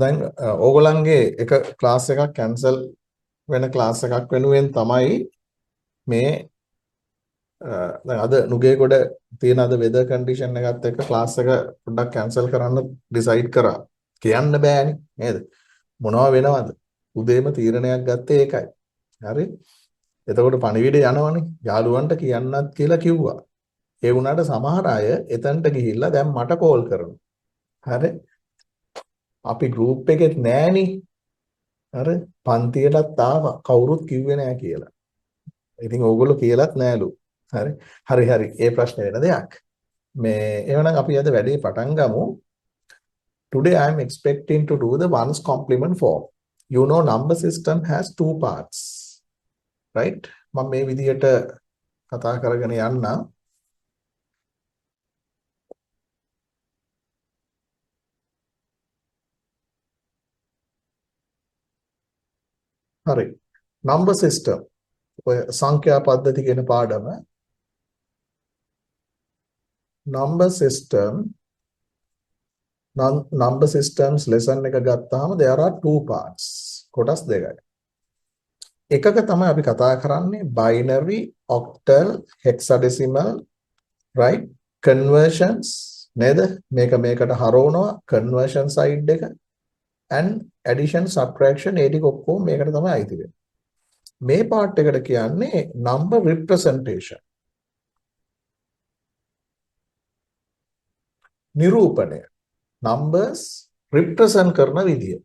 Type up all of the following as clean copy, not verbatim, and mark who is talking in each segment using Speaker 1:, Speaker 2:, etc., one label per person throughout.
Speaker 1: දැන් ඕගොල්ලන්ගේ එක ක්ලාස් එකක් කැන්සල් වෙන ක්ලාස් එකක් වෙනුවෙන් තමයි මේ දැන් අද නුගේගොඩ තියෙන අද වෙදර් කන්ඩිෂන් එකත් එක්ක ක්ලාස් එක පොඩ්ඩක් කැන්සල් කරන්න ඩිසයිඩ් කරා. කියන්න බෑනේ නේද? මොනවා වෙනවද? උදේම තීරණයක් ගත්තේ ඒකයි. හරි? එතකොට පණිවිඩ යනවනේ. යාළුවන්ට කියන්නත් කියලා කිව්වා. ඒ වුණාට සමහර අය එතනට ගිහිල්ලා දැන් මට කෝල් කරනවා. හරි? අපි ගෲප් එකෙත් නෑනේ. අර පන්තියටත් ආවා කවුරුත් කිව්වේ නෑ කියලා. ඉතින් ඕගොල්ලෝ කියලාත් නෑලු. හරි. හරි. ඒ ප්‍රශ්නේ වෙන දෙයක්. මේ එහෙනම් අපි අද වැඩේ පටන් ගමු. Today I am expecting to do the ones complement form. You know number system has two parts. Right? මම මේ විදිහට කතා කරගෙන යන්නම්. හරි. number system ඔය සංඛ්‍යා පද්ධති කියන පාඩම number systems lesson එක ගත්තාම there are two parts. කොටස් දෙකයි. එකක තමයි අපි කතා කරන්නේ binary, octal, hexadecimal, right? Conversions නේද? මේකට හරවනවා conversion side එක and addition subtraction ඒ ටික ඔක්කොම මේකට තමයි අයිති වෙන්නේ. මේ part එකට කියන්නේ number representation. නිරූපණය. numbers represent කරන විදිය.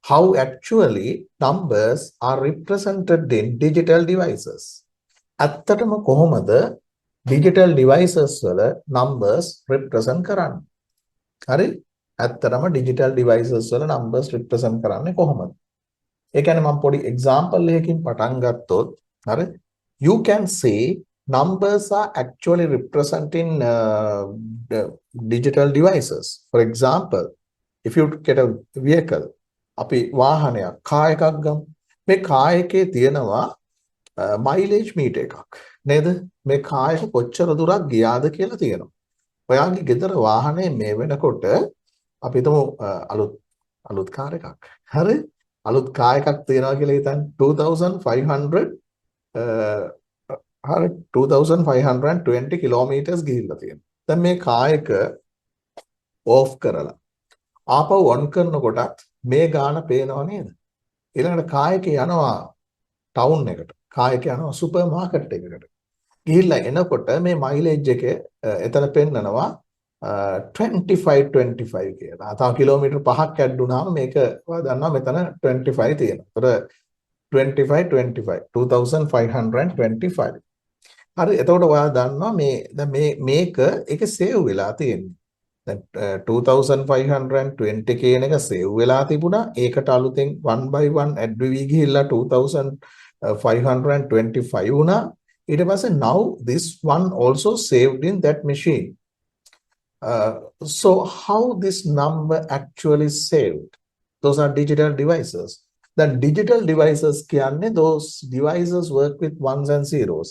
Speaker 1: How actually numbers are represented in digital devices. ඇත්තටම කොහොමද digital devices වල numbers represent කරන්නේ? හරි? ඇත්තටම digital devices වල numbers represent කරන්නේ කොහොමද? ඒ කියන්නේ මම පොඩි example එකකින් පටන් ගත්තොත් හරි? You can say numbers are actually representing the digital devices. For example, if you get a vehicle, අපි වාහනයක් කාර් එකක් ගමු. මේ කාර් එකේ තියෙනවා mileage meter එකක්. නේද? මේ කාර් එක කොච්චර දුරක් ගියාද කියලා තියෙනවා. ඔයාගේ ගෙදර වාහනේ මේ වෙනකොට අපි හිතමු අලුත් කාර් එකක්. හරි? අලුත් කාර් එකක් තියෙනවා කියලා හිතන්න 2500 හරි 2520 කිලෝමීටර්ස් ගිහිල්ලා තියෙනවා. දැන් මේ කාර් එක ඕෆ් කරලා ආපහු ඔන් කරනකොටත් මේ ගාන පේනව නේද? ඊළඟට කාර් එක යනවා ටවුන් එකට. කාර් එක යනවා සුපර් මාකට් එකකට. ගිහිල්ලා එනකොට මේ මයිලේජ් එක එතන පෙන්නනවා 25 කියලා. තව කිලෝමීටර් 5ක් ඇඩ් වුණාම මේක ඔයා දන්නවා මෙතන 25 තියෙනවා. ඒතර 25 හරි එතකොට ඔයා දන්නවා දැන් මේක ඒකේ සේව් වෙලා තියෙන්නේ. දැන් 2520 කියන එක සේව් වෙලා තිබුණා. ඒකට අලුතෙන් 1 by 1 add වෙවි ගිහිල්ලා 2525 වුණා. ඊට පස්සේ now this one also saved in that machine. So how this number actually saved? Those are digital devices. Then digital devices කියන්නේ those devices work with ones and zeros.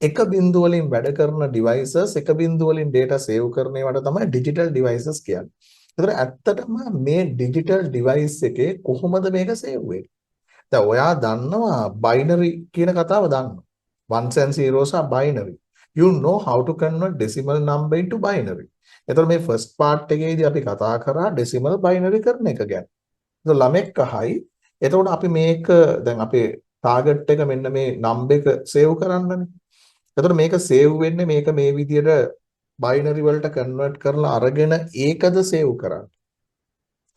Speaker 1: එක බිඳුව වලින් වැඩ කරන devices එක බිඳුව වලින් data save කරන ඒවාට තමයි digital devices කියන්නේ. ඒතර ඇත්තටම මේ digital device එකේ කොහොමද මේක save වෙන්නේ? දැන් ඔයා දන්නවා binary කියන කතාව දන්නවා. Ones and zeros are binary. You know how to convert decimal number into binary. ඒතර මේ first part එකේදී අපි කතා කරා decimal binary කරන එක ගැන. ඒතර ළමෙක් අහයි. එතකොට අපි මේක දැන් අපේ target එක මෙන්න මේ number එක save කරන්නනේ. එතකොට මේක save වෙන්නේ මේක මේ විදියට binary වලට convert කරලා අරගෙන ඒකද save කරන්නේ.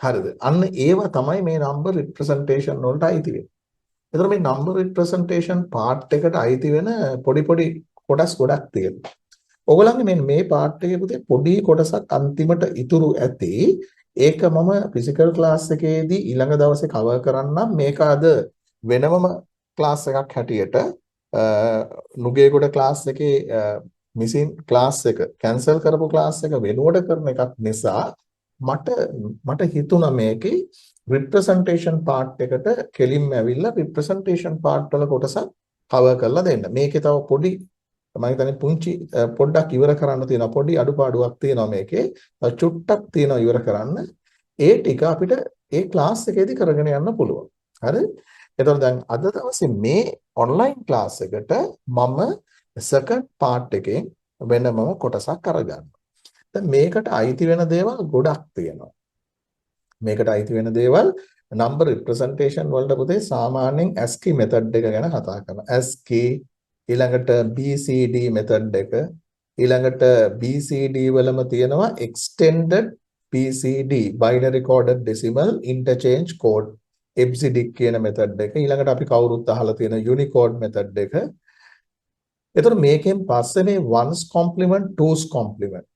Speaker 1: හරිද? අන්න ඒව තමයි මේ number representation වලට අයිති වෙන්නේ. එතකොට මේ number representation part එකට අයිති වෙන පොඩි කොටස් ගොඩක් තියෙනවා. ඔයගොල්ලන්ගේ මේ part එකේ පුතේ පොඩි කොටසක් අන්තිමට ඉතුරු ඇති. ඒක මම physical class එකේදී ඊළඟ දවසේ cover කරන්නම්. මේක අද වෙනම class එකක් හැටියට නුගේගොඩ ක්ලාස් එකේ මිසින් ක්ලාස් එක කැන්සල් කරපු ක්ලාස් එක වෙනුවට කරන එකක් නිසා මට හිතුණා මේකේ representation part එකට කෙලින්ම ඇවිල්ලා representation part වල කොටසක් cover කරලා දෙන්න. මේකේ තව පොඩි මම හිතන්නේ පුංචි පොඩ්ඩක් ඉවර කරන්න තියෙනවා. පොඩි අඩුපාඩුවක් තියෙනවා මේකේ. චුට්ටක් තියෙනවා ඉවර කරන්න. ඒ ටික අපිට ඒ ක්ලාස් එකේදී කරගෙන යන්න පුළුවන්. හරි? එතකොට දැන් අද දවසේ මේ ඔන්ලයින් ක්ලාස් එකට මම සෙකන්ඩ් පාර්ට් එකෙන් වෙනමම කොටසක් අරගන්නවා. දැන් මේකට අයිති වෙන දේවල් ගොඩක් තියෙනවා. මේකට අයිති වෙන දේවල් number representation වලට පුතේ සාමාන්‍යයෙන් ASCII method එක ගැන කතා කරනවා. ASCII ඊළඟට BCD method එක ඊළඟට BCD වලම තියෙනවා extended BCD binary coded decimal interchange code EBCDIC කියන method එක ඊළඟට අපි කවුරුත් අහලා තියෙන Unicode method එක. එතකොට මේකෙන් පස්සේ මේ ones complement twos complement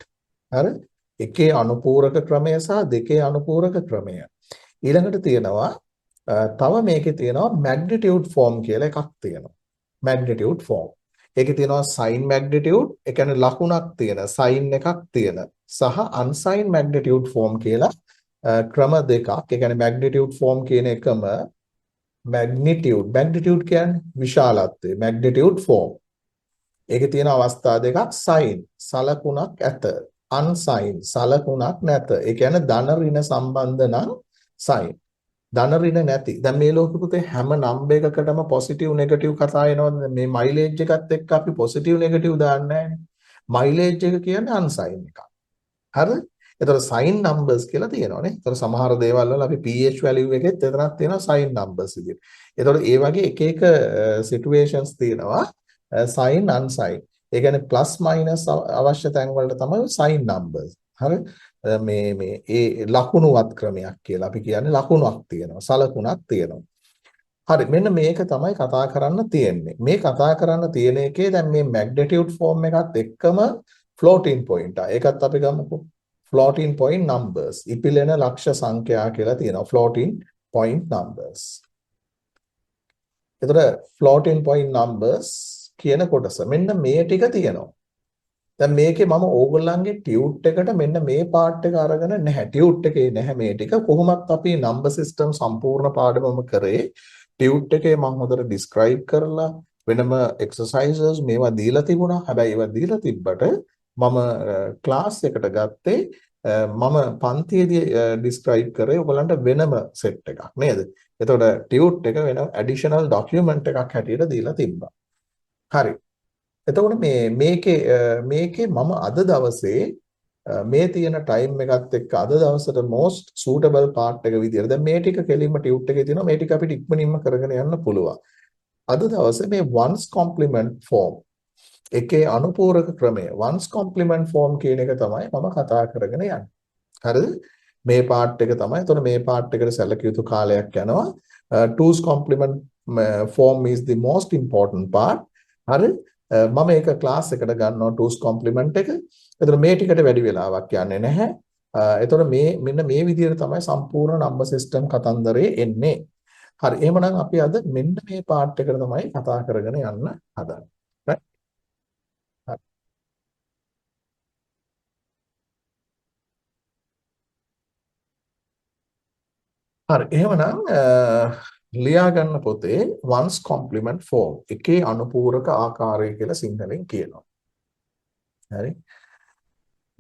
Speaker 1: හරි එකේ අනුපූරක ක්‍රමය සහ දෙකේ අනුපූරක ක්‍රමය. ඊළඟට තියෙනවා තව මේකේ තියෙනවා magnitude form කියලා එකක් තියෙනවා. magnitude form. ඒකේ තියෙනවා sin magnitude, ඒ කියන්නේ ලකුණක් තියෙන, sin එකක් තියෙන සහ unsigned magnitude form කියලා ක්‍රම දෙකක්. ඒ කියන්නේ magnitude form කියන එකම magnitude කියන්නේ විශාලත්වය. magnitude form. ඒකේ තියෙන අවස්ථා දෙකක් sin සලකුණක් ඇත. unsigned සලකුණක් නැත. ඒ කියන්නේ ධන ඍණ සම්බන්ධ නම් sin. ධන ඍණ නැති. දැන් මේ ලෝකෙ පුතේ හැම නම්බර් එකකටම පොසිටිව් නෙගටිව් කතා එනවද? මේ මයිලේජ් එකත් එක්ක අපි පොසිටිව් නෙගටිව් දාන්නේ නැහැ. මයිලේජ් එක කියන්නේ unsigned එකක්. හරිද? ඒතර sin numbers කියලා තියෙනවානේ. ඒතර සමහර දේවල් වල අපි pH value එකෙත් එතනක් තියෙනවා sin numbers විදිහට. ඒතර ඒ වගේ එක එක situations තියෙනවා sin unsigned. ඒ කියන්නේ plus minus අවශ්‍ය තැන් වලට තමයි sin numbers. හරි? මේ ඒ ලකුණුවත් ක්‍රමයක් කියලා අපි කියන්නේ ලකුණක් තියෙනවා සලකුණක් තියෙනවා. හරි මෙන්න මේක තමයි කතා කරන්න තියෙන්නේ. මේ කතා කරන්න තියෙන එකේ දැන් මේ magnitude form එකත් එක්කම floating point ඒකත් අපි ගමුකෝ. floating point numbers ඉපිලෙන ලක්ෂ සංඛ්‍යා කියලා තියෙනවා floating point numbers. ඒතර floating point numbers කියන කොටස මෙන්න මේ ටික තියෙනවා. දැන් මේකේ මම ඕගොල්ලන්ගේ ටියුට් එකට මෙන්න මේ පාර්ට් එක අරගෙන නැහැ. ටියුට් එකේ නැහැ මේ ටික. කොහොමත් අපි නම්බර් සිස්ටම් සම්පූර්ණ පාඩමම කරේ ටියුට් එකේ මම හොඳට ඩිස්ක්‍රයිබ් කරලා වෙනම එක්සර්සයිසස් මේවා දීලා තිබුණා. හැබැයි ඒවා දීලා තිබ්බට මම ක්ලාස් එකට ගත්තේ මම පන්තියේදී ඩිස්ක්‍රයිබ් කරේ ඔයගලන්ට වෙනම සෙට් එකක් නේද? එතකොට ටියුට් එක වෙන ඇඩිෂනල් ඩොකියුමන්ට් එකක් හැටියට දීලා තිබ්බා. හරි. එතකොට මේකේ මම අද දවසේ මේ තියෙන ටයිම් එකත් එක්ක අද දවසට most suitable part එක විදියට දැන් මේ ටික කෙලින්ම ටියුට් එකේ තියෙනවා මේ ටික අපිට ඉක්මනින්ම කරගෙන යන්න පුළුවන්. අද දවසේ මේ ones complement form එකේ අනුපූරක ක්‍රමය ones complement form කියන එක තමයි මම කතා කරගෙන යන්නේ. හරිද? මේ part එක තමයි. එතකොට මේ part එකට සැලකිය යුතු කාලයක් යනවා. twos complement form is the most important part. හරි? මම ඒක ක්ලාස් එකට ගන්නවා ටූස් කොම්ප්ලිමන්ට් එක. එතකොට මේ ටිකට වැඩි වෙලාවක් යන්නේ නැහැ. එතකොට මෙන්න මේ විදිහට තමයි සම්පූර්ණ නම්බර් සිස්ටම් කතන්දරේ එන්නේ. හරි. එහෙමනම් අපි අද මෙන්න මේ පාර්ට් එකට තමයි කතා කරගෙන යන්න හදන්නේ. හරි. එහෙමනම් ලියා ගන්න පොතේ ones complement form එකේ අනුපූරක ආකාරය කියලා සිංහලෙන් කියනවා. හරි.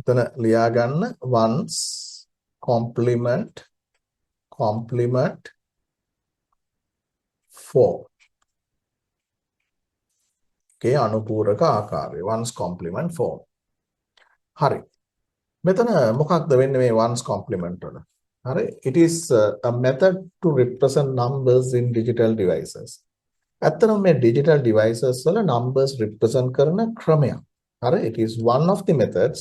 Speaker 1: එතන ලියා ගන්න ones complement form එකේ අනුපූරක ආකාරය ones complement form. හරි. මෙතන මොකක්ද වෙන්නේ මේ ones complement වල? හරි. It is a method to represent numbers in digital devices. ඇත්තටම මේ digital devices වල numbers represent කරන ක්‍රමයක්. හරි. It is one of the methods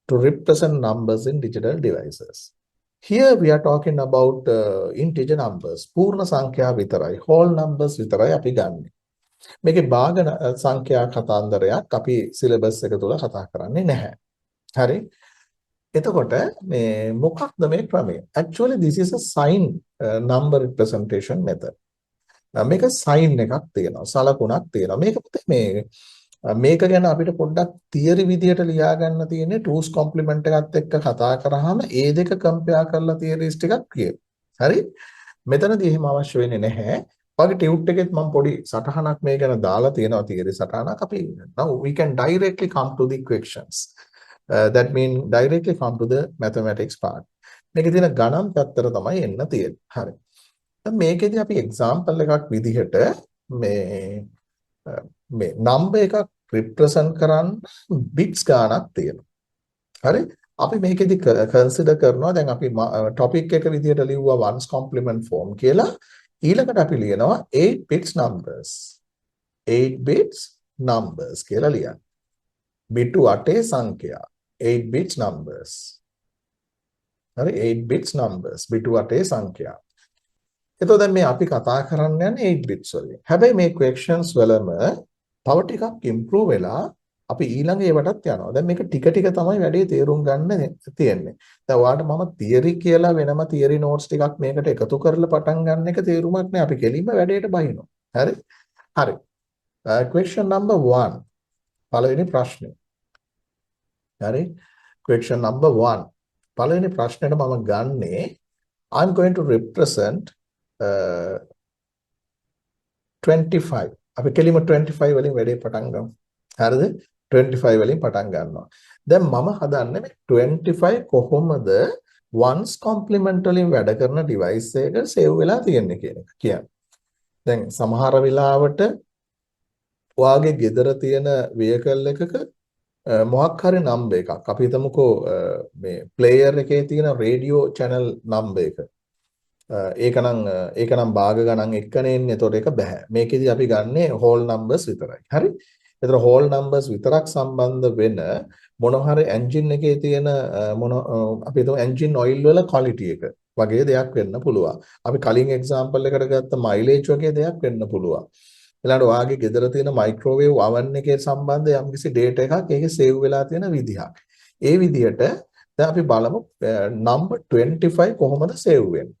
Speaker 1: to represent numbers in digital devices. Here we are talking about integer numbers. පූර්ණ සංඛ්‍යා විතරයි. whole numbers විතරයි අපි ගන්නෙ. මේකේ භාග සංඛ්‍යා කතන්දරයක් අපි සිලබස් එක තුල කතා කරන්නේ නැහැ. හරි. එතකොට මේ මොකක්ද මේ ක්‍රමය? Actually this is a sign number representation method. මේක sign එකක් තියෙනවා. සලකුණක් තියෙනවා. මේක ගැන අපිට පොඩ්ඩක් තියරි විදියට ලියා ගන්න තියෙන්නේ two's complement එකත් එක්ක කතා කරාම ඒ දෙක කම්පෙයාර් කරලා තියරිස් ටිකක් කියන්න. හරි? මෙතනදී එහෙම අවශ්‍ය වෙන්නේ නැහැ. වගේ ටියුට් එකෙත් මම පොඩි සටහනක් මේ ගැන දාලා තියෙනවා තියරි සටහනක්. අපි now we can directly come to the questions. That means directly come to the mathematics part. මේකේ තියෙන ගණන් පැත්තට තමයි එන්න තියෙන්නේ. හරි. දැන් මේකෙදි අපි එක්සැම්පල් එකක් විදිහට මේ මේ නම්බර් එකක් රිප්‍රසන්ට් කරන්න බිට්ස් ගාණක් තියෙනවා. හරි. අපි මේකෙදි කන්සිඩර් කරනවා දැන් අපි ටොපික් එක විදිහට ලිව්වා ones complement form කියලා. ඊළඟට අපි ලියනවා 8 bits numbers. 8 bits numbers කියලා ලියන්න. බිටු 8 සංඛ්‍යා 8 bits numbers. හරි 8 bits numbers බිටු 8 සංඛ්‍යා. එතකොට දැන් මේ අපි කතා කරන්න යන්නේ 8 bits වලින්. හැබැයි මේ questions වලම තව ටිකක් improve වෙලා අපි ඊළඟ ඒවටත් යනවා. දැන් මේක ටික ටික තමයි වැඩේ තේරුම් ගන්න තියෙන්නේ. දැන් ඔයාලට මම theory කියලා වෙනම theory notes ටිකක් මේකට එකතු කරලා පටන් ගන්න එක තේරුමක් නෑ. අපි කෙලින්ම වැඩේට බහිනවා. හරි? හරි. Question number 1. පළවෙනි ප්‍රශ්නේ. හරි? Question number 1. පළවෙනි ප්‍රශ්නෙට මම ගන්නේ I'm going to represent 25. අපි කෙලින්ම 25 වලින් වැඩේ පටන් ගමු. හරිද? 25 වලින් පටන් ගන්නවා. දැන් මම හදන්නේ මේ 25 කොහොමද ones complement වලින් වැඩ කරන device එක save වෙලා තියෙන්නේ කියන එක කියන්නේ. දැන් සමහර වෙලාවට ඔයාගේ ගෙදර තියෙන vehicle එකක මොකක් හරි number එකක් අපි හිතමුකෝ මේ player එකේ තියෙන radio channel number එක. ඒකනම් භාග ගණන් එක්කනේ එන්නේ. එතකොට ඒක බෑ. මේකෙදි අපි ගන්නේ whole numbers විතරයි. හරි? එතකොට whole numbers විතරක් සම්බන්ධ වෙන මොන හරි engine එකේ තියෙන අපි හිතමු engine oil වල quality එක වගේ දෙයක් වෙන්න පුළුවන්. අපි කලින් example එකකට ගත්ත mileage වගේ දෙයක් වෙන්න පුළුවන්. ඊළඟට ඔයාගේ ගෙදර තියෙන microwave oven එකේ සම්බන්ධ යම්කිසි data එකක් ඒකේ save වෙලා තියෙන විදිහක්. ඒ විදිහට දැන් අපි බලමු number 25 කොහොමද save වෙන්නේ.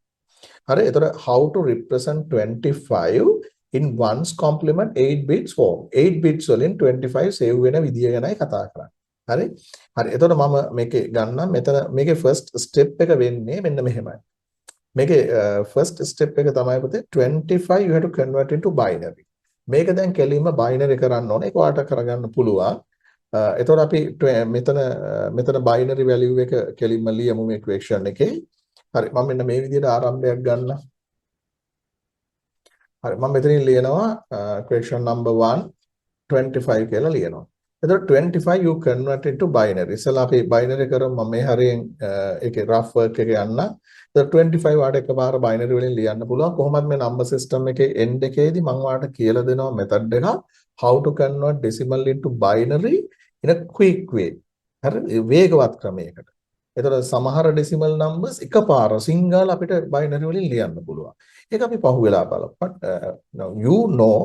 Speaker 1: හරි එතකොට how to represent 25 in ones complement 8 bits form 8 bits වලින් 25 save වෙන විදිය ගැනයි කතා කරන්නේ. හරි එතකොට මම මේකේ ගන්නම් මෙතන මේකේ first step එක වෙන්නේ මෙන්න මෙහෙමයි. මේකේ first step එක තමයි පුතේ 25 you have to convert into binary. මේක දැන් කෙලින්ම binary කරන්න ඕනේ. ඒක ඔයාලට කරගන්න පුළුවන්. එතකොට අපි මෙතන binary value එක කෙලින්ම ලියමු මේ equation එකේ. හරි මම මෙන්න මේ විදිහට ආරම්භයක් ගන්න. හරි මම මෙතනින් ලියනවා question number 1 25 කියලා ලියනවා. එතකොට 25 you convert into binary. ඉතලා අපි binary කරමු. මම මේ හරියෙන් ඒකේ rough work එක යන්න. එතකොට 25 වාට එකපාර binary වලින් ලියන්න පුළුවන්. කොහොමද මේ number system එකේ end එකේදී මම ඔයාලට කියලා දෙනවා method එකක් how to convert decimal into binary in a quick way. හරි වේගවත් ක්‍රමයකට. එතකොට සමහර decimal numbers එකපාර සිංගල් අපිට binary වලින් ලියන්න පුළුවන්. ඒක අපි පහුවෙලා බලමු. But now you know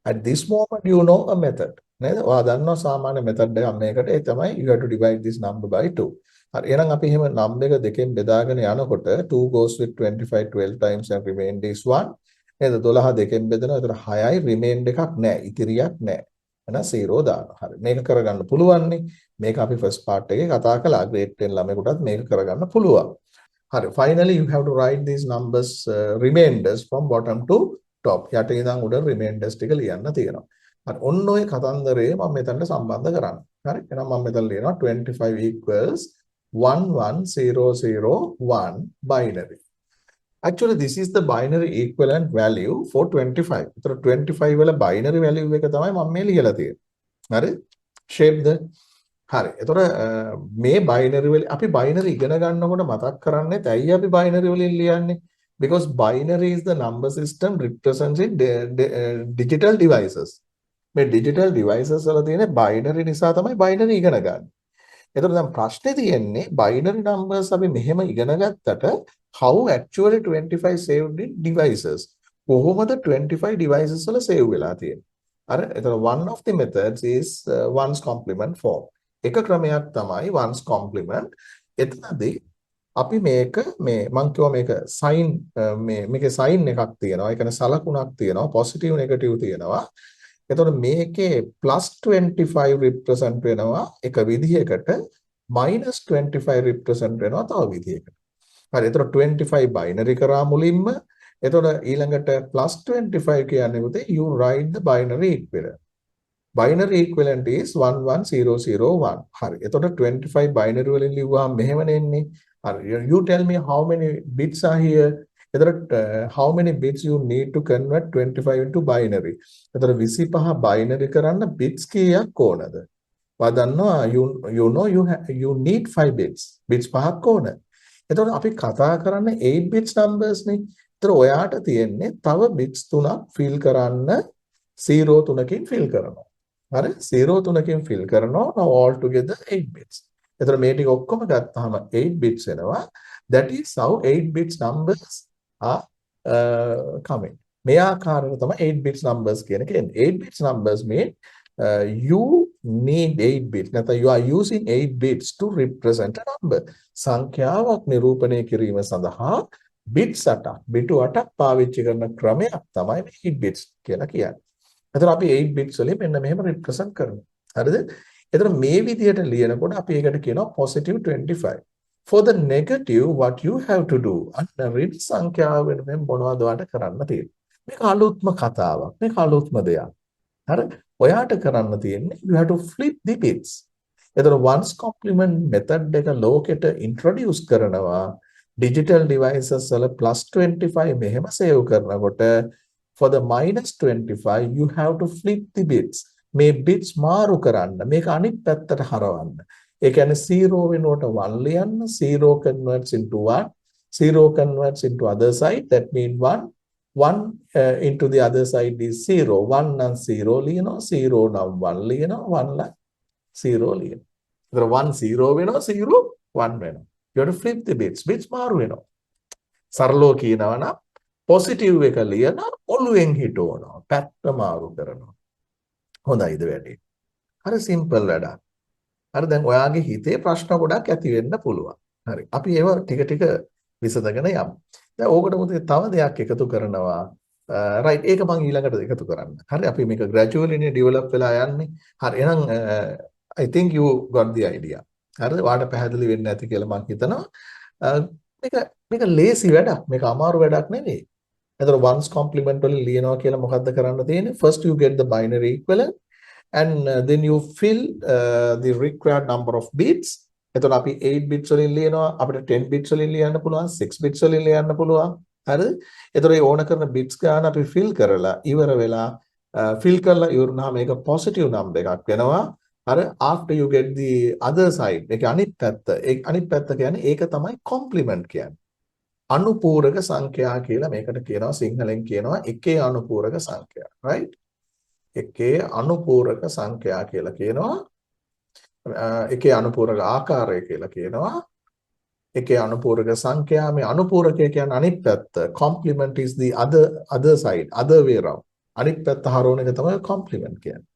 Speaker 1: at this moment you know a method. නේද? ඔයා දන්නවා සාමාන්‍ය method එකක් මේකට. ඒ තමයි you have to divide this number by 2. හරි එහෙනම් අපි එහෙම number එක දෙකෙන් බෙදාගෙන යනකොට 2 goes with 25 12 times and remainder is 1. නේද? 12 දෙකෙන් බෙදනවා. ඒතර 6යි remainder එකක් නැහැ. ඉතිරියක් නැහැ. එහෙනම් 0 දානවා. හරි. මේක කරගන්න පුළුවන් නේ. මේක අපි first part එකේ කතා කළා. grade 10 ළමයෙකුටත් මේක කරගන්න පුළුවන්. හරි. Finally you have to write these numbers remainders from bottom to top. යට ඉඳන් උඩ remainders ටික ලියන්න තියෙනවා. හරි. ඔන්න ඔය කතන්දරේ මම මෙතනට සම්බන්ධ කරන්නේ. හරි. එහෙනම් මම මෙතන ලියනවා 25 equals 11001 binary. Actually this is the binary equivalent value for 25. ඒතර 25 වල binary value එක තමයි මම මේ ලියලා තියෙන්නේ. හරි? shape the හරි. එතකොට මේ binary වල අපි binary ඉගෙන ගන්නකොට මතක් කරන්නේ ඇයි අපි binary වලින් ලියන්නේ? Because binary is the number system representing digital devices. මේ digital devices වල තියෙන binary නිසා තමයි binary ඉගෙන ගන්න. එතකොට දැන් ප්‍රශ්නේ තියෙන්නේ binary numbers අපි මෙහෙම ඉගෙන ගත්තට how actually 25 saved in devices. කොහොමද 25 devices වල save වෙලා තියෙන්නේ? අර එතකොට one of the methods is ones complement form. එක ක්‍රමයක් තමයි ones complement. එතනදී අපි මේක මේ මම කියවා මේක sign මේකේ sign එකක් තියෙනවා. ඒ කියන්නේ සලකුණක් තියෙනවා. positive negative තියෙනවා. එතකොට මේකේ +25 represent වෙනවා එක විදිහකට -25 represent වෙනවා තව විදිහකට. හරි. එතකොට 25 binary කරා මුලින්ම. එතකොට ඊළඟට +25 කියන්නේ පුතේ you write the binary equivalent. Binary equivalent is 11001. හරි. එතකොට 25 binary වලින් ලිව්වහම මෙහෙමනේ එන්නේ. You tell me how many bits are here. How many bits you need to convert 25 into binary. එතකොට 25 binary කරන්න bits කීයක් ඕනද? ඔයා දන්නවා you know you need 5 bits. bits 5ක් ඕන. එතකොට අපි කතා කරන්නේ 8 bits numbers නේ. එතකොට ඔයාට තියෙන්නේ තව bits 3ක් fill කරන්න 0 3කින් fill කරනවා. හරි 0 3කින් fill කරනවා. now all together 8 bits. එතකොට මේ ටික ඔක්කොම ගත්තාම 8 bits වෙනවා. that is how 8 bits numbers are coming. මේ ආකාරයට තමයි 8 bits numbers කියන එක එන්නේ. 8 bits numbers mean you need 8 bits. නැත්නම් you are using 8 bits to represent a number. සංඛ්‍යාවක් නිරූපණය කිරීම සඳහා bits 8ක්, bit 8ක් පාවිච්චි කරන ක්‍රමයක් තමයි මේ 8 bits කියලා කියන්නේ. එතකොට අපි 8 bits වලින් මෙන්න මෙහෙම represent කරනවා. හරිද? එතකොට මේ විදිහට ලියනකොට අපි ඒකට කියනවා positive 25. For the negative what you have to do අන්න ඍණ සංඛ්‍යාව වෙනුවෙන් මොනවද ඔයාලට කරන්න තියෙන්නේ? මේක අලුත්ම කතාවක්. මේක අලුත්ම දෙයක්. හරි? ඔයාට කරන්න තියෙන්නේ you have to flip the bits. එතකොට ones complement method එක ලෝකෙට introduce කරනවා digital devices වල +25 මෙහෙම save කරනකොට for the -25 you have to flip the bits. මේ bits මාරු කරන්න. මේක අනිත් පැත්තට හරවන්න. ඒ කියන්නේ 0 වෙනුවට 1 ලියන්න. 0 converts into 1. 0 converts into other side. That means 1. 1 into the other side is 0. 1 නම් 0 ලියනවා. 0 නම් 1 ලියනවා. 1 නම් 0 ලියනවා. ඒතර 1 0 වෙනවා. 0 1 වෙනවා. You have to flip the bits. bits මාරු වෙනවා. සරලව කියනවා නම් positive එක ලියන ඔළුවෙන් හිටවනවා. පැත්ත මාරු කරනවා. හොඳයිද වැඩේ? හරි සිම්පල් වැඩක්. හරි දැන් ඔයාගේ හිතේ ප්‍රශ්න ගොඩක් ඇති වෙන්න පුළුවන්. හරි. අපි ඒව ටික ටික විසඳගෙන යමු. දැන් ඕකට මොකද තව දෙයක් එකතු කරනවා. රයිට් ඒක මම ඊළඟට එකතු කරන්න. හරි අපි මේක gradually develop වෙලා යන්නේ. හරි එහෙනම් I think you got the idea. හරිද? ඔයාලට පැහැදිලි වෙන්න ඇති කියලා මම හිතනවා. මේක මේක ලේසි වැඩක්. මේක අමාරු වැඩක් නෙවෙයි. එතකොට ones complement වලින් ලියනවා කියලා මොකද්ද කරන්න තියෙන්නේ? First you get the binary equivalent and then you fill the required number of bits. එතකොට අපි 8 bits වලින් ලියනවා අපිට 10 bits වලින් ලියන්න පුළුවන් 6 bits වලින් ලියන්න පුළුවන් හරිද? එතකොට ඒ ඕන කරන bits ගන්න අපි fill කරලා ඉවර වෙලා fill කරලා ඉවරනහම මේක positive number එකක් වෙනවා. හරි after you get the other side ඒක අනිත් පැත්ත. ඒ අනිත් පැත්ත කියන්නේ ඒක තමයි complement කියන්නේ. අනුපූරක සංඛ්‍යා කියලා මේකට කියනවා සිංහලෙන් කියනවා එකේ අනුපූරක සංඛ්‍යා. right? එකේ අනුපූරක සංඛ්‍යා කියලා කියනවා එකේ අනුපූරක ආකාරය කියලා කියනවා එකේ අනුපූරක සංඛ්‍යා මේ අනුපූරකය කියන්නේ අනිත් පැත්ත complement is the other side other way around අනිත් පැත්ත හරවන එක තමයි complement කියන්නේ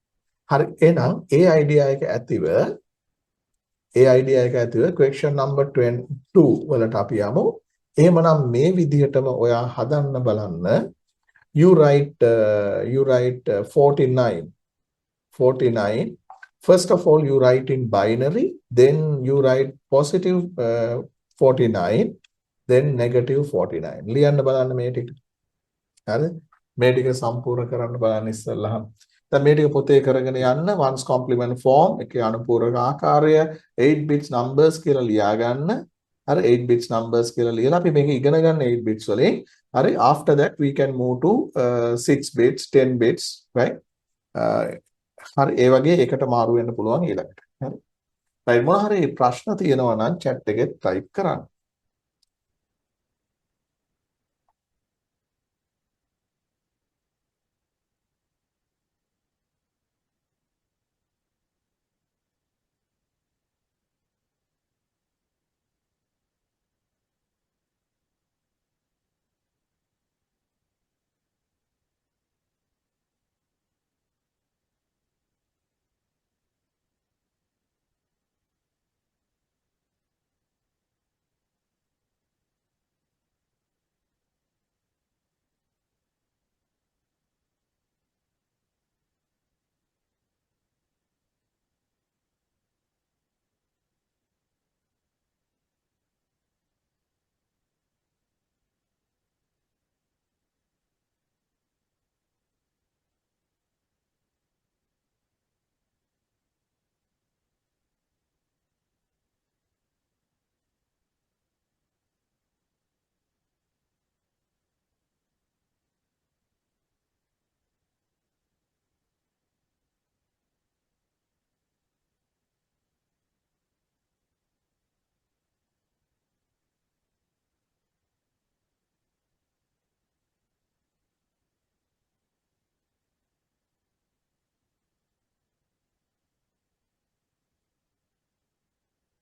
Speaker 1: හරි එහෙනම් ඒ idea එක ඇතිව question number 22 වලට අපි යමු එහෙමනම් මේ විදිහටම ඔයා හදන්න බලන්න you write 49 first of all you write in binary then you write positive 49 then negative 49 ලියන්න බලන්න මේ ටික හරිද මේ ටික සම්පූර්ණ කරන්න බලන්න ඉස්සෙල්ලා දැන් මේ ටික පොතේ කරගෙන යන්න ones complement form එකේ අනුපූරක ආකාරය 8 bits numbers කියලා ලියා ගන්න හරි 8 bits numbers කියලා ලියලා අපි මේක ඉගෙන ගන්න 8 bits වලින් හරි after that we can move to 6 bits 10 bits right හරි ඒ වගේ එකට මාරු වෙන්න පුළුවන් ඊළඟට හරි right මොනවා හරි ප්‍රශ්න තියෙනවා නම් chat එකේ type කරන්න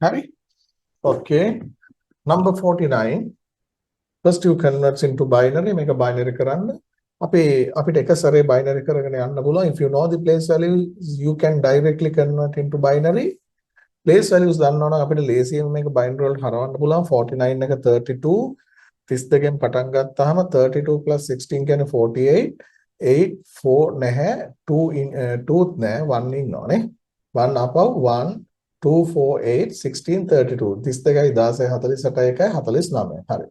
Speaker 1: Hari? Okay. Number 49. First you converts into binary, make a binary කරන්න. අපිට එක සැරේ binary කරගෙන යන්න පුළුවන්. If you know the place values, you can directly convert into binary. Place values දන්නවනම් අපිට ලේසියෙන් මේක binary වලට හරවන්න පුළුවන්. 49 එක 32 32න් පටන් ගත්තාම 32 plus 16 කියන්නේ 48 8 4 නැහැ 2ත් නැහැ 1 ඉන්නවනේ 1 above 1 2 4 8 16 32 32යි 16යි 48යි 49යි හරි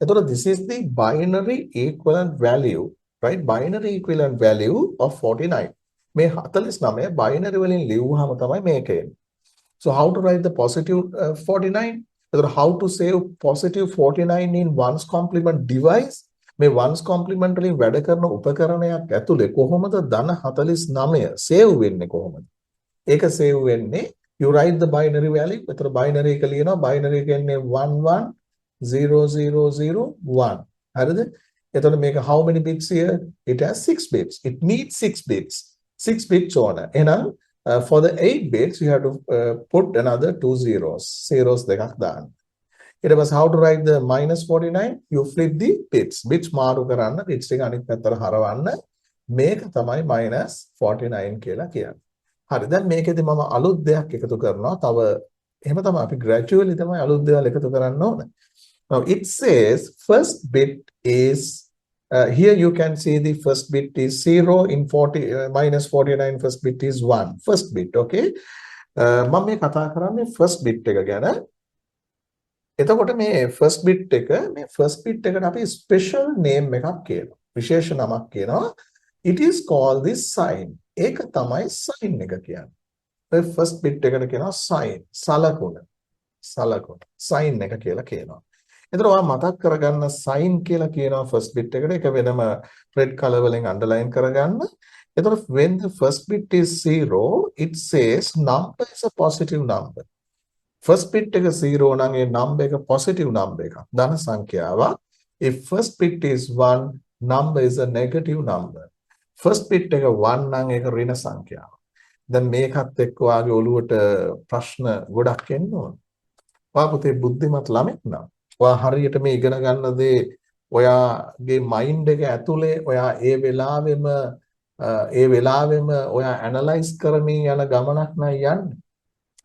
Speaker 1: එතකොට this is the binary equivalent value right binary equivalent value of 49 මේ 49 binary වලින් ලියුවාම තමයි මේක එන්නේ so how to write the positive 49 how to save positive 49 in ones complement device මේ ones complement වලින් වැඩ කරන උපකරණයක් ඇතුලේ කොහොමද ධන 49 save වෙන්නේ කොහොමද ඒක save වෙන්නේ you write the binary value එතන binary එක ලියනවා binary එක කියන්නේ 110001 හරිද එතකොට මේක how many bits here it has 6 bits it needs 6 bits 6 bits ඕන එහෙනම් for the 8 bits you have to put another 2 zeros දෙකක් දාන්න ඊට පස්සේ how to write the minus 49 you flip the bits මාරු කරන්න bits එක අනිත් පැත්තට හරවන්න මේක තමයි minus 49 කියලා කියන්නේ හරි දැන් මේකෙදි මම අලුත් දෙයක් එකතු කරනවා තව එහෙම තමයි අපි gradually තමයි අලුත් දේවල් එකතු කරන්න ඕන now it says first bit is here you can see the first bit is 0 in 40 minus 49 first bit is 1 first bit okay මම මේ කතා කරන්නේ first bit එක ගැන එතකොට මේ first bit එකට අපි special name එකක් කියනවා විශේෂ නමක් කියනවා it is called this sign ඒක තමයි sign එක කියන්නේ first bit එකට කියනවා sign සලකුණ sign එක කියලා කියනවා එතකොට ඔයා මතක් කරගන්න sign කියලා කියනවා first bit එකට ඒක වෙනම red color වලින් underline කරගන්න එතකොට when the first bit is 0 it says number is a positive number first bit එක 0 නම් ඒ number එක positive number එකක් ධන සංඛ්‍යාවක් if first bit is 1 number is a negative number first bit එක 1 නම් ඒක ඍණ සංඛ්‍යාවක් දැන් මේකත් එක්ක ඔයාගේ ඔළුවට ප්‍රශ්න ගොඩක් එන්න ඕන ඔයා පුතේ බුද්ධිමත් ළමෙක් නම් ඔයා හරියට මේ ඉගෙන ගන්න දේ ඔයාගේ මයින්ඩ් එක ඇතුලේ ඔයා ඒ වෙලාවෙම ඔයා ඇනලයිස් කරමින් යන ගමනක් නයි යන්නේ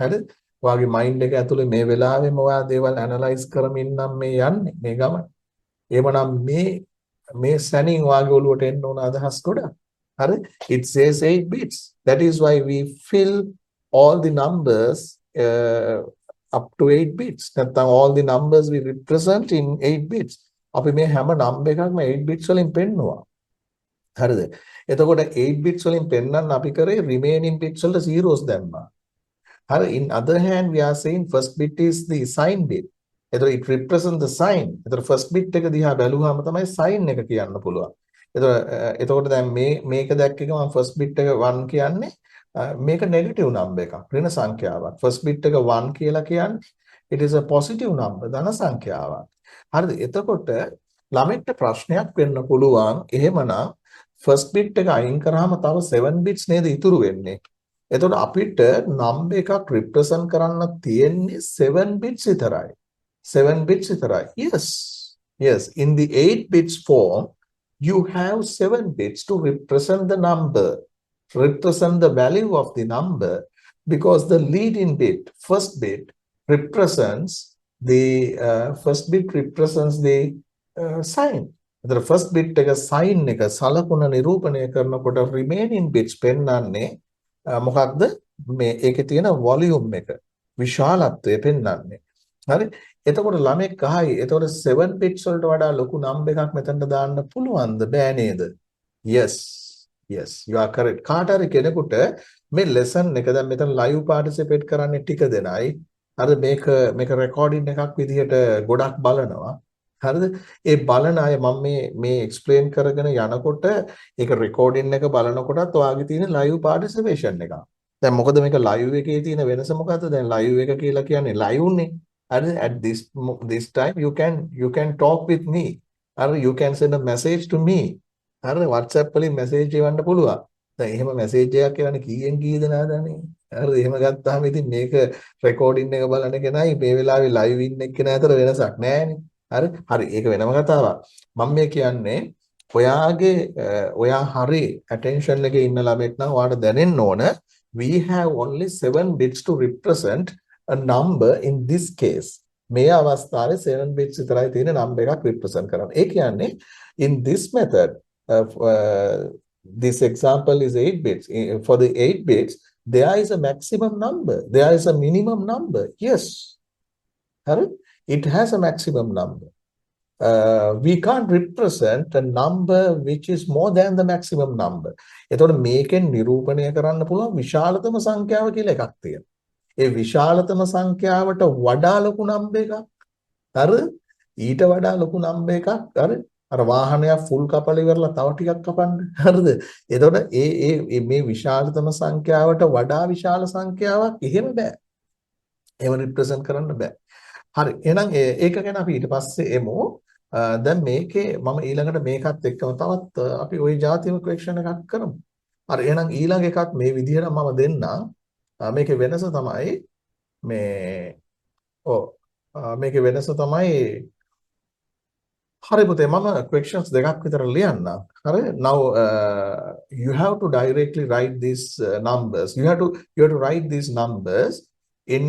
Speaker 1: හරිද ඔයාගේ මයින්ඩ් එක ඇතුලේ මේ වෙලාවෙම ඔයා දේවල් ඇනලයිස් කරමින් නම් මේ යන්නේ මේ ගමන එහෙමනම් මේ සැනින් ඔයාගේ ඔළුවට එන්න ඕන අදහස් ගොඩක් හරි it says 8 bits that is why we fill all the numbers up to 8 bits නැත්නම් all the numbers we represent in 8 bits අපි මේ හැම number එකක්ම 8 bits වලින් පෙන්නුවා හරිද එතකොට 8 bits වලින් පෙන්නන්න අපි කරේ remaining bits වලට zeros දැම්මා හරි in other hand we are saying first bit is the sign bit එතකොට it represent the sign එතකොට first bit එක දිහා බැලුවාම තමයි sign එක කියන්න පුළුවන් එතකොට දැන් මේක දැක්ක එක මම first bit එක 1 කියන්නේ මේක negative number එකක් ඍණ සංඛ්‍යාවක් first bit එක 1 කියලා කියන්නේ it is a positive number ධන සංඛ්‍යාවක් හරිද එතකොට ළමෙක්ට ප්‍රශ්නයක් වෙන්න පුළුවන් එහෙමනම් first bit එක අයින් කරාම තව 7 bits නේද ඉතුරු වෙන්නේ එතකොට අපිට number එකක් represent කරන්න තියෙන්නේ 7 bits විතරයි 7 bits විතරයි yes in the 8 bits form you have 7 bits to represent the number represent the value of the number because the leading bit first bit represents the sign the first bit එක sign එක සලකුණ නිරූපණය කරනකොට remaining bits පෙන්වන්නේ මොකක්ද මේ ඒකේ තියෙන volume එක විශාලත්වය පෙන්වන්නේ හරි එතකොට ළමෙක් අහයි එතකොට 7 bits වලට වඩා ලොකු number එකක් මෙතනට දාන්න පුළුවන්ද බෑ නේද yes you are correct කාට හරි කෙනෙකුට මේ lesson එක දැන් මෙතන live participate කරන්නේ ටික දෙනයි හරිද මේක recording එකක් විදිහට ගොඩක් බලනවා හරිද ඒ බලන අය මම මේ explain කරගෙන යනකොට ඒක recording එක බලනකොටත් ඔයාගේ තියෙන live participation එක දැන් මොකද මේක live එකේ තියෙන වෙනස මොකද්ද දැන් live එක කියලා කියන්නේ live නේ හරිද at this time you can talk with me හරිද you can send a message to me හරිද WhatsApp වලින් message එවන්න පුළුවන් දැන් එහෙම මැසේජ් එකක් එවන්නේ කීයෙන් කී දෙනාදනේ. හරිද? එහෙම ගත්තාම ඉතින් මේක රෙකෝඩින් එක බලන කෙනයි මේ වෙලාවේ ලයිව් ඉන්න එක්කෙනා අතර වෙනසක් නැහැනේ. හරි? හරි. ඒක වෙනම කතාවක්. මම මේ කියන්නේ ඔයාගේ ඔයා හරි attention එකේ ඉන්න ළමෙක් නම් ඔයාට දැනෙන්න ඕන we have only 7 bits to represent a number in this case. මේ අවස්ථාවේ 7 bits විතරයි තියෙන number එකක් represent කරන්න. ඒ කියන්නේ in this method this example is 8 bits. For the 8 bits, there is a maximum number. There is a minimum number. Yes. It has a maximum number. We can't represent a number which is more than the maximum number. එතකොට මේකෙන් නිරූපණය කරන්න පුළුවන් විශාලතම සංඛ්‍යාව කියලා එකක් තියෙනවා. ඒ විශාලතම සංඛ්‍යාවට වඩා ලොකු නම්බර් එකක්. හරිද? ඊට වඩා ලොකු නම්බර් එකක්. හරි? අර වාහනයක් ෆුල් කපලා ඉවරලා තව ටිකක් කපන්න. හරිද? එතකොට මේ විශාලතම සංඛ්‍යාවට වඩා විශාල සංඛ්‍යාවක් එහෙම බෑ. එහෙම රිප්‍රසන්ට් කරන්න බෑ. හරි. එහෙනම් ඒක ගැන අපි ඊට පස්සේ එමු. දැන් මේකේ මම ඊළඟට මේකත් එක්කම තවත් අපි ওই જાතිම ක්වෙස්චන් එකක් කරමු. හරි. එහෙනම් ඊළඟ එකත් මේ විදිහට මම දෙන්නම්. මේකේ වෙනස තමයි මේ ඔව් මේකේ වෙනස තමයි හරි පුතේ මම questions දෙකක් විතර ලියන්නම්. හරි. Now you have to directly write these numbers. You have to write these numbers in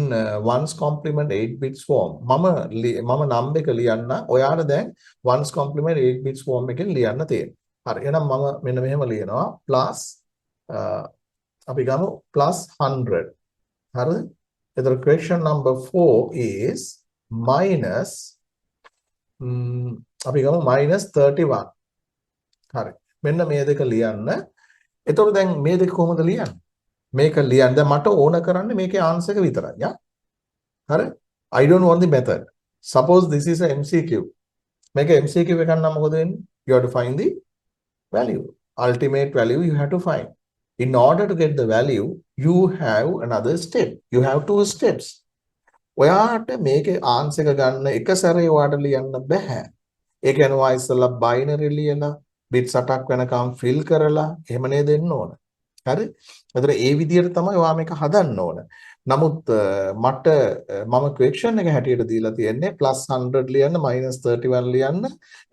Speaker 1: ones complement 8 bits form. මම number එක ලියන්න. ඔයාට දැන් ones complement 8 bits form එකෙන් ලියන්න තියෙනවා. හරි. එහෙනම් මම මෙන්න මෙහෙම ලියනවා plus අපි ගමු plus 100. හරිද? එතකොට question number 4 is minus අපි ගමු -31. හරි. මෙන්න මේ දෙක ලියන්න. එතකොට දැන් මේ දෙක කොහොමද ලියන්නේ? මේක ලියන්න දැන් මට ඕන කරන්නේ මේකේ ආන්සර් එක විතරයි. යා. හරි. I don't want the method. Suppose this is a MCQ. මේක MCQ එකක් නම් මොකද වෙන්නේ? You have to find the value. Ultimate value you have to find. In order to get the value, you have another step. You have two steps. ඔයාට මේකේ answer එක ගන්න එක සැරේ ඔයාට ලියන්න බෑ. ඒ කියන්නේ ඔයා ඉස්සෙල්ලා බයිනරි ලියලා බිට් 8ක් වෙනකම් ෆිල් කරලා එහෙම නේද එන්න ඕන. හරි? ඒතර ඒ විදිහට තමයි ඔයා මේක හදන්න ඕන. නමුත් මට මම ක්වෙස්චන් එක හැටියට දීලා තියෙන්නේ +100 ලියන්න -31 ලියන්න.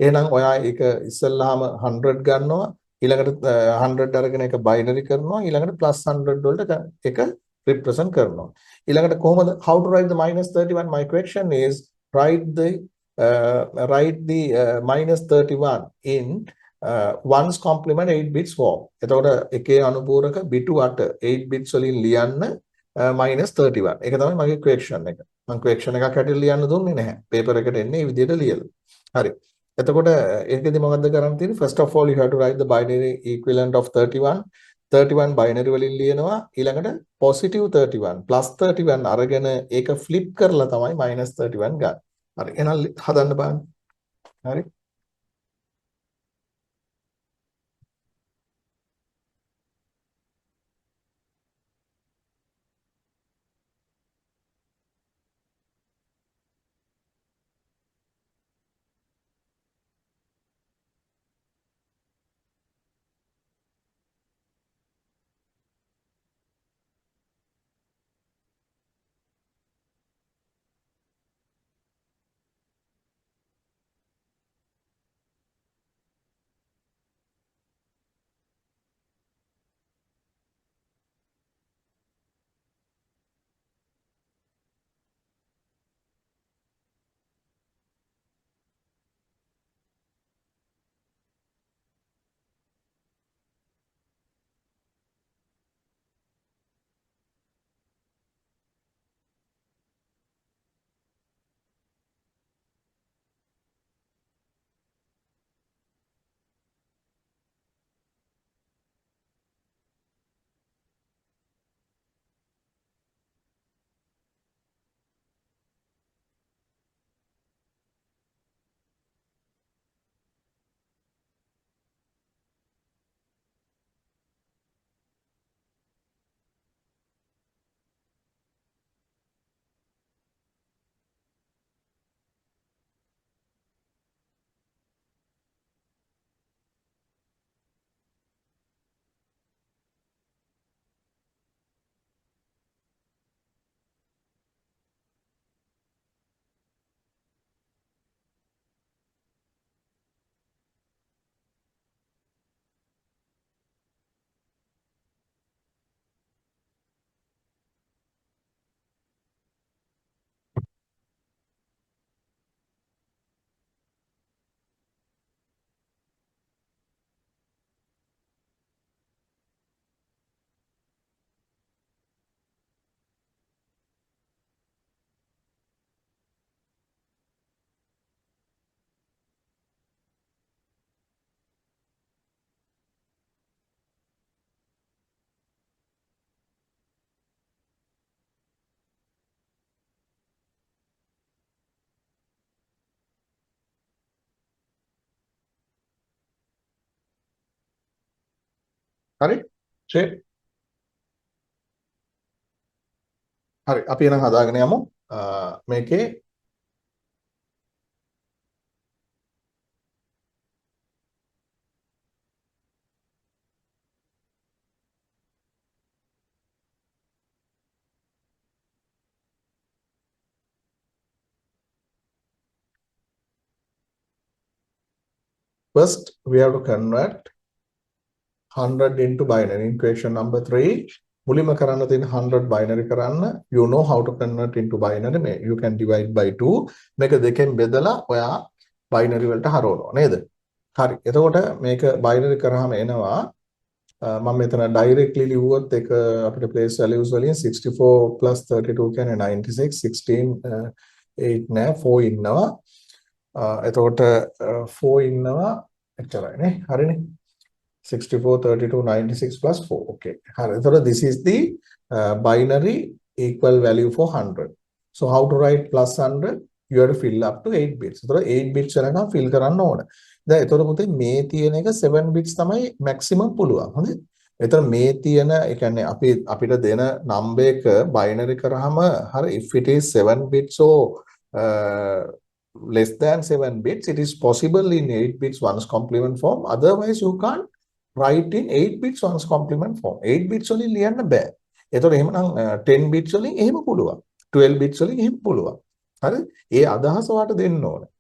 Speaker 1: එහෙනම් ඔයා ඒක ඉස්සෙල්ලාම 100 ගන්නවා ඊළඟට 100 අරගෙන ඒක බයිනරි කරනවා ඊළඟට +100 වලට ඒක represent කරනවා. ඊළඟට කොහොමද how to write the -31? My question is write the -31 in ones complement 8 bits form. එතකොට එකේ අනුපූරක බිටු 8 8 bits වලින් ලියන්න -31. ඒක තමයි මගේ question එක. මම question එකක් හැටියට ලියන්න දුන්නේ නැහැ. paper එකට එන්නේ මේ විදිහට ලියලා. හරි. එතකොට ඒකෙදි මොකද්ද කරන්න තියෙන්නේ? First of all you have to write the binary equivalent of 31. 31 binary වලින් ලියනවා ඊළඟට positive 31 plus 31 අරගෙන ඒක flip කරලා තමයි -31 ගන්න. හරි. එහෙනම් හදන්න බලන්න. හරි. හරි shape හරි අපි එහෙනම් හදාගෙන යමු මේකේ first we have to convert 100 into binary in question number 3 මුලින්ම කරන්න තියෙන 100 binary කරන්න you know how to convert into binary you can divide by 2 මේක දෙකෙන් බෙදලා ඔයා binary වලට හරවනවා නේද හරි එතකොට මේක binary කරාම එනවා මම මෙතන directly ලිව්වොත් ඒක අපිට place values වලින් 64 plus 32 කියන්නේ 96 16 8 නෑ 4 ඉන්නවා එතකොට 4 ඉන්නවා එච්චරයි නේ හරිනේ 64, 32, 96 plus 4. Okay. So this is the binary equal value for 100. So how to write plus 100? You have to fill up to 8 bits. So 8 bits වෙනකම් fill කරන්න ඕන. දැන් එතකොට පුතේ මේ තියෙන එක 7 bits තමයි maximum පුළුවන්. හොඳයි. එතකොට මේ තියෙන ඒ කියන්නේ අපිට දෙන number එක binary කරාම හරි if it is 7 bits or less than 7 bits it is possible in 8 bits ones complement form. Otherwise you can't write in 8 bits ones complement form 8 bits වලින් ලියන්න බෑ. ඒතකොට එහෙමනම් 10 bits වලින් එහෙම පුළුවන්. 12 bits වලින් එහෙම පුළුවන්. හරි? ඒ අදහස වාට දෙන්න ඕනේ.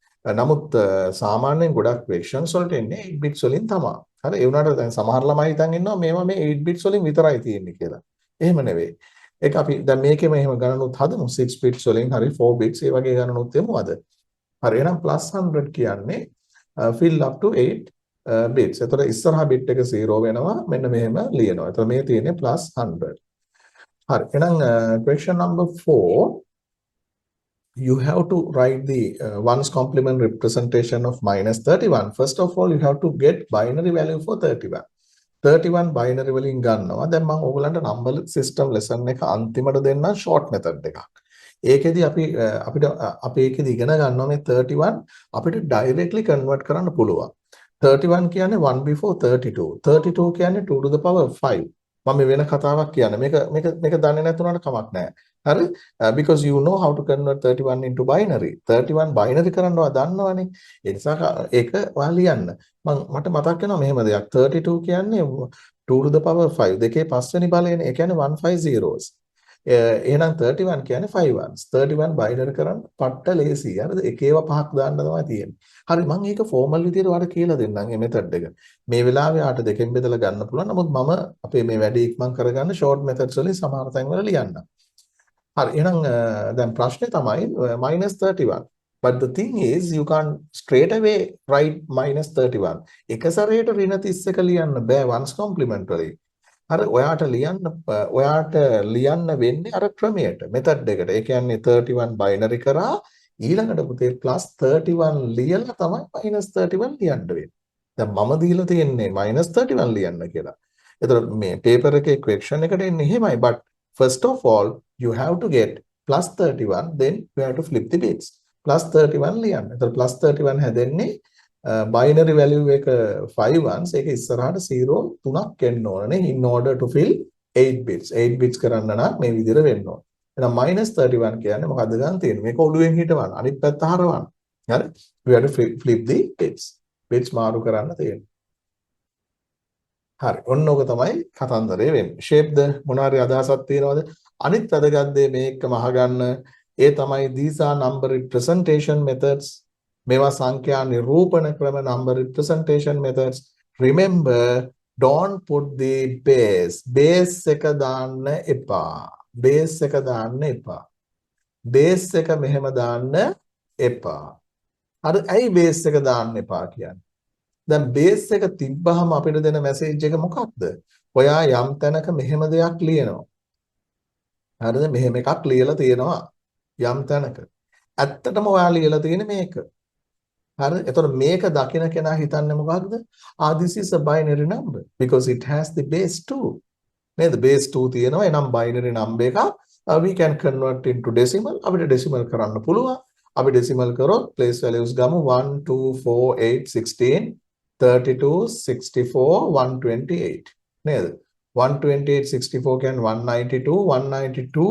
Speaker 1: නමුත් සාමාන්‍යයෙන් ගොඩක් questions වලට එන්නේ 8 bits වලින් තමයි. හරි? ඒ වුණාට දැන් සමහර ළමයි හිතන් ඉන්නවා මේවා මේ 8 bits වලින් විතරයි තියෙන්නේ කියලා. එහෙම නෙවෙයි. ඒක අපි දැන් මේකෙම එහෙම ගණනුත් හදමු 6 bits වලින් හරි 4 bits ඒ වගේ ගණනුත් එමු අද. හරි එහෙනම් +100 කියන්නේ fill up to 8 bits. එතකොට ඉස්සරහා bit එක 0 වෙනවා. මෙන්න මෙහෙම ලියනවා. එතකොට මේ තියෙන්නේ +100. හරි. එහෙනම් question number 4 you have to write the ones complement representation of -31. First of all you have to get binary value for 31. 31 binary වලින් ගන්නවා. දැන් මම ඕගලන්ට number system lesson එක අන්තිමට දෙන්නම් short method එකක්. ඒකෙදි අපි ඒකෙදි ඉගෙන ගන්නවා මේ 31 අපිට directly convert කරන්න පුළුවන්. 31 කියන්නේ 1 before 32. 32 කියන්නේ 2 to the power 5. මම වෙන කතාවක් කියන්නේ. මේක දන්නේ නැතුණාට කමක් නැහැ. හරි? Because you know how to convert 31 into binary. 31 binary කරනවා දන්නවනේ. ඒ නිසා ඒක ඔයා ලියන්න. මට මතක් වෙනවා මෙහෙම දෙයක්. 32 කියන්නේ 2 to the power 5. දෙකේ පස්වෙනි බලයනේ. ඒ කියන්නේ 150s. එහෙනම් 31 කියන්නේ 5 ones 31 binary කරන්න පට්ට ලේසි හරිද එකේව පහක් දාන්න තමයි තියෙන්නේ හරි මම ඒක ෆෝමල් විදියට ඔයාලට කියලා දෙන්නම් මේ මෙතඩ් එක මේ වෙලාවේ ආට දෙකෙන් බෙදලා ගන්න පුළුවන් නමුත් මම අපේ මේ වැඩේ ඉක්මන් කරගන්න ෂෝට් මෙතඩ්ස් වලින් සමහර තැන් වල ලියන්න හරි එහෙනම් දැන් ප්‍රශ්නේ තමයි -31 but the thing is you can't straight away write -31 එක සැරේට ඍණ 31 ලියන්න බෑ ones complementary අර ඔයාට ලියන්න වෙන්නේ අර ක්‍රමයට මෙතඩ් එකට. ඒ කියන්නේ 31 බයිනරි කරා ඊළඟට පුතේ +31 ලියලා තමයි -31 ලියන්න වෙන්නේ. දැන් මම දීලා තියෙන්නේ -31 ලියන්න කියලා. එතකොට මේ පේපර් එකේ question එකට එන්නේ එහෙමයි. But first of all you have to get +31 then you have to flip the bits. +31 ලියන්න. එතකොට +31 හැදෙන්නේ binary value එක 5 ones ඒක ඉස්සරහට 0 3ක් එන්න ඕනනේ in order to fill 8 bits 8 bits කරන්න නම් මේ විදිහට වෙන්න ඕන එහෙනම් -31 කියන්නේ මොකද්ද ගන්න තියෙන්නේ මේක ඔළුවෙන් හිටවන්න අනිත් පැත්ත හරවන්න හරි we have to flip the bits මාරු කරන්න තියෙන්නේ හරි ඔන්න ඕක තමයි කතන්දරේ වෙන්නේ shape ද මොනාරි අදහසක් තියෙනවද අනිත් වැදගත් දේ මේකම අහගන්න ඒ තමයි these are number representation methods මේවා සංඛ්‍යා නිරූපණ ක්‍රම number representation methods remember don't put the base එක දාන්න එපා base එක මෙහෙම දාන්න එපා හරි ඇයි base එක දාන්න එපා කියන්නේ දැන් base එක තිබ්බහම අපිට දෙන message එක මොකක්ද ඔයා යම් තැනක මෙහෙම දෙයක් ලියනවා හරිද මෙහෙම එකක් ලියලා තියෙනවා යම් තැනක ඇත්තටම ඔයා ලියලා තියෙන්නේ මේක හරි එතකොට මේක දකින කෙනා හිතන්නේ මොකක්ද this is a binary number because it has the base 2 නේද base 2 තියෙනවා එනම් binary number එක we can convert into decimal අපිට decimal කරන්න පුළුවන් අපි decimal කරොත් place values ගමු 1 2 4 8 16 32 64 128 නේද? 128 64 කියන්නේ 192 192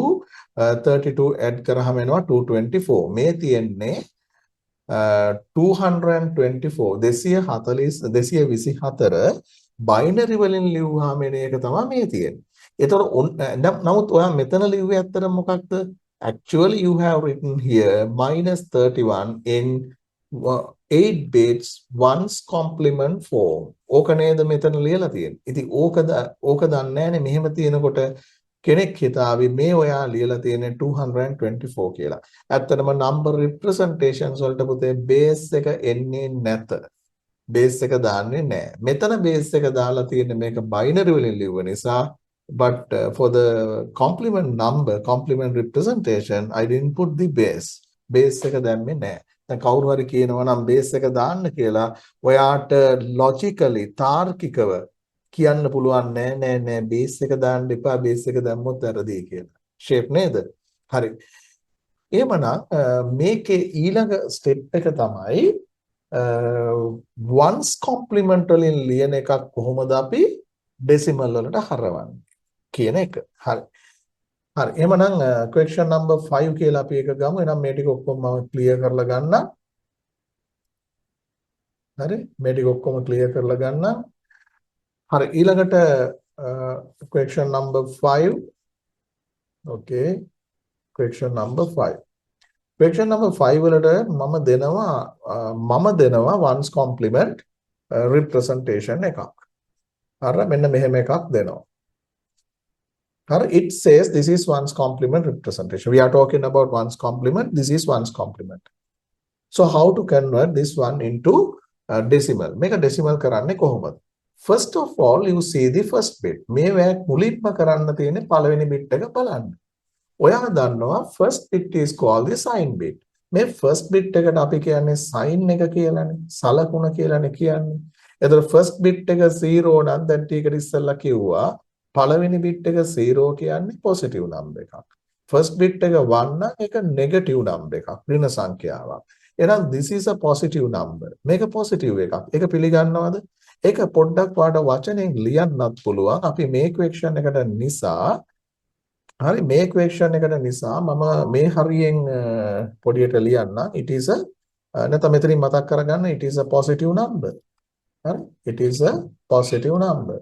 Speaker 1: 32 add කරාම එනවා 224. මේ තියෙන්නේ 224 224 බයිනරි වලින් ලිව්වහම එන එක තමයි මේ තියෙන්නේ. ඒතකොට නමුත් ඔයා මෙතන ලිව්වේ ඇත්තටම මොකක්ද? Actually you have written here -31 in 8 bits ones complement form. ඕක නේද මෙතන ලියලා තියෙන්නේ. ඉතින් ඕක දන්නේ නැහැනේ මෙහෙම තියෙනකොට කෙනෙක් හිතාවි මේ ඔයා ලියලා තියෙන්නේ 224 කියලා. ඇත්තටම number representations වලට පුතේ base එක එන්නේ නැත. base එක දාන්නේ නැහැ. මෙතන base එක දාලා තියෙන්නේ මේක binary වලින් ලිව්ව නිසා but for the complement representation I didn't put the base. base එක දැම්මේ නැහැ. දැන් කවුරු හරි කියනවා නම් base එක දාන්න කියලා ඔයාට logically තාර්කිකව කියන්න පුළුවන් නෑ බේස් එක දාන්න එපා බේස් එක දැම්මොත් වැරදි කියලා. ෂේප් නේද? හරි. එහෙමනම් මේකේ ඊළඟ ස්ටෙප් එක තමයි ones complement වලින් ලියන එකක් කොහොමද අපි ඩෙසිමල් වලට හරවන්නේ කියන එක. හරි. හරි. එහෙමනම් question number 5 කියලා අපි එක ගමු. එහෙනම් මේ ටික ඔක්කොම මම ක්ලියර් කරලා ගන්නම්. හරි. මේ ටික ඔක්කොම ක්ලියර් කරලා ගන්නම්. හරි ඊළඟට question number 5 okay question number 5 question number 5 වලට මම දෙනවා ones complement representation එකක් හරි මෙන්න මෙහෙම එකක් දෙනවා හරි it says this is ones complement representation we are talking about ones complement this is ones complement so how to convert this one into decimal මේක decimal කරන්නේ කොහොමද First of all, you see the first bit. මේ වැක් මුලින්ම කරන්න තියෙන්නේ පළවෙනි bit එක බලන්න. ඔයා දන්නවා first bit is called the sign bit. මේ first bit එකට අපි කියන්නේ sign එක කියලානේ. සලකුණ කියලානේ කියන්නේ. එතකොට first bit එක 0 නම් දැන් ටිකට ඉස්සෙල්ලා කිව්වා පළවෙනි bit එක 0 කියන්නේ positive number එකක්. first bit එක 1 නම් ඒක negative number එකක්. ඍණ සංඛ්‍යාවක්. එහෙනම් this is a positive number. මේක positive එකක්. ඒක පිළිගන්නවද? ඒක පොඩ්ඩක් වාට වචනෙන් ලියන්නත් පුළුවන්. අපි මේ equation එකට නිසා හරි මේ equation එකට නිසා මම මේ හරියෙන් පොඩියට ලියන්න. It is a නැත්නම් මෙතනින් මතක් කරගන්න it is a positive number. හරි it is a positive number.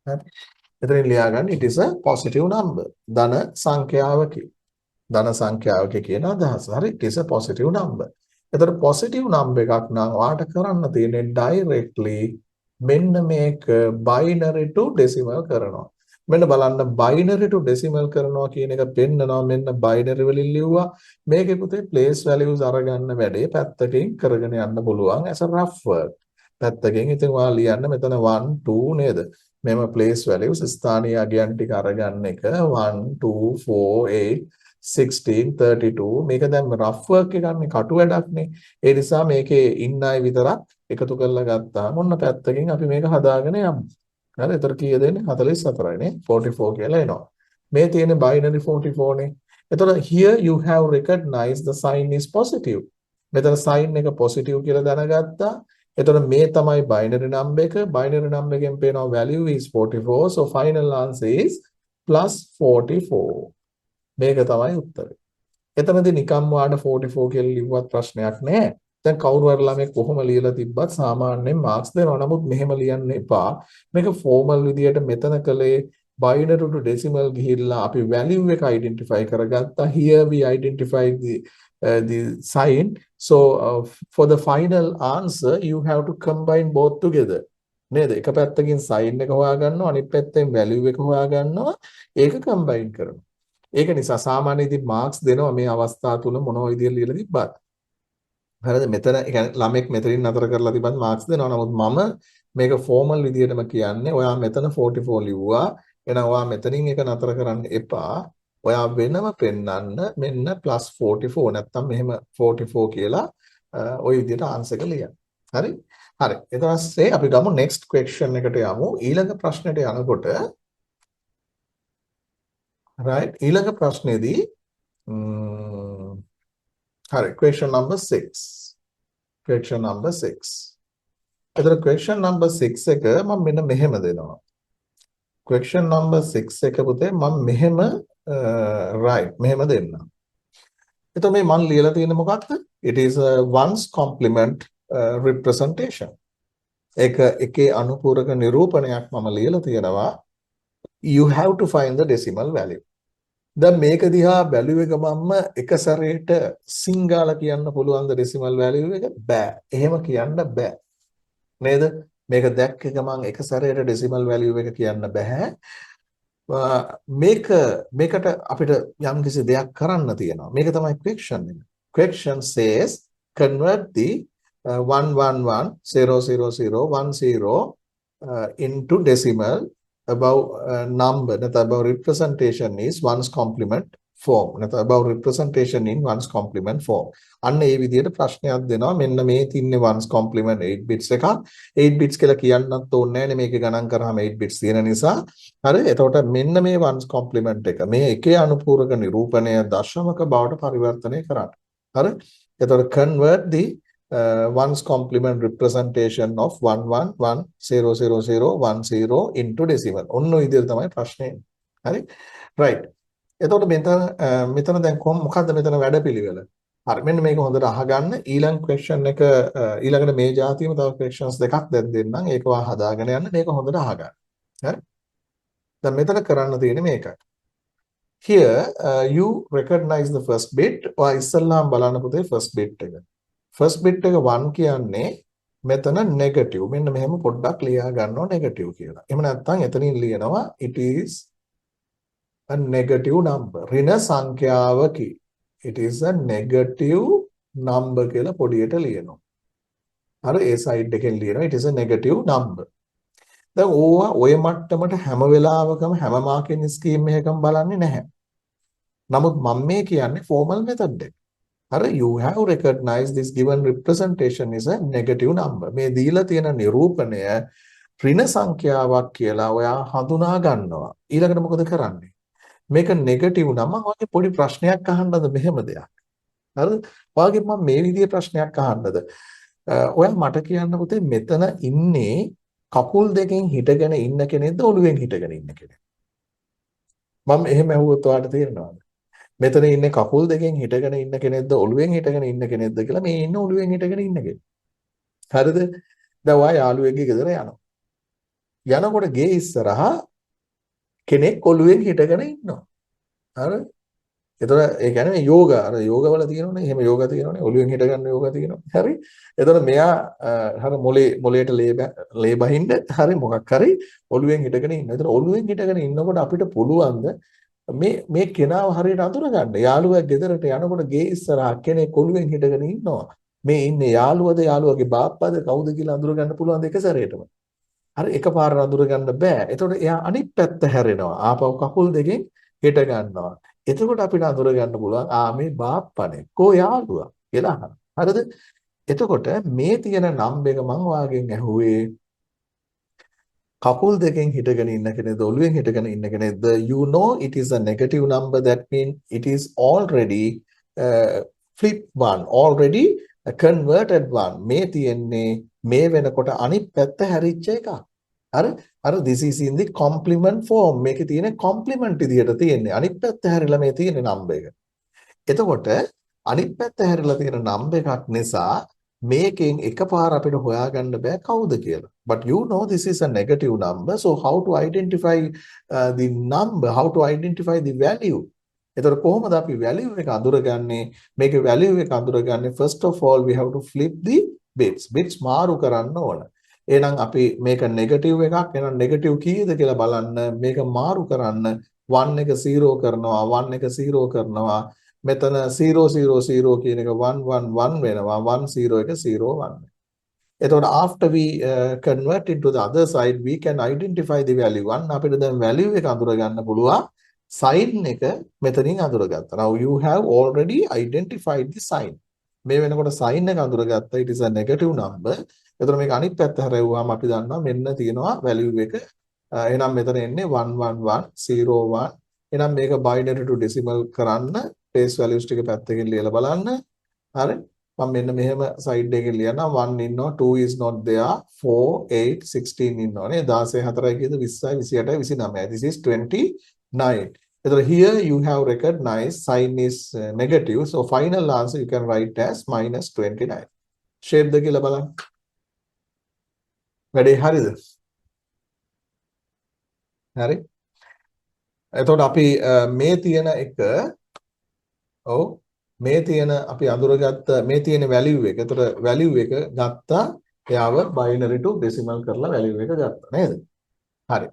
Speaker 1: හරි එතනින් ලියාගන්න it is a positive number. ධන සංඛ්‍යාවකි. ධන සංඛ්‍යාවකි කියන අදහස. හරි it is a positive number. එතකොට positive number එකක් නම් ඔයාට කරන්න තියෙන්නේ directly මෙන්න මේක binary to decimal කරනවා. මෙන්න බලන්න binary to decimal කරනවා කියන එක පෙන්නනවා මෙන්න binary වලින් ලිව්වා. මේකේ පුතේ place values අරගන්න වැඩේ පැත්තකින් කරගෙන යන්න පුළුවන් as a rough work. පැත්තකින් ඉතින් ඔයා ලියන්න මෙතන 1 2 නේද? මෙම place values ස්ථානීය අගයන් ටික අරගන්න එක 1 2 4 8 16 32 මේක දැන් රෆ් වර්ක් එකක්නේ කටු වැඩක්නේ ඒ නිසා මේකේ ඉන්න අය විතරක් එකතු කරලා ගත්තාම ඔන්න පැත්තකින් අපි මේක හදාගෙන යමු හරි එතකොට කීයද එන්නේ 44යි නේ 44 කියලා එනවා මේ තියෙන binary 44 නේ එතකොට here you have recognized the sign is positive මෙතන sign එක positive කියලා දැනගත්තා එතකොට මේ තමයි binary number එකෙන් පේනවා value is 44 so final answer is +44 මේක තමයි උත්තරේ. එතනදී නිකම්ම ආඩ 44 කියලා ලිව්වත් ප්‍රශ්නයක් නැහැ. දැන් කවුරු හරි ළමෙක් කොහොම ලියලා තිබ්බත් සාමාන්‍යයෙන් මාක්ස් දෙනවා. නමුත් මෙහෙම ලියන්න එපා. මේක ෆෝමල් විදියට මෙතන කළේ binary to decimal ගිහිල්ලා අපි value එක identify කරගත්තා. Here we identify the sign. So for the final answer you have to combine both together. නේද? එක පැත්තකින් sign එක හොයාගන්නවා අනිත් පැත්තෙන් value එක හොයාගන්නවා. ඒක combine කරනවා. ඒක නිසා සාමාන්‍යයෙන් මාක්ස් දෙනවා මේ අවස්ථාව තුල මොනවා විදියට ලියලා තිබ්බත්. හරිද? මෙතන يعني ළමෙක් මෙතනින් නතර කරලා තිබ්බත් මාක්ස් දෙනවා. නමුත් මම මේක ෆෝමල් විදියටම කියන්නේ. ඔයා මෙතන 44 ලිව්වා. එහෙනම් ඔයා මෙතනින් එක නතර කරන්න එපා. ඔයා වෙනම පෙන්නන්න මෙන්න +44 නැත්තම් මෙහෙම 44 කියලා ওই විදියට ආන්සර් එක ලියන්න. හරි? හරි. ඊට පස්සේ අපි ගමු next question එකට යමු. ඊළඟ ප්‍රශ්නෙට යනකොට right ඊළඟ ප්‍රශ්නේදී හරි question number 6 question number 6 එතකොට question number 6 එක මම මෙන්න මෙහෙම දෙනවා. question number 6 එක පුතේ මම මෙහෙම right මෙහෙම දෙන්නම්. එතකොට මේ මම ලියලා තියෙන්නේ මොකක්ද? It is a ones complement representation. ඒක එකේ අනුපූරක නිරූපණයක් මම ලියලා තියෙනවා. You have to find the decimal value. දැන් මේක දිහා බැලුවේ ගමන්ම එක සැරේට සිංගාල කියන්න පුළුවන් ද decimal value එක? බෑ. එහෙම කියන්න බෑ. නේද? මේක දැක්ක ගමන් එක සැරේට decimal value එක කියන්න බෑ. මේකට අපිට යම්කිසි දෙයක් කරන්න තියෙනවා. මේක තමයි question එක. Question says convert the 111,000,10 into decimal. Above number නැත්නම් above representation is ones complement form නැත්නම් above representation in ones complement form. අන්න ඒ විදිහට ප්‍රශ්නයක් දෙනවා. මෙන්න මේ තින්නේ ones complement 8 bits එකක්. 8 bits කියලා කියන්නත් ඕනේ නැහැ නේ, මේක ගණන් කරාම 8 bits තියෙන නිසා. හරි. එතකොට මෙන්න මේ ones complement එක මේ එකේ අනුපූරක නිරූපණය දශමක බවට පරිවර්තනය කරන්න. හරි. එතකොට convert the ones complement representation of 111,000,10 into decimal. ඔන්න ඔය විදිහට තමයි ප්‍රශ්නේ. හරි. right. එතකොට මෙතන දැන් මොකද්ද මෙතන වැඩපිළිවෙල? හරි. මෙන්න මේක හොඳට අහගන්න. ඊළඟ question එක ඊළඟට මේ જાතියම තව questions දෙකක් දැන් දෙන්නම්. ඒක වා හදාගෙන යන්න. මේක හොඳට අහගන්න. හරි. දැන් මෙතන කරන්න තියෙන්නේ මේකයි. Here you recognize the first bit. ඔය ඉස්සල්ලාම බලන්න පුතේ first bit එක. first bit එක 1 කියන්නේ මෙතන negative. මෙන්න මෙහෙම පොඩ්ඩක් ලියා ගන්නවා negative කියලා. එහෙම නැත්නම් එතනින් ලියනවා it is a negative number. ඍණ සංඛ්‍යාවකි. It is a negative number කියලා පොඩියට ලියනවා. අර ඒ side එකෙන් ලියනවා it is a negative number. දැන් ඕවා ඔය මට්ටමට හැම වෙලාවකම හැම marking scheme එකකම බලන්නේ නැහැ. නමුත් මම මේ කියන්නේ formal method එක. හරි, you have recognized this given representation is a negative number. මේ දීලා තියෙන නිරූපණය ඍණ සංඛ්‍යාවක් කියලා ඔයා හඳුනා ගන්නවා. ඊළඟට මොකද කරන්නේ? මේක නෙගටිව් නම් මම ඔයගේ පොඩි ප්‍රශ්නයක් අහන්නද මෙහෙම දෙයක්. හරිද? ඔයගේ මම මේ විදිහේ ප්‍රශ්නයක් අහන්නද? ඔයා මට කියන්න පුතේ මෙතන ඉන්නේ කකුල් දෙකෙන් හිටගෙන ඉන්න කෙනෙක්ද ඔළුවෙන් හිටගෙන ඉන්න කෙනෙක්ද? මම එහෙම ඇහුවොත් ඔයාලට තේරෙනවද? මෙතන ඉන්නේ කකුල් දෙකෙන් හිටගෙන ඉන්න කෙනෙක්ද ඔළුවෙන් හිටගෙන ඉන්න කෙනෙක්ද කියලා. මේ ඉන්න ඔළුවෙන් හිටගෙන ඉන්න කෙනෙක්. හරිද? දැන් ඔයා යාළුවෙක්ගේ ගෙදර යනවා. යනකොට ගේ ඉස්සරහා කෙනෙක් ඔළුවෙන් හිටගෙන ඉන්නවා. හරි? එතකොට ඒ කියන්නේ මේ යෝගා අර යෝගවල තියෙනවනේ. එහෙම යෝගා තියෙනවනේ. ඔළුවෙන් හිටගන්න යෝගා තියෙනවා. හරි? එතකොට මෙයා හර මොලේට ලේ බහින්න හරි මොකක් හරි ඔළුවෙන් හිටගෙන ඉන්නවා. එතකොට ඔළුවෙන් හිටගෙන ඉන්නකොට අපිට පුළුවන් ද මේ කෙනාව හරියට අඳුර ගන්න. යාළුවා ගෙදරට යනකොට ගේ ඉස්සරහා කෙනෙක් ඔළුවෙන් හිටගෙන ඉන්නවා. මේ ඉන්නේ යාළුවද යාළුවගේ බාප්පාද කවුද කියලා අඳුර ගන්න පුළුවන් දෙක සැරේටම. හරි, එකපාරට අඳුර ගන්න බෑ. එතකොට එයා අනිත් පැත්ත හැරෙනවා. ආපහු කකුල් දෙකෙන් හිට ගන්නවා. එතකොට අපිට අඳුර ගන්න පුළුවන් මේ බාප්පානේ කෝ යාළුවා කියලා අහනවා. හරිද? එතකොට මේ තියෙන නම් එක මම වාගෙන් ඇහුවේ කකුල් දෙකෙන් හිටගෙන ඉන්න කෙනෙක්ද ඔළුවෙන් හිටගෙන ඉන්න කෙනෙක්ද? You know it is a negative number, that means it is already flip one, already converted one. මේ තියෙන්නේ මේ වෙනකොට අනිත් පැත්ත හැරිච්ච එක. අර this is in the complement form. මේකේ තියෙන complement විදියට තියෙන්නේ. අනිත් පැත්ත හැරිලා මේ තියෙන number එක. එතකොට අනිත් පැත්ත හැරිලා තියෙන number එකක් නිසා මේකෙන් එකපාර අපිට හොයාගන්න බෑ කවුද කියලා. But you know this is a negative number, so how to identify the number, how to identify the value? එතකොට කොහොමද අපි value එක අඳුරගන්නේ? මේකේ value එක අඳුරගන්නේ first of all we have to flip the bits මාරු කරන්න ඕන. එහෙනම් අපි මේක negative එකක්, එහෙනම් negative කීයද කියලා බලන්න මේක මාරු කරන්න 1 එක 0 කරනවා, 1 එක 0 කරනවා. මෙතන 000 කියන එක 111 වෙනවා 10 එක 01. එතකොට after we convert it to the other side we can identify the value 1. අපිට දැන් value එක අඳුර ගන්න පුළුවන් sign එක මෙතනින් අඳුරගත්තා. Now you have already identified the sign. මේ වෙනකොට sign එක අඳුරගත්තා. It is a negative number. එතකොට මේක අනිත් පැත්ත හැරෙව්වම අපි දන්නවා මෙන්න තියෙනවා value එක. එහෙනම් මෙතන එන්නේ 11101. එහෙනම් මේක binary to decimal කරන්න face values ටික පැත්තකින් ලියලා බලන්න. හරි. මම මෙන්න මෙහෙම සයිඩ් එකේ ලියනවා 1 ඉන්නවා 2 is not there 4 8 16 ඉන්නවනේ 16 4යි කියද 20යි 28යි 29යි this is 29. එතකොට here you have recognized sign is negative so final answer you can write as minus 29. shape දෙක කියලා බලන්න. වැඩේ හරිද? හරි. එතකොට අපි මේ තියෙන එක ඔව් මේ තියෙන අපි අඳුරගත්ත මේ තියෙන value එක. එතකොට value එක ගත්තා එයාව binary to decimal කරලා value එක ගත්තා නේද? හරි.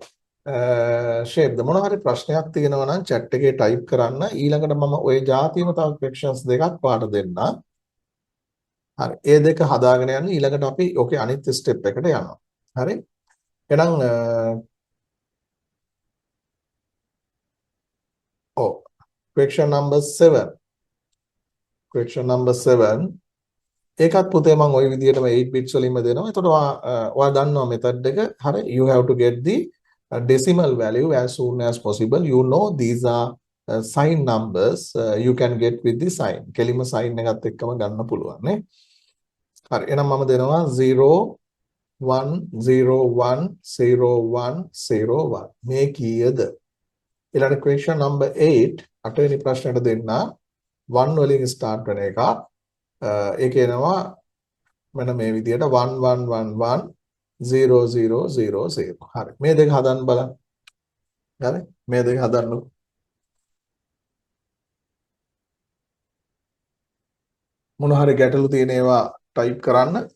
Speaker 1: ෂේප්ද මොන හරි ප්‍රශ්නයක් තියෙනවා නම් chat එකේ type කරන්න. ඊළඟට මම ওই જાතියම තව questions දෙකක් පාට දෙන්නම්. හරි. ඒ දෙක හදාගෙන යන්න ඊළඟට අපි ඔකේ අනිත් step එකට යනවා. හරි. එහෙනම් ඔව් question number 7. question number 7 ඒකත් පුතේ මම ওই විදිහටම 8 bits වලින්ම දෙනවා. එතකොට ඔයා දන්නවා method එක. හරි. You have to get the decimal value as soon as possible. You know these are sign numbers. You can get with the sign. කෙලිම sign එකත් එක්කම ගන්න පුළුවන් නේ. හරි. එහෙනම් මම දෙනවා 0 1 0 1 0 1 0 1. මේ කීයද? ඊළඟ question number 8 අටවෙනි ප්‍රශ්නයට දෙන්න 1 වලින් start වෙන එකක්. ඒක එනවා මෙන්න මේ විදිහට 1 1 1 1 0 0 0 0. හරි. මේ දෙක හදන්න බලන්න. හරි. මේ දෙක හදන්න. මොන හරි ගැටලු තියෙන ඒවා type කරන්න.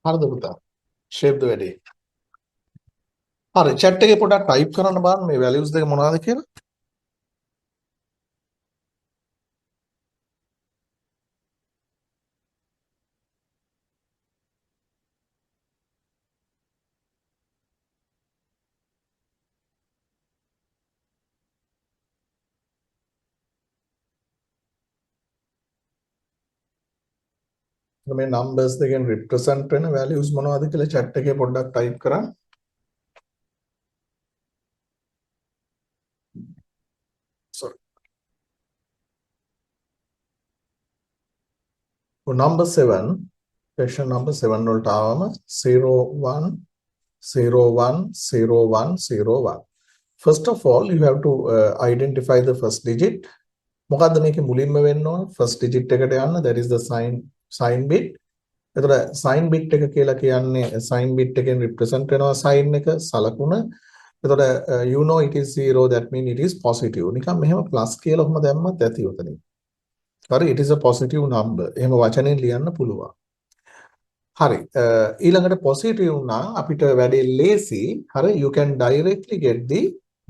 Speaker 1: හරිද පුතා? shape ද වැඩි. හරි. chat එකේ පොඩ්ඩක් type කරන්න බලන්න මේ values දෙක මොනවද කියලා. මේ numbers දෙකෙන් represent වෙන values මොනවද කියලා chat එකේ පොඩ්ඩක් type කරන්න. Sorry. For number 7, question number 7 වලට ආවම 0 1 0 1 0 1 0 1. First of all, you have to identify the first digit. මොකද්ද මේකේ මුලින්ම වෙන්න ඕන? first digit එකට යන්න, that is the sign bit. එතකොට sign bit එක කියලා කියන්නේ sign bit එකෙන් represent වෙනවා sign එක සලකුණ. එතකොට you know it is 0, that mean it is positive. නිකන් මෙහෙම plus කියලා ඔහම දැම්මත් ඇති උතනින්. හරි, it is a positive number. එහෙම වචනෙන් ලියන්න පුළුවන්. හරි, ඊළඟට positive නම් අපිට වැඩේ ලේසි. හරි, you can directly get the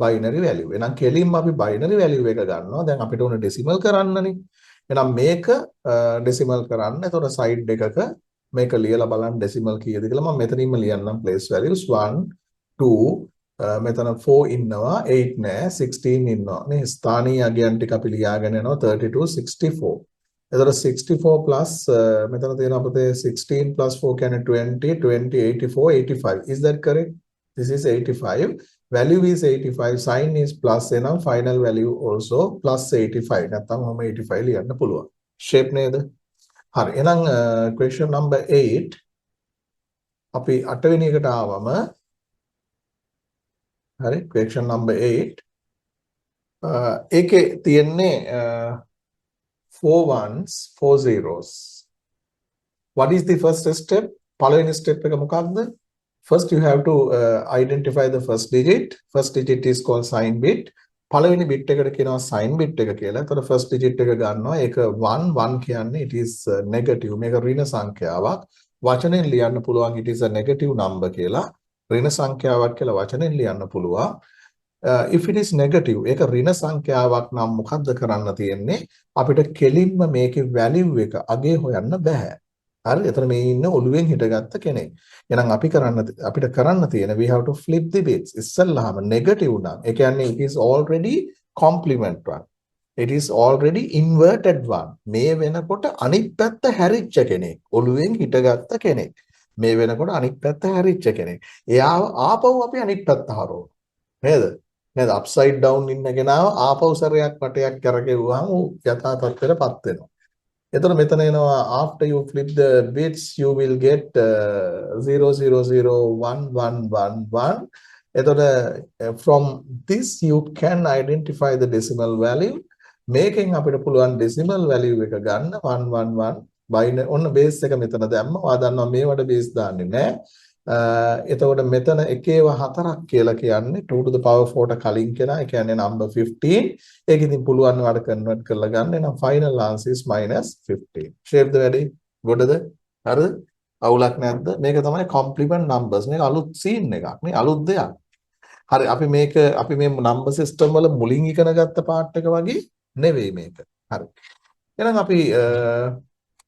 Speaker 1: binary value. එහෙනම් කෙලින්ම අපි binary value එක ගන්නවා. දැන් අපිට ඕන decimal කරන්නනේ. එහෙනම් මේක decimal කරන්න. එතකොට side එකක මේක ලියලා බලන්න decimal කීයද කියලා. මම මෙතනින්ම ලියන්නම් place values 1 2 මෙතන 4 ඉන්නවා, 8 නෑ, 16 ඉන්නවා. නේ ස්ථානීය අගයන් ටික අපි ලියාගෙන යනවා 32 64. එතකොට 64 plus මෙතන තියෙනවා අපතේ 16 plus 4 කියන්නේ 20 20 84 85. Is that correct? This is 85. Value is 85. Sign is plus එනම් final value also plus 85. නැත්නම් ඔහම 85 ලියන්න පුළුවන්. shape නේද? හරි. එහෙනම් question number 8 අපි 8 වෙනි එකට ආවම හරි, question number 8 ඒකේ තියෙන්නේ 4 ones 4 zeros. What is the first step? පළවෙනි step එක මොකක්ද? First you have to identify the first digit. First digit is called sign bit. පළවෙනි bit එකට කියනවා sign bit එක කියලා. එතකොට first digit එක ගන්නවා. ඒක 1 1 කියන්නේ it is negative. මේක ඍණ සංඛ්‍යාවක්. වචනෙන් ලියන්න පුළුවන් it is a negative number කියලා. ඍණ සංඛ්‍යාවක් කියලා වචනෙන් ලියන්න පුළුවන්. If it is negative, ඒක ඍණ සංඛ්‍යාවක් නම් මොකද්ද කරන්න තියෙන්නේ? අපිට කෙලින්ම මේකේ value එක අගේ හොයන්න බෑ. හරි, එතන මේ ඉන්න ඔළුවෙන් හිටගත්ත කෙනෙක්. එහෙනම් අපිට කරන්න තියෙන we have to flip the bits. ඉස්සල්ලාම negative නම් ඒ කියන්නේ it is already complement one. It is already inverted one. මේ වෙනකොට අනිත් පැත්ත හැරිච්ච කෙනෙක්. ඔළුවෙන් හිටගත්ත කෙනෙක්. මේ වෙනකොට අනිත් පැත්ත හැරිච්ච කෙනෙක්. එයාව ආපහු අපි අනිත් පැත්ත හරවනවා. නේද? නේද? upside down ඉන්න කෙනාව ආපහු සැරයක් වටයක් කරගෙවුවාම යථා තත්ත්වයටපත් වෙනවා. එතකොට මෙතන එනවා after you flip the bits you will get 0 0 0 1 1 1 1. එතකොට from this you can identify the decimal value. මේකෙන් අපිට පුළුවන් decimal value එක ගන්න 1 1 1 binary ඔන්න base එක මෙතන දැම්ම. ඔයා දන්නවා මේවට base දාන්නේ නැහැ. එතකොට මෙතන එකේව 4ක් කියලා කියන්නේ 2 to the power 4ට කලින් කෙනා. ඒ කියන්නේ number 15. ඒක ඉතින් පුළුවන් වලට convert කරලා ගන්න. එහෙනම් final answer is -15. shape the වැඩි ගොඩද? හරිද? අවුලක් නැද්ද? මේක තමයි complement numbers. මේක අලුත් scene එකක්. මේ අලුත් දෙයක්. හරි, අපි මේ number system වල මුලින් ඉගෙන ගත්ත part එක වගේ නෙවෙයි මේක. හරි. එහෙනම් අපි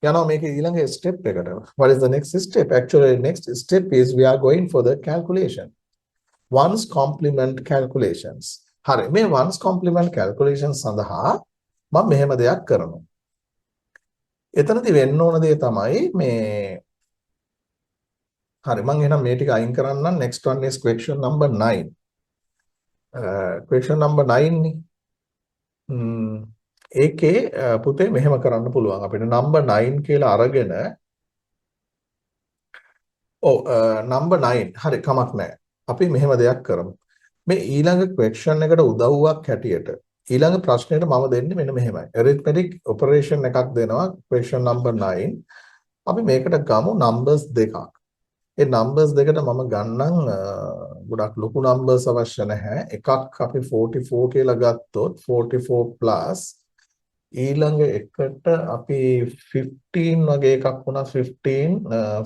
Speaker 1: යනවා මේකේ ඊළඟ step එකට. What is the next step? Actually next step is we are going for the calculation. Ones complement calculations. හරි, මේ ones complement calculations සඳහා මම මෙහෙම දෙයක් කරනවා. එතනදී වෙන්න ඕන දේ තමයි මේ හරි, මම එහෙනම් මේ ටික අයින් කරන්නම්. Next one is question number 9. question number 9 නේ. ඒකේ පුතේ මෙහෙම කරන්න පුළුවන් අපිට number 9 කියලා අරගෙන number 9 හරි කමක් නැහැ. අපි මෙහෙම දෙයක් කරමු. මේ ඊළඟ question එකට උදව්වක් හැටියට ඊළඟ ප්‍රශ්නෙට මම දෙන්නේ මෙන්න මෙහෙමයි. arithmetic operation එකක් දෙනවා question number 9. අපි මේකට ගමු numbers දෙකක්. ඒ numbers දෙකට මම ගන්නම් ගොඩක් ලොකු numbers අවශ්‍ය නැහැ. එකක් අපි 44 කියලා ගත්තොත් 44 plus ඊළඟ එකට අපි 15 වගේ එකක් වුණා 15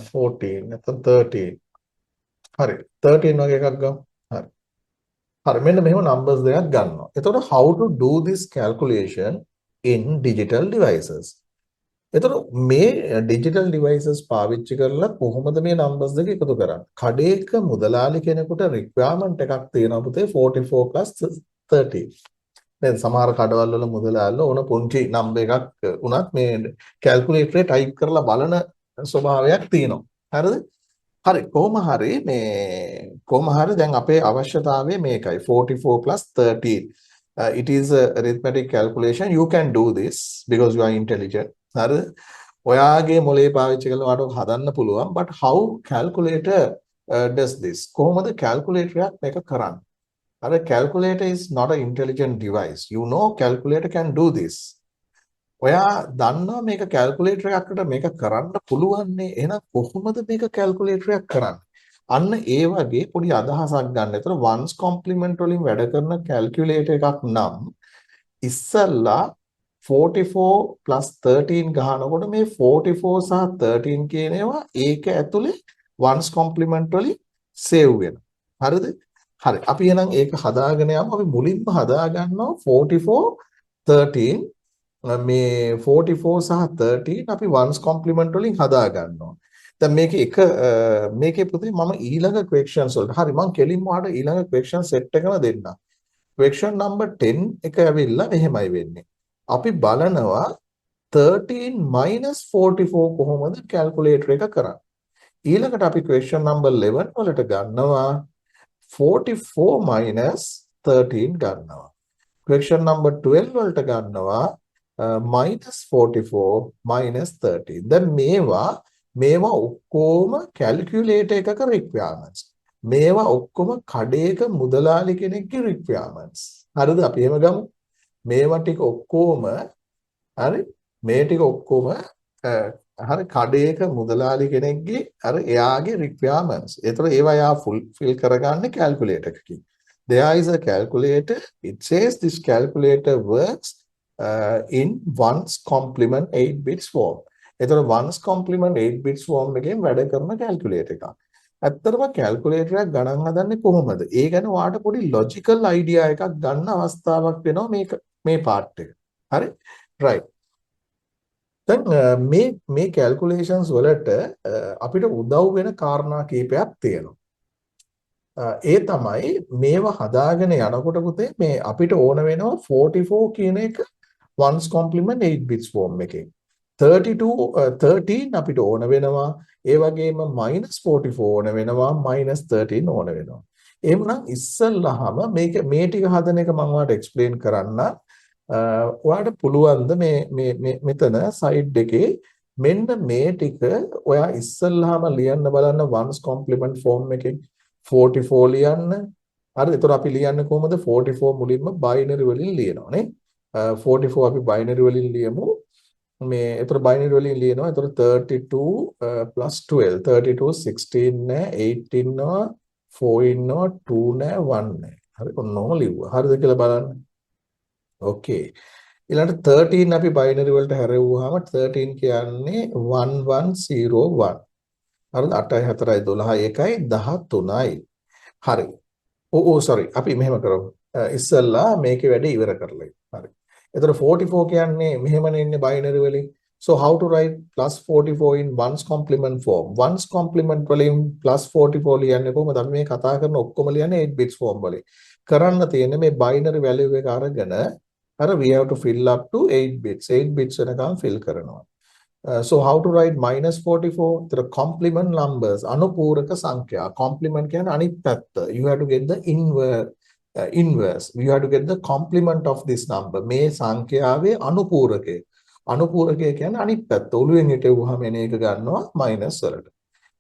Speaker 1: 14 නැත්නම් 13. හරි 13 වගේ එකක් ගමු. හරි මෙන්න මෙහෙම numbers දෙකක් ගන්නවා. එතකොට how to do this calculation in digital devices. එතකොට මේ digital devices පාවිච්චි කරලා කොහොමද මේ numbers දෙක එකතු කරන්නේ? කඩේක මුදලාලි කෙනෙකුට requirement එකක් තියෙනවා පුතේ 44 plus 13. දැන් සමහර කඩවල වල මුදලාල්ල ඕන පුංචි නම්බර් එකක් උනත් මේ කැල්කියුලේටරේ ටයිප් කරලා බලන ස්වභාවයක් තියෙනවා. හරිද? හරි කොහොම හරි දැන් අපේ අවශ්‍යතාවය මේකයි 44 plus 13. It is a arithmetic calculation. You can do this because you are intelligent. හරිද? ඔයාගේ මොලේ පාවිච්චි කරලා ඔයාට හදන්න පුළුවන්. But how calculator does this? කොහොමද calculator එකක් මේක කරන්නේ? අර calculator is not an intelligent device. You know calculator can do this. ඔයා දන්නවා මේක කැල්කියුලේටර් එකකට මේක කරන්න පුළුවන්නේ. එහෙනම් කොහොමද මේක කැල්කියුලේටර් එකක් කරන්නේ? අන්න ඒ වගේ පොඩි අදහසක් ගන්න. ඒතර ones complement වලින් වැඩ කරන කැල්කියුලේටර් එකක් නම් ඉස්සල්ලා 44 plus 13 ගහනකොට මේ 44 සහ 13 කියන ඒවා ඒක ඇතුලේ ones complement වලින් සේව් වෙනවා. හරිද? හරි. අපි එහෙනම් ඒක හදාගෙන යමු. අපි මුලින්ම හදා ගන්නවා 44 13 මේ 44 සහ 13 අපි ones complement වලින් හදා ගන්නවා. දැන් මේකේ පුතේ මම ඊළඟ questions වලට හරි මම කෙලින්ම ඔයාලට ඊළඟ question set එකම දෙන්නම්. question number 10 එක ඇවිල්ලා මෙහෙමයි වෙන්නේ. අපි බලනවා 13 minus 44 කොහොමද calculator එක කරන්නේ. ඊළඟට අපි question number 11 වලට ගන්නවා 44 minus 13 ගන්නවා. question number 12 වලට ගන්නවා minus 44 minus 13. දැන් මේවා ඔක්කොම calculator එකක requirements. මේවා ඔක්කොම කඩේක මුදලාලි කෙනෙක්ගේ requirements. හරිද? අපි එහෙම ගමු. මේවා ටික ඔක්කොම හරි මේ ටික ඔක්කොම හරි කඩේක මුදලාලි කෙනෙක්ගේ අර එයාගේ requirements. ඒතර ඒවා එයා fulfill කරගන්නේ calculator එකකින්. There is a calculator. It says this calculator works in ones complement 8 bits form. එතකොට ones complement 8 bits form එකෙන් වැඩ කරන calculator එකක්. ඇත්තටම calculator එක ගණන් හදන්නේ කොහොමද? ඒ ගැන ඔයාලට පොඩි logical idea එකක් ගන්න අවස්ථාවක් වෙනවා මේ part එක. හරි? right. දැන් මේ calculations වලට අපිට උදව් වෙන කාරණා කීපයක් තියෙනවා. ඒ තමයි මේවා හදාගෙන යනකොට පුතේ මේ අපිට ඕන වෙනවා 44 කියන එක ones complement 8 bits form එකේ 13 අපිට ඕන වෙනවා ඒ වගේම -44 ඕන වෙනවා -13 ඕන වෙනවා එහෙමනම් ඉස්සල්ලාම මේ ටික හදන එක මම ඔයාලට එක්ස්ප්ලেইন කරන්න ඔයාලට පුළුවන් ද මේ මෙතන සයිඩ් එකේ මෙන්න මේ ටික ඔයා ඉස්සල්ලාම ලියන්න බලන්න ones complement form එකේ 44 ලියන්න හරිද එතකොට අපි ලියන්නේ කොහොමද 44 මුලින්ම binary වලින් ලියනවා නේ 44 අපි binary වලින් ලියමු මේ එතකොට binary වලින් ලියනවා එතකොට 32 plus 12 32 16 නෑ 8 ඉන්නවා 4 ඉන්නවා 2 නෑ 1 නෑ හරි ඔන්නෝම ලිව්වා හරිද කියලා බලන්න ඕකේ ඊළඟට 13 අපි binary වලට හැරෙව්වහම 13 කියන්නේ 1101 හරිද 8යි 4යි 12යි 1යි 13යි හරි sorry අපි මෙහෙම කරමු ඉස්සෙල්ලා මේකේ වැඩේ ඉවර කරලා හරි එතකොට 44 කියන්නේ මෙහෙමනේ ඉන්නේ binary වලින් so how to write plus 44 in ones complement form ones complement වලින් plus 44 ලියන්නේ කොහොමද අපි මේ කතා කරන ඔක්කොම ලියන්නේ 8 bits form වලින් කරන්න තියෙන්නේ මේ binary value එක අරගෙන අර we have to fill up to 8 bits වෙනකම් fill කරනවා so how to write -44 the complement numbers අනුපූරක සංඛ්‍යා complement කියන්නේ අනිත් පැත්ත you have to get the inverse you have to get the complement of this number මේ සංඛ්‍යාවේ අනුපූරකය කියන්නේ අනිත් පැත්ත ඔළුවෙන් හිටවුවාම එන එක ගන්නවා minus වලට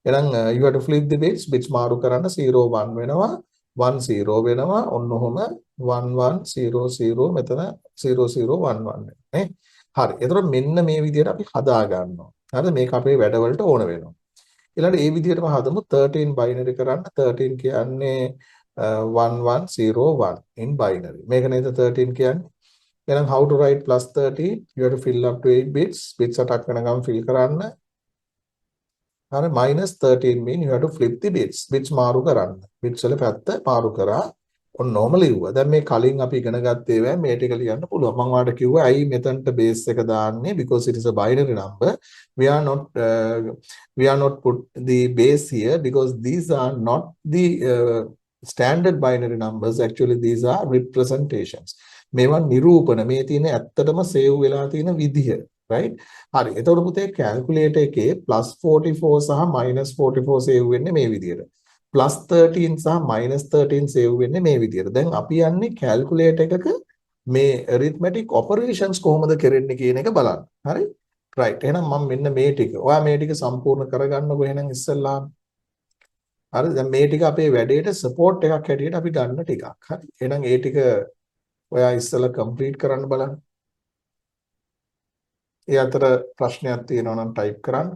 Speaker 1: එහෙනම් you have to flip the bits මාරු කරන්න 0 1 වෙනවා 1 0 වෙනවා ඔන්න ඔහම 1 1 0 0 මෙතන 0 0 1 1 නේ හරි. එතකොට මෙන්න මේ විදිහට අපි හදා ගන්නවා. හරිද? මේක අපේ වැඩවලට ඕන වෙනවා. ඊළඟට මේ විදිහටම හදමු 13 binary කරන්න. 13 කියන්නේ 1101 in binary. මේක නේද 13 කියන්නේ. එහෙනම් how to write plus 13? You have to fill up to 8 bits. bits අටක් වෙනකම් fill කරන්න. හරි -13 mean you have to flip the bits මාරු කරන්න. bits වල පැත්ත මාරු කරා ඔන්නෝම ලිව්වා. දැන් මේ කලින් අපි ඉගෙන ගත්ත ඒවා මේ ටික ලියන්න පුළුවන්. මම ඔයාලට කිව්වා ඇයි මෙතනට බේස් එක දාන්නේ because it is a binary number. We are not put the base here because these are not the standard binary numbers. Actually these are representations. මේවා නිරූපණ මේ තියෙන ඇත්තටම සේව් වෙලා තියෙන විදිහ. right? හරි. එතකොට පුතේ කැල්කියුලේටර් එකේ +44 සහ -44 සේව් වෙන්නේ මේ විදිහට. +13 සහ -13 සේව් වෙන්නේ මේ විදිහට. දැන් අපි යන්නේ කැල්කියුලේටර් එකක මේ arithmetic operations කොහොමද කරන්නේ කියන එක බලන්න. හරි? right. එහෙනම් මම මෙන්න මේ ටික. ඔයා මේ ටික සම්පූර්ණ කරගන්නකො එහෙනම් ඉස්සෙල්ලාම. හරි. දැන් මේ ටික අපේ වැඩේට support එකක් හැටියට අපි ගන්න ටිකක්. හරි. එහෙනම් ඒ ටික ඔයා ඉස්සෙල්ලා complete කරන්න බලන්න. ඒ අතර ප්‍රශ්නයක් තියෙනවා නම් type කරන්න.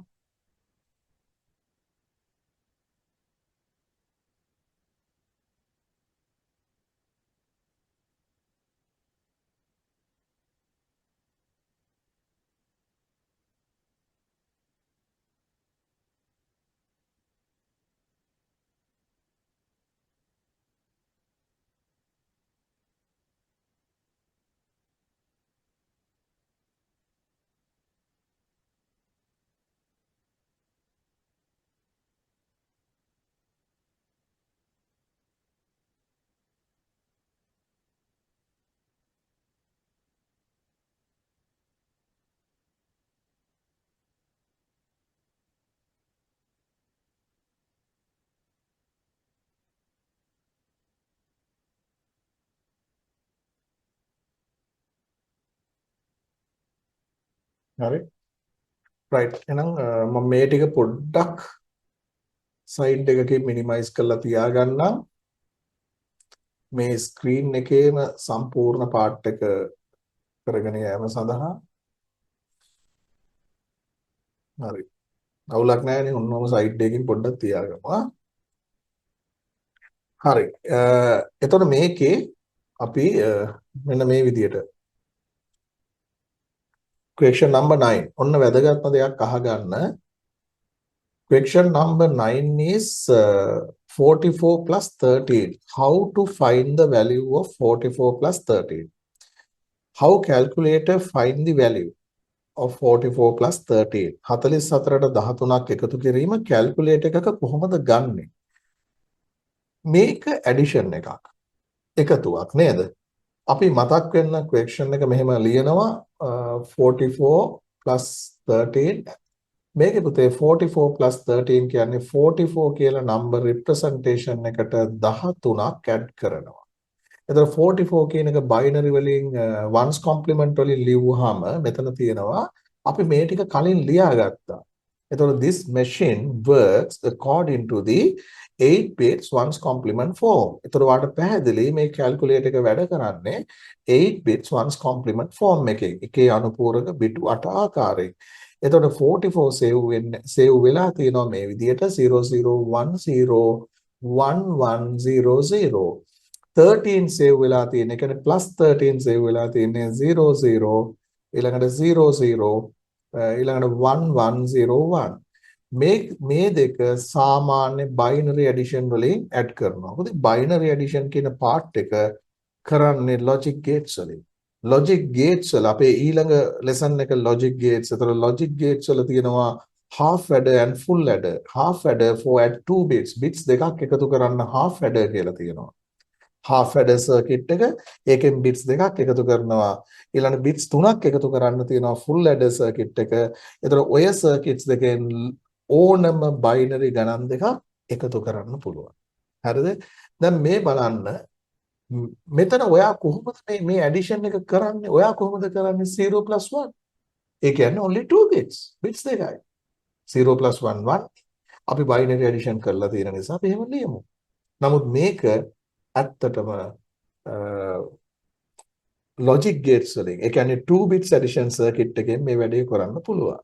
Speaker 1: හරි. right. එහෙනම් මම මේ ටික පොඩ්ඩක් side එකකින් minimize කරලා තියාගන්නම්. මේ screen එකේම සම්පූර්ණ part එක කරගෙන යාම සඳහා. හරි. අවුලක් නැහැනේ. ඔන්නෝම side එකකින් පොඩ්ඩක් තියාගමු. හරි. එතකොට මේකේ අපි මෙන්න මේ විදියට question number 9 ඔන්න වැදගත්ම දෙයක් අහගන්න. question number 9 is 44 plus 13. How to find the value of 44 plus 13? How calculator find the value of 44 plus 13? 44ට 13ක් එකතු කිරීම calculator එකක කොහොමද ගන්නෙ? මේක addition එකක්. එකතුවක් නේද? අපි මතක් වෙන්න question එක මෙහෙම ලියනවා 44 plus 13 මේකේ පුතේ 44 plus 13 කියන්නේ 44 කියලා number representation එකට 13ක් add කරනවා. එතකොට 44 කියන එක binary වලින් ones complement වලින් ලියුවාම මෙතන තියෙනවා අපි මේ ටික කලින් ලියාගත්තා. එතකොට this machine works according to the 8 bits ones complement form. එතකොට ඔයාලට පැහැදිලි මේ calculator එක වැඩ කරන්නේ 8 bits ones complement form එකකින්. එකේ අනුපූරක බිට් 8 ආකාරයෙන්. එතකොට 44 save වෙලා තියෙනවා මේ විදිහට 00101100 13 save වෙලා තියෙන. ඒ කියන්නේ +13 save වෙලා තියෙන්නේ 00 ඊළඟට 00 ඊළඟට 1101 මේ දෙක සාමාන්‍ය binary addition වලින් add කරනවා. මොකද binary addition කියන part එක කරන්නේ logic gates වලින්. logic gates වල අපේ ඊළඟ lesson එක logic gates. ඒතර logic gates වල තියෙනවා half adder and full adder. half adder for add 2 bits. bits දෙකක් එකතු කරන්න half adder කියලා තියෙනවා. half adder circuit එක ඒකෙන් bits දෙකක් එකතු කරනවා. ඊළඟ bits 3ක් එකතු කරන්න තියෙනවා full adder circuit එක. ඒතර ඔය circuits දෙකෙන් ඕනම binary ගණන් දෙකක් එකතු කරන්න පුළුවන්. හරිද? දැන් මේ බලන්න මෙතන ඔයා කොහොමද මේ addition එක කරන්නේ? ඔයා කොහොමද කරන්නේ 0 plus 1? ඒ කියන්නේ only 2 bits. bits දෙකයි. 0 plus 1 1. අපි binary addition කරලා තියෙන නිසා අපි එහෙම ලියමු. නමුත් මේක ඇත්තටම logic gates වලින් ඒ කියන්නේ 2 bits addition circuit එකෙන් මේ වැඩේ කරන්න පුළුවන්.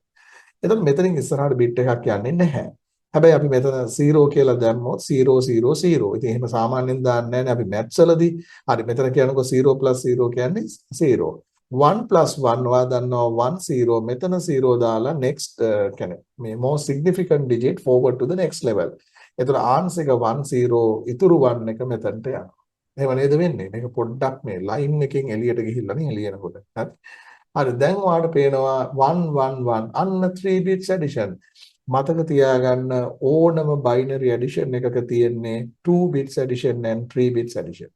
Speaker 1: එතකොට මෙතනින් ඉස්සරහට bit එකක් යන්නේ නැහැ. හැබැයි අපි මෙතන 0 කියලා දැම්මොත් 0 0 0. ඉතින් එහෙම සාමාන්‍යයෙන් දාන්නේ නැහැ අපි maths වලදී. හරි මෙතන කියනකො 0 0 කියන්නේ 0. 1 1 ඔයා දන්නවා 1 0 මෙතන 0 දාලා next කියන්නේ මේ more significant digit forward to the next level. එතකොට answer එක 1 0 ඉතුරු 1 එක මෙතනට යනවා. එහෙම නේද වෙන්නේ? මේක පොඩ්ඩක් මේ line එකෙන් එළියට ගිහිල්ලා නේ එළියනකොට. හරි. හරි දැන් ඔයාලට පේනවා 1 1 1 අන්න 3 bits addition. මතක තියාගන්න ඕනම binary addition එකක තියෙන්නේ 2 bits addition and 3 bits addition.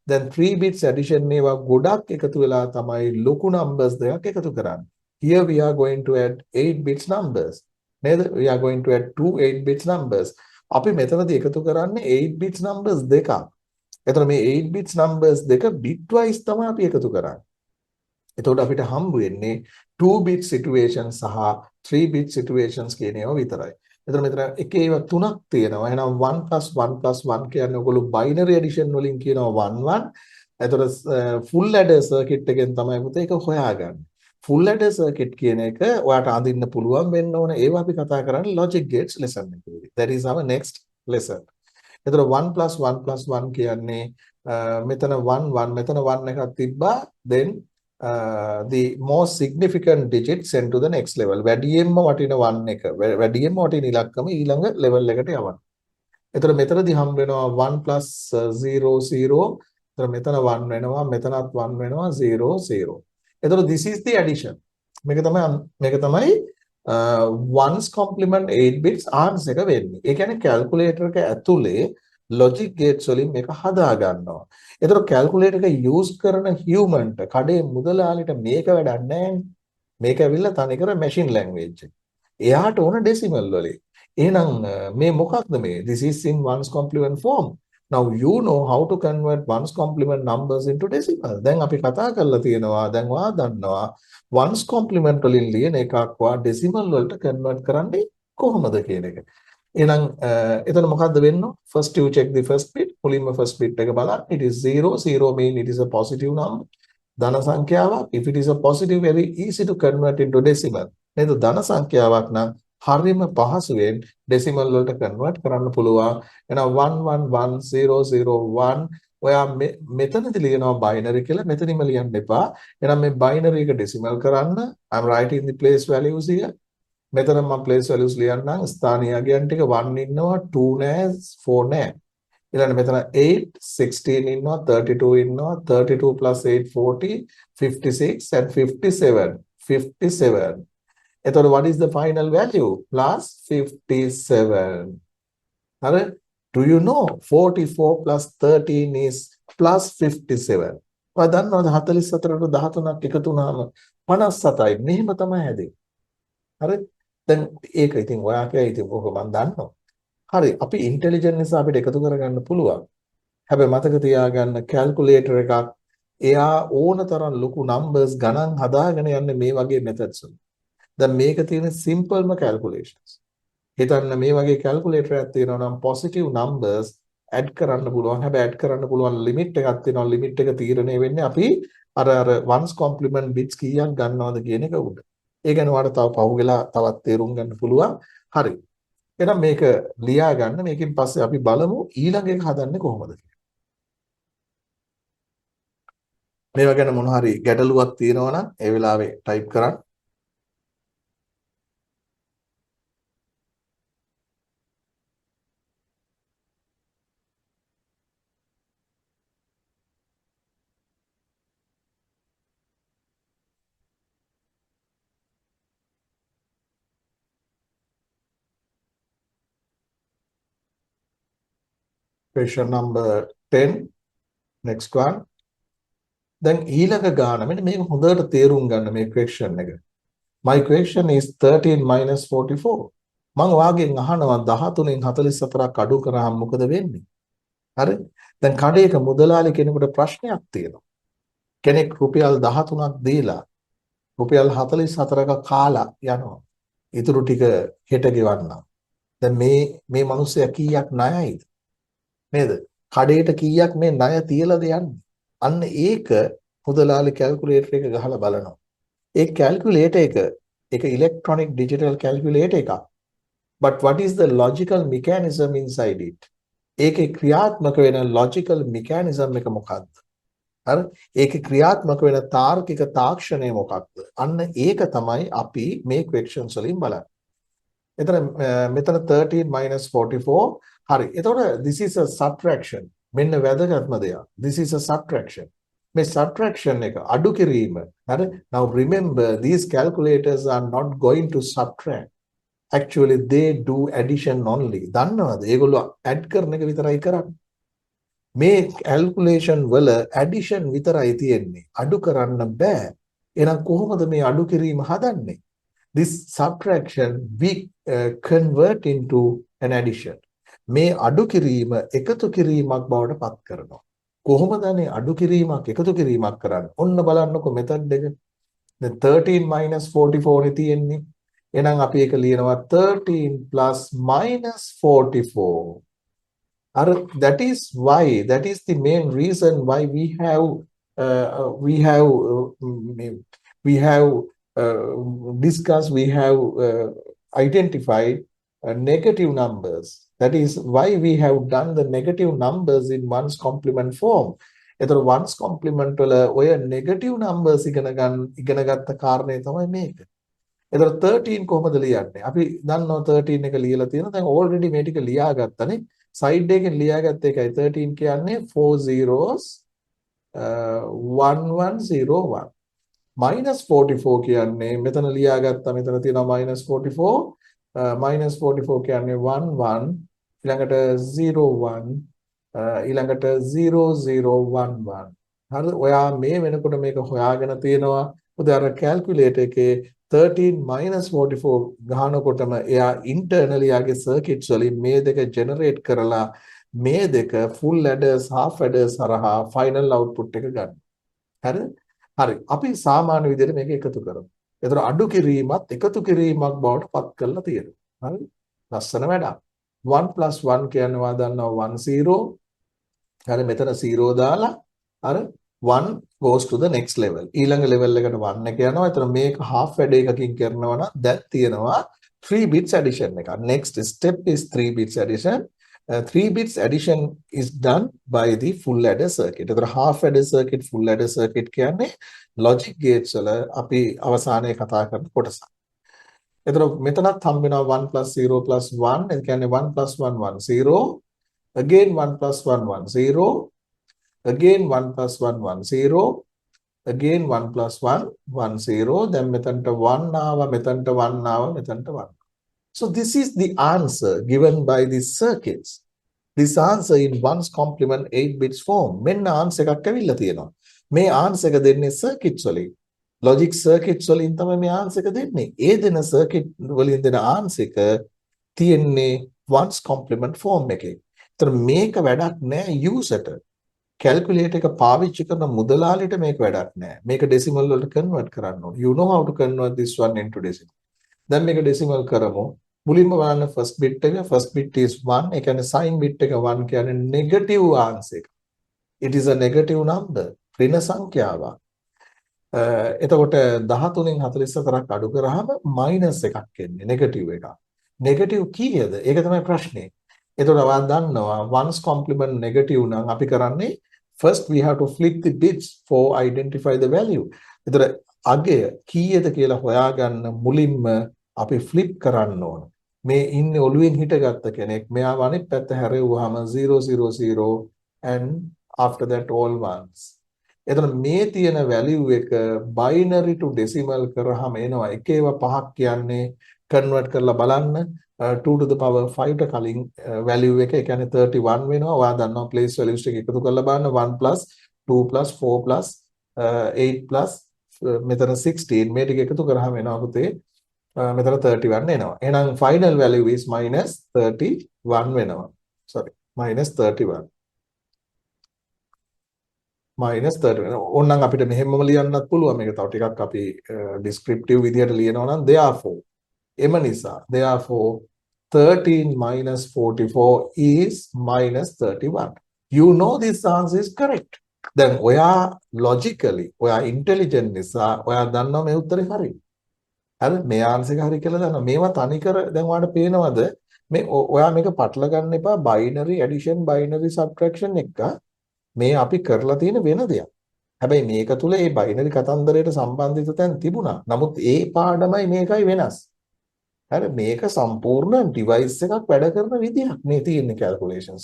Speaker 1: දැන් 3 bits addition ඒවා ගොඩක් එකතු වෙලා තමයි ලොකු numbers දෙකක් එකතු කරන්නේ. Here we are going to add 8 bits numbers. We are going to add two 8 bits numbers. අපි මෙතනදී එකතු කරන්නේ 8 bits numbers දෙකක්. එතකොට මේ 8 bits numbers දෙක bitwise තමයි අපි එකතු කරන්නේ. එතකොට අපිට හම්බ වෙන්නේ 2 bit situations සහ 3 bit situations කියන ඒවා විතරයි. එතකොට මෙතන එක ඒවා තුනක් තියෙනවා. එහෙනම් 1 + 1 + 1 කියන්නේ ඔයගොල්ලෝ binary addition වලින් කියනවා 1 1. එතකොට full adder circuit එකෙන් තමයි පුතේ ඒක හොයාගන්නේ. full adder circuit කියන එක ඔයාට අඳින්න පුළුවන් වෙන්න ඕන. ඒවා අපි කතා කරන්නේ logic gates lesson එකේදී. That is our next lesson. එතකොට 1 + 1 + 1 කියන්නේ මෙතන 1 1 මෙතන 1 එකක් තිබ්බා. then the most significant digit sent to the next level. වැඩියෙන්ම වටින 1 එක වැඩියෙන්ම වටින ඉලක්කම ඊළඟ level එකට යවන්න. එතකොට මෙතනදී හම්බ වෙනවා 1 + 0 0. එතකොට මෙතන 1 වෙනවා, මෙතනත් 1 වෙනවා 0 0. එතකොට this is the addition. මේක තමයි ones complement 8 bits answer එක වෙන්නේ. ඒ කියන්නේ calculator එක ඇතුලේ logic gates වලින් මේක හදා ගන්නවා. එතකොට calculator එක use කරන humanට කඩේ මුදලාලිට මේක වැඩක් නැහැ. මේක ඇවිල්ලා තනිකර machine language එක. එයාට ඕන decimal වලින්. එහෙනම් මේ මොකක්ද මේ? This is in ones complement form. Now you know how to convert ones complement numbers into decimal. දැන් අපි කතා කරලා තියෙනවා. දැන් ඔයා දන්නවා ones complement වලින් ලියන එකක් වා decimal වලට convert කරන්නේ කොහොමද කියන එක. එහෙනම් එතන මොකද්ද වෙන්නේ? First you check the first bit. මුලින්ම first bit එක බලන්න. It is 0. 0 mean it is a positive number. ධන සංඛ්‍යාවක්. If it is a positive, very easy to convert into decimal. නේද? ධන සංඛ්‍යාවක් නම් හරියම පහසුවෙන් decimal වලට convert කරන්න පුළුවන්. එහෙනම් 111001 ඔයා මෙතනදී ලියනවා binary කියලා. මෙතනින්ම ලියන්න එපා. එහෙනම් මේ binary එක decimal කරන්න. I'm writing the place values here. මෙතන මම place values ලියන්නම්. ස්ථානීය අගයන් ටික 1 ඉන්නවා, 2 නෑ, 4 නෑ. ඊළඟ මෙතන 8 16 ඉන්නවා, 32 ඉන්නවා, 32 + 8 40 56 and 57 57. එතකොට what is the final value? Plus 57. හරි? Do you know 44 + 13 is plus 57? ඔයා දන්නවද 44ට 13ක් එකතු වුණාම 57යි. මෙහෙම තමයි හැදෙන්නේ. හරි? දැන් ඒක ඉතින් ඔයා කියයි ඉතින් ඔක මම දන්නවා. හරි අපි ඉන්ටෙලිජන්ට් නිසා අපිට එකතු කරගන්න පුළුවන්. හැබැයි මතක තියාගන්න calculator එකක් එයා ඕනතරම් ලොකු numbers ගණන් හදාගෙන යන්නේ මේ වගේ methods වලින්. දැන් මේක තියෙන සිම්පල්ම calculations. හිතන්න මේ වගේ calculator එකක් තියෙනවා නම් positive numbers add කරන්න පුළුවන්. හැබැයි add කරන්න පුළුවන් limit එකක් තියෙනවා. limit එක තීරණය වෙන්නේ අපි අර ones complement bits කීයක් ගන්නවද කියන එක උඩ. ඒ ගැන ඔයාලට තව පහුවෙලා තවත් තේරුම් ගන්න පුළුවන්. හරි. එහෙනම් මේක ලියා ගන්න. මේකෙන් පස්සේ අපි බලමු ඊළඟ එක හදන්නේ කොහොමද කියලා. මේවා ගැන මොන හරි ගැටලුවක් තියෙනවා නම් ඒ වෙලාවේ type කරන්න. Question number 10. Next one. දැන් ඊළඟ ගාන මෙන්න මේක හොඳට තේරුම් ගන්න මේ question එක. My question is 13 - 44. මම ඔයාගෙන් අහනවා 13න් 44ක් අඩු කරාම මොකද වෙන්නේ? හරි? දැන් කඩේක මුදලාලි කෙනෙකුට ප්‍රශ්නයක් තියෙනවා. කෙනෙක් රුපියල් 13ක් දීලා රුපියල් 44ක කාලා යනවා. ඊටු ටික හෙට ගෙවන්නම්. දැන් මේ මිනිස්සයා කීයක් ණයයිද? නේද? කඩේට කීයක් මේ ණය තියලාද යන්නේ? අන්න ඒක මුදලාලි කැල්කියුලේටර් එක ගහලා බලනවා. ඒ කැල්කියුලේටර් එක ඉලෙක්ට්‍රොනික ඩිජිටල් කැල්කියුලේටර් එකක්. But what is the logical mechanism inside it? ඒකේ ක්‍රියාත්මක වෙන logical mechanism එක මොකක්ද? හරි? ඒකේ ක්‍රියාත්මක වෙන තාර්කික තාක්ෂණය මොකක්ද? අන්න ඒක තමයි අපි මේ questions වලින් බලන්නේ. මෙතන 13 - 44 හරි. එතකොට this is a subtraction. මෙන්න වැදගත්ම දෙයක්. This is a subtraction. මේ subtraction එක අඩු කිරීම. හරි? Now remember these calculators are not going to subtract. Actually they do addition only. දන්නවද? ඒගොල්ලෝ add කරන එක විතරයි කරන්නේ. මේ calculation වල addition විතරයි තියෙන්නේ. අඩු කරන්න බෑ. එහෙනම් කොහොමද මේ අඩු කිරීම හදන්නේ? This subtraction we convert into an addition. මේ අඩු කිරීම එකතු කිරීමක් බවට පත් කරනවා. කොහොමද අනේ අඩු කිරීමක් එකතු කිරීමක් කරන්නේ? ඔන්න බලන්නකො මෙතඩ් එක. දැන් 13 44 නේ තියෙන්නේ. එහෙනම් අපි ඒක ලියනවා 13 44. That is why, that is the main reason why we have uh, we have uh, we have discussed, we have identified negative numbers. That is why we have done the negative numbers in ones complement form. එතකොට ones complement වල ඔය negative numbers ඉගෙන ගත්ත කාරණේ තමයි මේක. එතකොට 13 කොහොමද ලියන්නේ? අපි දන්නවා 13 එක ලියලා තියෙනවා. දැන් already මේ ටික ලියාගත්තනේ. සයිඩ් එකෙන් ලියාගත්ත එකයි 13 කියන්නේ 4 zeros 1101. minus 44 කියන්නේ මෙතන ලියාගත්තා. මෙතන තියෙනවා minus 44. minus 44 කියන්නේ 11 ඊළඟට 01 ඊළඟට 0011. හරිද? ඔයා මේ වෙනකොට මේක හොයාගෙන තියෙනවා. මොකද අර කැල්කියුලේටර් එකේ 13 minus 44 ගහනකොටම එයා internally යාගේ circuits වලින් මේ දෙක generate කරලා මේ දෙක full adders half adders හරහා final output එක ගන්න. හරිද? හරි. අපි සාමාන්‍ය විදිහට මේක එකතු කරමු. ඒතර අඩු කිරීමත් එකතු කිරීමක් බවට පත් කරලා තියෙනවා. හරි? ලස්සන වැඩක්. 1 plus 1 කියන්නේ වා දන්නවා 10. හරි මෙතන 0 දාලා අර 1 goes to the next level. ඊළඟ level එකට 1 එක යනවා. එතන මේක half වැඩ එකකින් කරනවා නම් දැන් තියෙනවා 3 bits addition එක. Next step is 3 bits addition. 3 bits addition is done by the full adder circuit. එතන half adder circuit full adder circuit කියන්නේ logic gates වල අපි අවසානයේ කතා කරන කොටස. එතන මෙතනත් හම්බ වෙනවා 1 plus 0 plus 1. ඒ කියන්නේ 1 plus 1 1 0. Again 1 plus 1 1 0. Again 1 plus 1 1 0. Again 1 plus 1 1 0. Then මෙතනට 1 ආවා, මෙතනට 1 ආවා, මෙතනට 1. So this is the answer given by these circuits. This answer in ones complement 8 bits form. මෙන්න answer එකක් ඇවිල්ලා තියෙනවා. මේ answer එක දෙන්නේ circuits වලින්. Logic circuits වලින් තමයි මේ answer එක දෙන්නේ. ඒ දෙන circuit වලින් දෙන answer එක තියෙන්නේ ones complement form එකේ. ඒතර මේක වැඩක් නෑ user-ට. calculator එක පාවිච්චි කරන මුදලාලිට මේක වැඩක් නෑ. මේක decimal වලට convert කරන්න ඕනේ. You know how to convert this one into decimal. දැන් මේක decimal කරමු. මුලින්ම බලන්න first bit එක. First bit is 1. ඒ කියන්නේ sign bit එක 1 කියන්නේ negative answer එක. It is a negative number. ඍණ සංඛ්‍යාවක්. එතකොට 13න් 44ක් අඩු කරාම minus එකක් එන්නේ negative එකක්. negative කීයද? ඒක තමයි ප්‍රශ්නේ. එතකොට ඔයාලා දන්නවා ones complement negative නම් අපි කරන්නේ first we have to flip the bits for identify the value. එතකොට අගය කීයද කියලා හොයාගන්න මුලින්ම අපි flip කරන්න ඕන. මේ ඉන්නේ ඔළුවෙන් හිටගත්ත කෙනෙක්. මෙයා අනිත් පැත්ත හැරෙව්වහම 000 and after that all ones. එතකොට මේ තියෙන value එක binary to decimal කරාම එනවා. එක ඒවා පහක් කියන්නේ convert කරලා බලන්න 2 to the power 5 ට කලින් value එක ඒ කියන්නේ 31 වෙනවා. ඔයා දන්නවා place values ටික එකතු කරලා බලන්න 1 plus 2 plus 4 plus 8 plus මෙතන 16 මේ ටික එකතු කරාම එනවා පුතේ මෙතන 31 එනවා. එහෙනම් final value is minus 31 වෙනවා. sorry minus 31. minus 31. ඕනනම් අපිට මෙහෙමම ලියන්නත් පුළුවන්. මේක තව ටිකක් අපි descriptive විදියට ලියනවා නම් therefore එම නිසා therefore 13 minus 44 is minus 31. You know this answer is correct. දැන් ඔයා logically ඔයා intelligent නිසා ඔයා දන්නවා මේ උත්තරේ හරි. හරි මේ answer එක හරි කියලා දන්නවා. මේවා තනිකර දැන් ඔයාලට පේනවද මේ ඔයා මේක පටල ගන්න එපා binary addition binary subtraction එක. මේ අපි කරලා තියෙන වෙන දෙයක්. හැබැයි මේක තුල මේ binary කතන්දරයට සම්බන්ධිත තැන් තිබුණා. නමුත් ඒ පාඩමයි මේකයි වෙනස්. හරි මේක සම්පූර්ණ ඩිවයිස් එකක් වැඩ කරන විදිහක් මේ තියෙන calculations.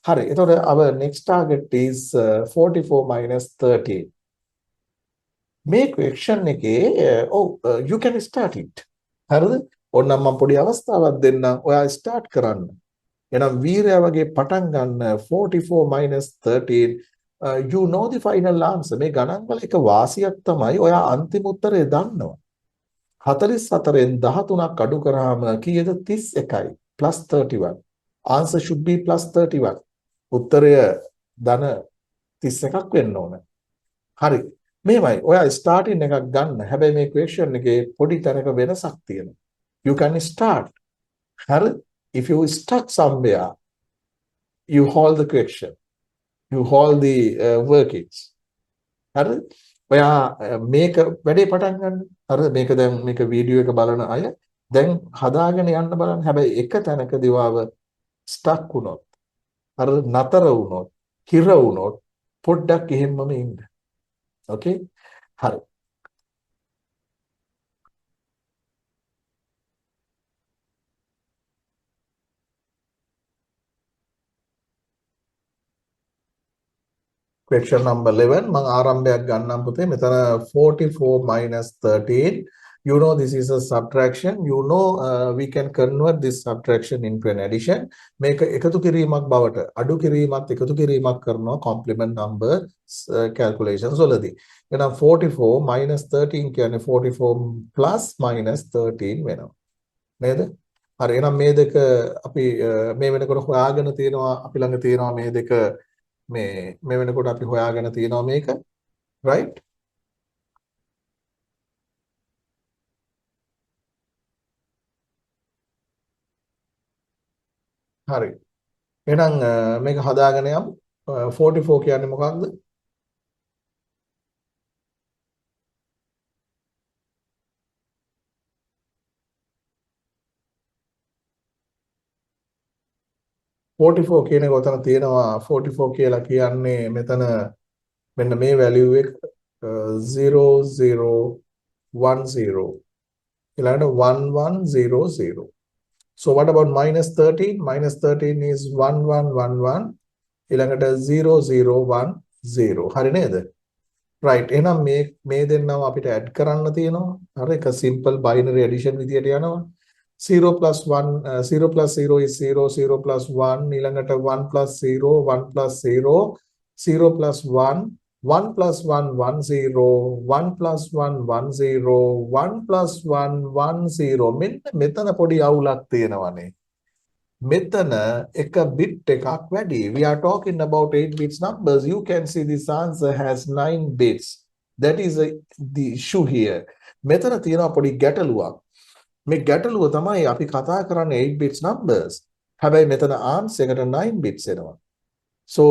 Speaker 1: හරි එතකොට our next target is 44 minus 13. මේ question එකේ you can start it. හරිද? ඕනනම් මම පොඩි අවස්ථාවක් දෙන්නම්. ඔයා start කරන්න. එහෙනම් වීරයා වගේ පටන් ගන්න 44 minus 13 you know the final answer. මේ ගණන් වල එක වාසියක් තමයි ඔයා අන්තිම උත්තරය දන්නවා. 44න් 13ක් අඩු කරාම කීයද? 31යි plus 31. Answer should be plus 31. උත්තරය ධන 31ක් වෙන්න ඕන. හරි. මේවයි. ඔයා starting එකක් ගන්න. හැබැයි මේ question එකේ පොඩි තැනක වෙනසක් තියෙනවා. You can start. හරි. If you stuck somewhere, you hold the question. You hold the workings. හරි. ඔයා මේක වැඩේ පටන් ගන්න. හරිද? මේක දැන් මේක වීඩියෝ එක බලන අය දැන් හදාගෙන යන්න බලන්න. හැබැයි එක තැනකදී වාව ස්ටක් වුණොත්, හරිද? නතර වුණොත්, හිර වුණොත් පොඩ්ඩක් එහෙම්මම ඉන්න. ඕකේ? හරි. Question number 11 මම ආරම්භයක් ගන්නම් පුතේ. මෙතන 44 minus 13. You know this is a subtraction. You know we can convert this subtraction into an addition. මේක එකතු කිරීමක් බවට අඩු කිරීමත් එකතු කිරීමක් කරනවා complement number calculations වලදී. එහෙනම් 44 minus 13 කියන්නේ 44 plus minus 13 වෙනවා. නේද? හරි. එහෙනම් මේ දෙක අපි මේ වෙනකොට හොයාගෙන තියෙනවා, අපි ළඟ තියෙනවා මේ දෙක මේ වෙනකොට අපි හොයාගෙන තියෙනවා මේක, right? හරි. එහෙනම් මේක හදාගෙන යමු. 44 කියන්නේ මොකක්ද? කියන එක උතන තියෙනවා. 44 කියලා කියන්නේ මෙතන මෙන්න මේ value එක 0010 ඊළඟට 1100. So what about minus 13? Minus 13 is 1111 ඊළඟට 0010. හරි නේද? right. එහෙනම් මේ දෙන්නම අපිට add කරන්න තියෙනවා. හරි. එක simple binary addition විදියට යනවා. 0 plus 1 0 plus 0 is 0, 0 plus 1 ඊළඟට 1 plus 0, 1 plus 0, 0 plus 1, 1 plus 1 1 0, 1 plus 1 1 0, 1 plus 1 1 0. මෙන්න මෙතන පොඩි අවුලක් තියෙනවානේ. මෙතන එක bit එකක් වැඩි. We are talking about 8 bits numbers. You can see this answer has 9 bits. That is the issue here. මෙතන තියෙනවා පොඩි ගැටලුවක්. මේ ගැටලුව තමයි අපි කතා කරන්නේ 8 bits numbers. හැබැයි මෙතන arms එකට 9 bits එනවා. So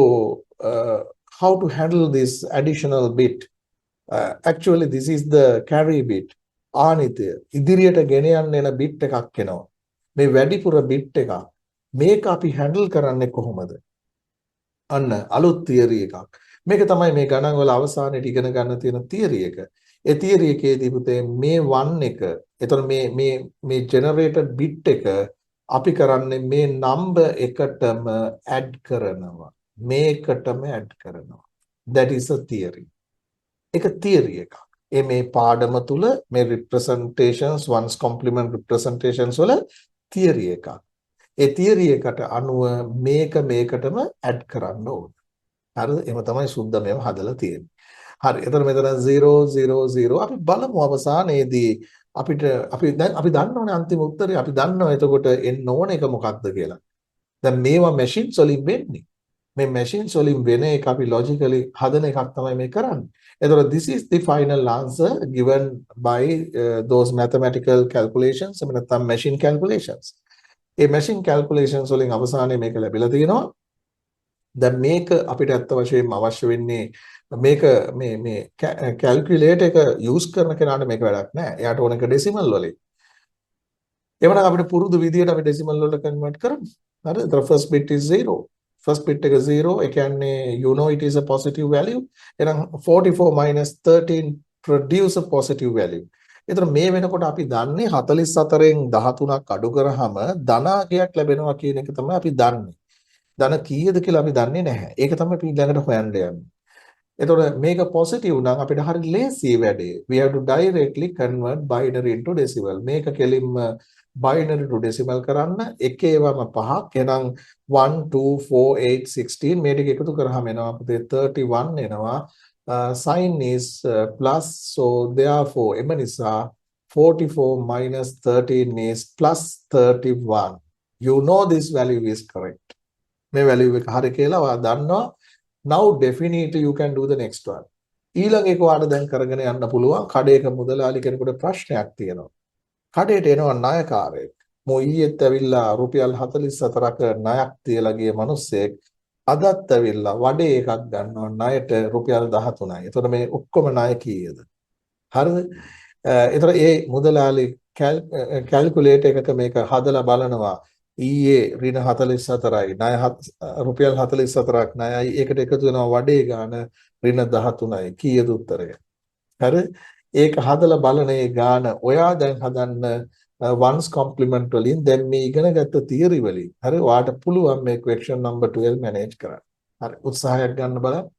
Speaker 1: how to handle this additional bit? Actually this is the carry bit. ආනිතය ඉදිරියට ගෙන යන්න එන bit එකක් එනවා. මේ වැඩිපුර bit එක මේක අපි handle කරන්නේ කොහොමද? අන්න අලුත් theory එකක්. මේක තමයි මේ ගණන් වල අවසානයේ ඉගෙන ගන්න තියෙන theory එක. ඒ theory එකේදී පුතේ මේ 1 එක, එතකොට මේ generated bit එක අපි කරන්නේ මේ number එකටම add කරනවා. මේකටම add කරනවා. That is a theory. ඒක theory එකක්. මේ පාඩම තුල මේ representations ones complement representations වල theory එකක්. ඒ theory එකට අනුව මේකටම add කරන්න ඕන. හරිද? එහෙම තමයි සුද්ධ මේව හදලා තියෙන්නේ. හරි. එතන මෙතන 0 0 0 අපි බලමු අවසානයේදී අපිට අපි දන්නවනේ අන්තිම උත්තරේ. අපි දන්නවා එතකොට එන්න ඕන එක මොකක්ද කියලා. දැන් මේවා machines වලින් වෙන්නේ. මේ machines වලින් වෙන එක අපි logically හදන එකක් තමයි මේ කරන්නේ. එතකොට this is the final answer given by those mathematical calculations. එහෙම නැත්නම් machine calculations. ඒ machine calculations වලින් අවසානයේ මේක ලැබිලා තියෙනවා. දැන් මේක අපිට ඇත්ත වශයෙන්ම අවශ්‍ය වෙන්නේ මේක මේ calculator එක use කරන කෙනාට මේක වැඩක් නෑ. එයාට ඕන එක decimal වලින්. එවනම් අපිට පුරුදු විදියට අපි decimal වලට convert කරමු. හරිද? The first bit is 0. First bit එක 0. ඒ කියන්නේ you know it is a positive value. එහෙනම් 44 minus 13 produce a positive value. ඒතර මේ වෙනකොට අපි දන්නේ 44න් 13ක් අඩු කරාම ධනාගයක් ලැබෙනවා කියන එක තමයි අපි දන්නේ. ධන කීයද කියලා අපි දන්නේ නැහැ. ඒක තමයි අපි ඊළඟට හොයන්න යන්නේ. එතකොට මේක positive නම් අපිට හරි ලේසි වැඩේ. We have to directly convert binary into decimal. මේක කෙලින්ම binary to decimal කරන්න එකේවම පහක්. එහෙනම් 1 2 4 8 16 මේ ටික එකතු කරාම එනවා අපිට 31 එනවා. Sign is plus, so therefore එම නිසා 44 minus 13 is plus 31. You know this value is correct. මේ value එක හරි කියලා ඔයා දන්නවා. Now definitely you can do the next one. ඊළඟ එක ඔයාලට දැන් කරගෙන යන්න පුළුවන්. කඩේක මුදලාලි කෙනෙකුට ප්‍රශ්නයක් තියෙනවා. කඩේට එනවා ණයකාරයෙක්. මෝ ඊයේත් ඇවිල්ලා රුපියල් 44ක ණයක් තියලා ගිය මිනිස්සෙක් අදත් ඇවිල්ලා වඩේ එකක් ගන්නවා ණයට රුපියල් 13යි. එතකොට මේ ඔක්කොම ණය කීයද? හරිද? එතකොට ඒ මුදලාලි කැල්කියුලේටර් එකක මේක හදලා බලනවා. ඊයේ ඍණ 44යි ණය රුපියල් 44ක් ණයයි ඒකට එකතු වෙනවා වඩේ ගාන ඍණ 13යි කීයද උත්තරය? හරි? ඒක හදලා බලන ඒ ගාන ඔයා දැන් හදන්න ones complement වලින් දැන් මේ ඉගෙනගත්ත තියරි වලින් හරි ඔයාට පුළුවන් මේ question number 12 manage කරන්න. හරි උත්සාහයක් ගන්න බලන්න.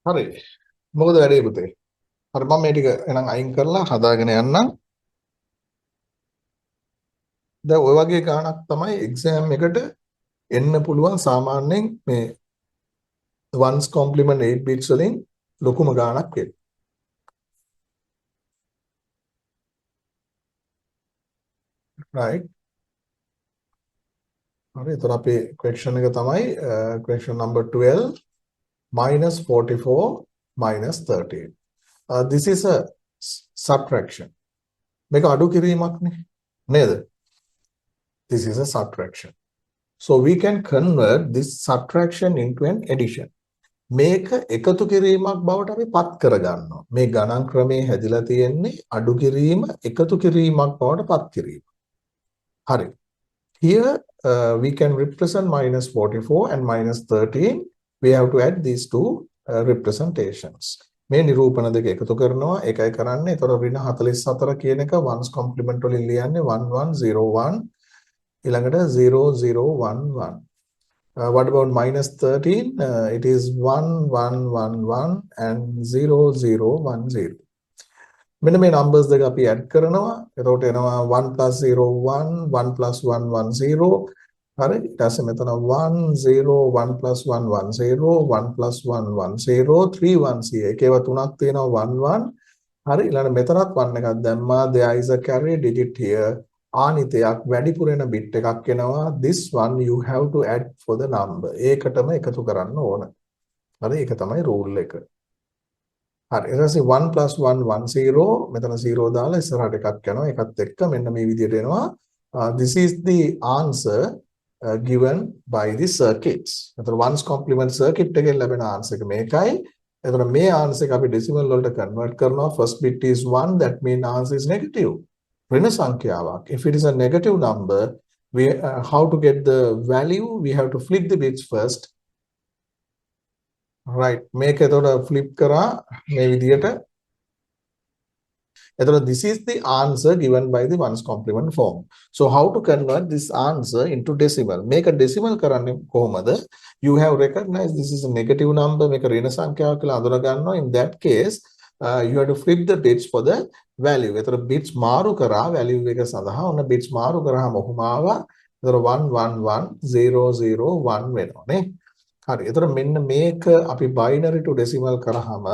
Speaker 1: හරි. මොකද වැඩේ පුතේ? හරි මම මේ ටික එහෙනම් අයින් කරලා හදාගෙන යන්නම්. දැන් ඔය වගේ ගාණක් තමයි එක්සෑම් එකට එන්න පුළුවන් සාමාන්‍යයෙන් මේ ones complement 8 bits වලින් ලොකුම ගාණක් වෙන්නේ. right. හරි. එතකොට අපේ question එක තමයි question number 12 minus 44 minus 13. This is a subtraction. මේක අඩු කිරීමක්නේ නේද? This is a subtraction. So we can convert this subtraction into an addition. මේක එකතු කිරීමක් බවට අපි පත් කරගන්නවා. මේ ගණන් ක්‍රමයේ හැදිලා තියෙන්නේ අඩු කිරීම එකතු කිරීමක් බවට පත් කිරීම. හරි. Here we can represent minus 44 and minus 13. We have to add these two representations. මේ නිරූපණ දෙක එකතු කරනවා ඒකයි කරන්නේ. ඒතර ඍණ 44 කියන එක ones complement වලින් ලියන්නේ 1101 ඊළඟට 0011. What about minus 13? It is 1111 and 0010. මෙන්න මේ numbers දෙක අපි add කරනවා. එතකොට එනවා 1 plus 0 1 1 plus 1 1 0. හරි. ඊට පස්සේ මෙතන 1 0 1 plus 1 1 0 1 plus 1 1 0 3 1 0. ඒකේව තුනක් තියෙනවා 1 1. හරි. ඊළඟ මෙතනත් 1 එකක් දැම්මා. There is a carry digit here. ආනිතයක් වැඩිපුර එන bit එකක් එනවා. This one you have to add for the number. ඒකටම එකතු කරන්න ඕන. හරි. ඒක තමයි rule එක. හරි. ඊට පස්සේ 1 plus 1 1 0 මෙතන 0 දාලා ඉස්සරහට එකක් යනවා. ඒකත් එක්ක මෙන්න මේ විදිහට එනවා. This is the answer given by the circuits. එතකොට ones complement circuit එකෙන් ලැබෙන answer එක මේකයි. එතකොට මේ answer එක අපි decimal වලට convert කරනවා. First bit is 1, that means answer is negative. ඍණ සංඛ්‍යාවක්. If it is a negative number, we how to get the value? We have to flip the bits first. Right. මේක එතකොට flip කරා මේ විදිහට. එතකොට this is the answer given by the ones complement form. So how to convert this answer into decimal? මේක decimal කරන්නේ කොහොමද? You have recognized this is a negative number. මේක ඍණ සංඛ්‍යාවක් කියලා අඳුර ගන්නවා. In that case, you have to flip the bits for the value. එතකොට bits මාරු කරා value එක සඳහා ඔන්න bits මාරු කරාම ඔහුම ආවා. එතකොට 111001 වෙනවා නේ. හරි. එතකොට මෙන්න මේක අපි binary to decimal කරාම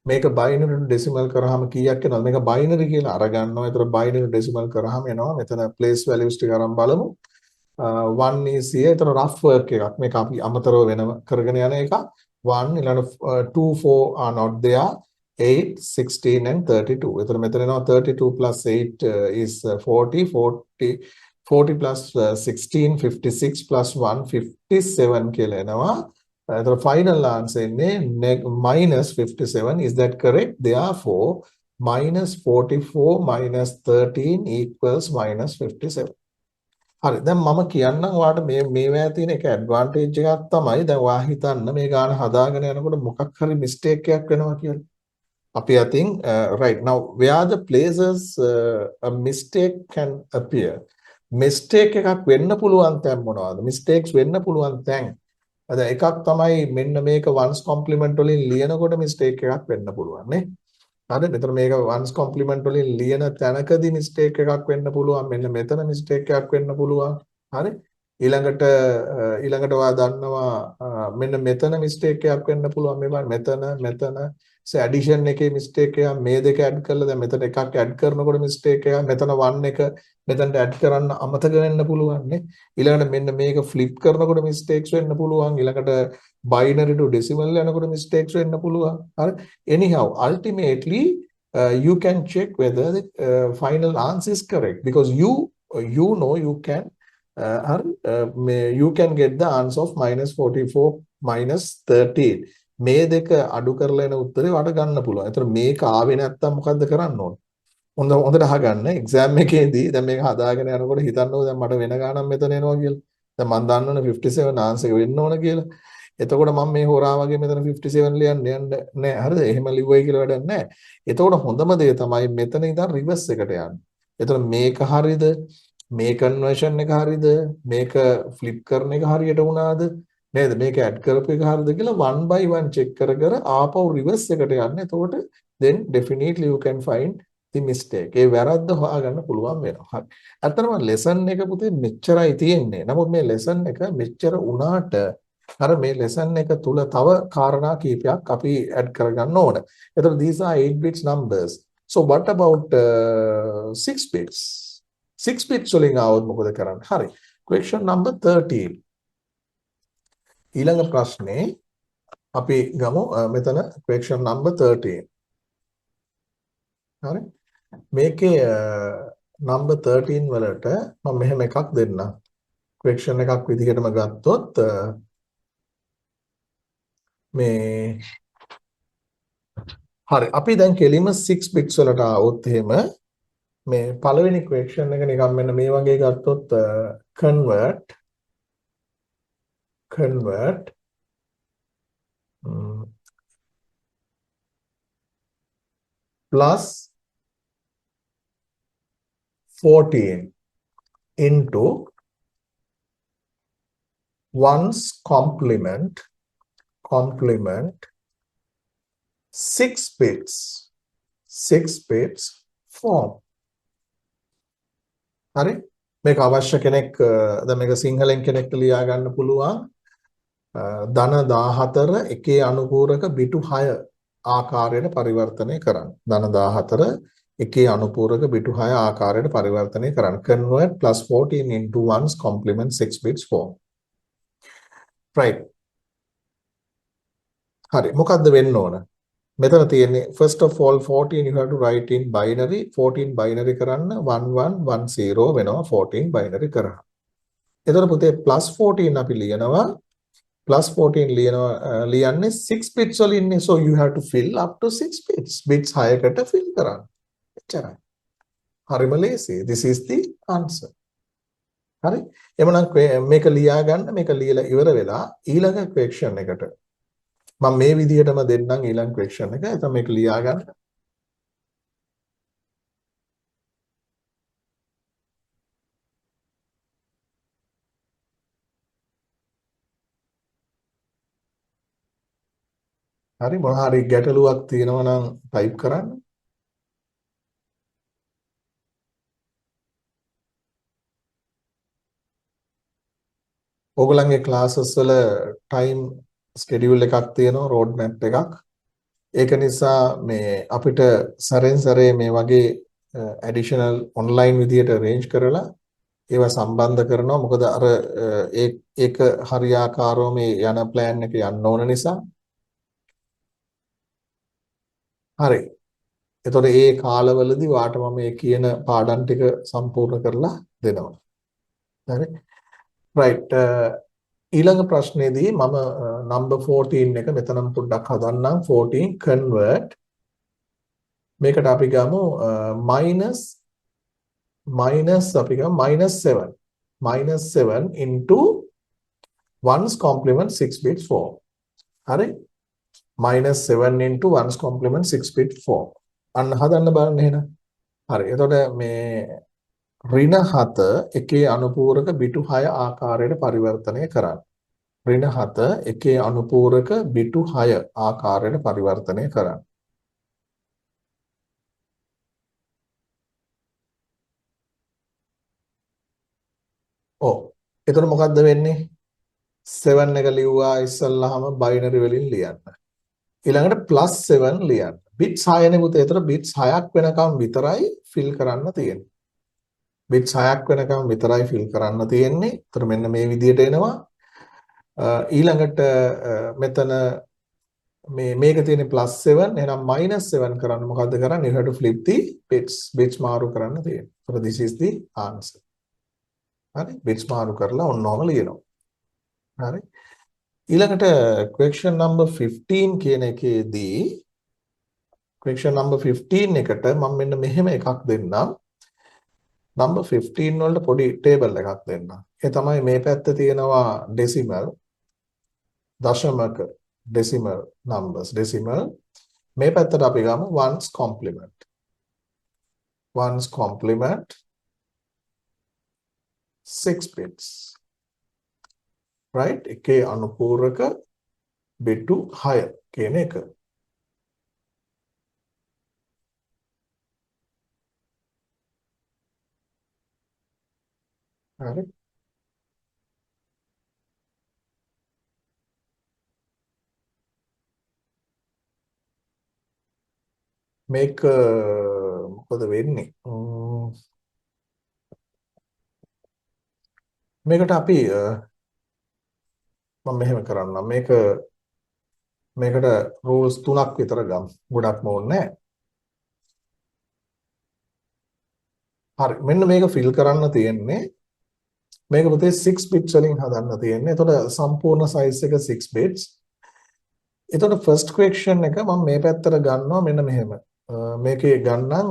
Speaker 1: මේක binary to decimal කරාම කීයක් එනවද? මේක binary කියලා අරගන්නවා. එතකොට binary to decimal කරාම එනවා. මෙතන place values ටික අරන් බලමු. 1 is here. එතන rough work එකක්. මේක අපි අමතරව වෙනම කරගෙන යන එකක්. 1 ඊළඟ 2 4 are not there. 8, 16 and 32. එතන මෙතන එනවා 32 plus 8 is 40. 40 plus 16 56 plus 1 57 කියලා එනවා. එතන final answer එන්නේ minus 57. Is that correct? Therefore minus 44 minus 13 equals minus 57. හරි. දැන් මම කියන්නම් ඔයාලට මේවා තියෙන එක ඇඩ්වාන්ටේජ් එකක් තමයි දැන් ඔයා හිතන්න මේ ගාන හදාගෙන යනකොට මොකක් හරි මිස්ටේක් එකක් වෙනවා කියලා. අපි අතින් right now where the places a mistake can appear. Mistake එකක් වෙන්න පුළුවන් තැන් මොනවද? mistakes වෙන්න පුළුවන් තැන්. අද එකක් තමයි මෙන්න මේක ones complement වලින් ලියනකොට mistake එකක් වෙන්න පුළුවන් නේ. හරි. මෙතන මේක ones complement වලින් ලියන තැනකදී mistake එකක් වෙන්න පුළුවන්. මෙන්න මෙතන mistake එකක් වෙන්න පුළුවන්. හරි. ඊළඟට ඔයා දන්නවා මෙන්න මෙතන mistake එකක් වෙන්න පුළුවන්. මේ මෙතන addition එකේ mistake එක මේ දෙක add කරලා දැන් මෙතන එකක් add කරනකොට mistake එක මෙතන 1 එක මෙතනට add කරන්න අමතක වෙන්න පුළුවන් නේ. ඊළඟට මෙන්න මේක flip කරනකොට mistakes වෙන්න පුළුවන්. ඊළඟට binary to decimal යනකොට mistakes වෙන්න පුළුවන්. හරි. Anyhow, ultimately you can check whether the final answer is correct because you know you can you can get the answer of minus 44 minus 13. මේ දෙක අඩු කරලා එන උත්තරේ ඔයාලට ගන්න පුළුවන්. ඒතර මේක ආවේ නැත්තම් මොකද්ද කරන්න ඕන? හොඳට අහගන්න. එක්සෑම් එකේදී දැන් මේක හදාගෙන යනකොට හිතන්නකෝ දැන් මට වෙන ගානක් මෙතන එනවා කියලා. දැන් මම දන්නවනේ 57 ආන්සර් එක වෙන්න ඕන කියලා. එතකොට මම මේ හොරා වගේ මෙතන 57 ලියන්න නෑ. හරිද? එහෙම ලිව්වයි කියලා වැඩක් නෑ. එතකොට හොඳම දේ තමයි මෙතන ඉඳන් රිවර්ස් එකට යන්න. එතකොට මේක හරියද? මේ කන්වර්ෂන් එක හරියද? මේක ෆ්ලිප් කරන එක හරියට වුණාද? නේද? මේක ඇඩ් කරපු එක හරියද කියලා 1 by 1 check කර කර ආපහු reverse එකට යන්න. එතකොට then definitely you can find the mistake. ඒ වැරද්ද හොයාගන්න පුළුවන් වෙනවා. හරි. අතරම lesson එක පුතේ මෙච්චරයි තියෙන්නේ. නමුත් මේ lesson එක මෙච්චර උනාට අර මේ lesson එක තුල තව කාරණා කීපයක් අපි add කරගන්න ඕන. එතකොට these are 8 bits numbers. So what about 6 bits? 6 bits වලින් આવොත් මොකද කරන්නේ? හරි. Question number 13. ඊළඟ ප්‍රශ්නේ අපි ගමු මෙතන question number 13. හරි. මේකේ number 13 වලට මම මෙහෙම එකක් දෙන්නම්. question එකක් විදිහටම ගත්තොත් මේ හරි අපි දැන් කෙලිම 6 bits වලට આવොත් එහෙම මේ පළවෙනි question එක නිකන් මෙන්න මේ වගේ ගත්තොත් convert plus 14 into 1's complement 6 bits form. හරි මේක අවශ්‍ය කෙනෙක් දැන් මේක සිංහලෙන් කෙනෙක්ට ලියා ගන්න පුළුවන් ධන 14 එකේ අනුපූරක බිටු 6 ආකාරයට පරිවර්තනය කරන්න. ධන 14 එකේ අනුපූරක බිටු 6 ආකාරයට පරිවර්තනය කරන්න. convert plus 14 into 1's complement 6 bits form. right. හරි මොකද්ද වෙන්න ඕන? මෙතන තියෙන්නේ first of all 14 you have to write in binary. 14 binary කරන්න 1110 වෙනවා 14 binary කරා. එතකොට පුතේ plus 14 අපි ලියනවා plus 14 ලියන්නේ 6 bits වලින්නේ. so you have to fill up to 6 bits. bits 6කට fill කරන්න. එච්චරයි. හරිම ලේසි. this is the answer. හරි. එමනම් මේක ලියා ගන්න. මේක ලියලා ඉවර වෙලා ඊළඟ question එකට මම මේ විදිහටම දෙන්නම් ඊළඟ question එක. එතන මේක ලියා ගන්න. හරි මොන හරි ගැටලුවක් තියෙනවා නම් type කරන්න. ඕගොල්ලන්ගේ classes වල time schedule එකක් තියෙනවා road map එකක්. ඒක නිසා මේ අපිට සැරෙන් සැරේ මේ වගේ additional online විදියට arrange කරලා ඒවා සම්බන්ධ කරනවා. මොකද අර ඒක හරියාකාරව මේ යන plan එක යන්න ඕන නිසා. හරි. එතකොට ඒ කාලවලදී වාට මම මේ කියන පාඩම් ටික සම්පූර්ණ කරලා දෙනවා. හරි. right. ඊළඟ ප්‍රශ්නේදී මම number 14 එක මෙතනම පොඩ්ඩක් හදන්නම්. 14 convert මේකට අපි ගමු minus අපි ගමු -7 into 1's complement 6 bits form. හරි -7 into 1's complement 6 bit form. අන්න හදන්න බලන්න එහෙනම්. හරි. එතකොට මේ ඍණ 7 එකේ අනුපූරක බිටු 6 ආකාරයට පරිවර්තනය කරන්න. ඍණ 7 එකේ අනුපූරක බිටු 6 ආකාරයට පරිවර්තනය කරන්න. ඔව්. එතකොට මොකද්ද වෙන්නේ? 7 එක ලිව්වා ඉස්සල්ලාම බයිනරි වලින් ලියන්න. ඊළඟට +7 ලියන්න. bits 6 නේ පුතේ. එතකොට bits 6ක් වෙනකම් විතරයි fill කරන්න තියෙන්නේ. bits 6ක් වෙනකම් විතරයි fill කරන්න තියෙන්නේ. එතකොට මෙන්න මේ විදිහට එනවා. ඊළඟට මෙතන මේක තියෙන්නේ +7 එහෙනම් -7 කරන්න මොකද්ද කරන්නේ? you have to flip the bits මාරු කරන්න තියෙනවා. so this is the answer. හරි bits මාරු කරලා ඔන්නෝම ලියනවා. හරි ඊළඟට question number 15 කියන එකේදී question number 15 එකට මම මෙන්න මෙහෙම එකක් දෙන්නම්. number 15 වලට පොඩි table එකක් දෙන්නම්. ඒ තමයි මේ පැත්තේ තියෙනවා decimal දශමක decimal numbers decimal මේ පැත්තට අපි ගමු 1's complement 6 bits right? එකේ අනුපූරක බිට්ටු 6 කියන එක. හරි. මේක මොකද වෙන්නේ? මේකට අපි මම මෙහෙම කරන්නම්. මේකට rules 3ක් විතර ගමු. ගොඩක්ම ඕනේ නැහැ. හරි. මෙන්න මේක fill කරන්න තියෙන්නේ. මේක පුතේ 6 bits වලින් හදන්න තියෙන්නේ. එතකොට සම්පූර්ණ size එක 6 bits. එතකොට first question එක මම මේ පැත්තට ගන්නවා මෙන්න මෙහෙම. මේකේ ගන්නම්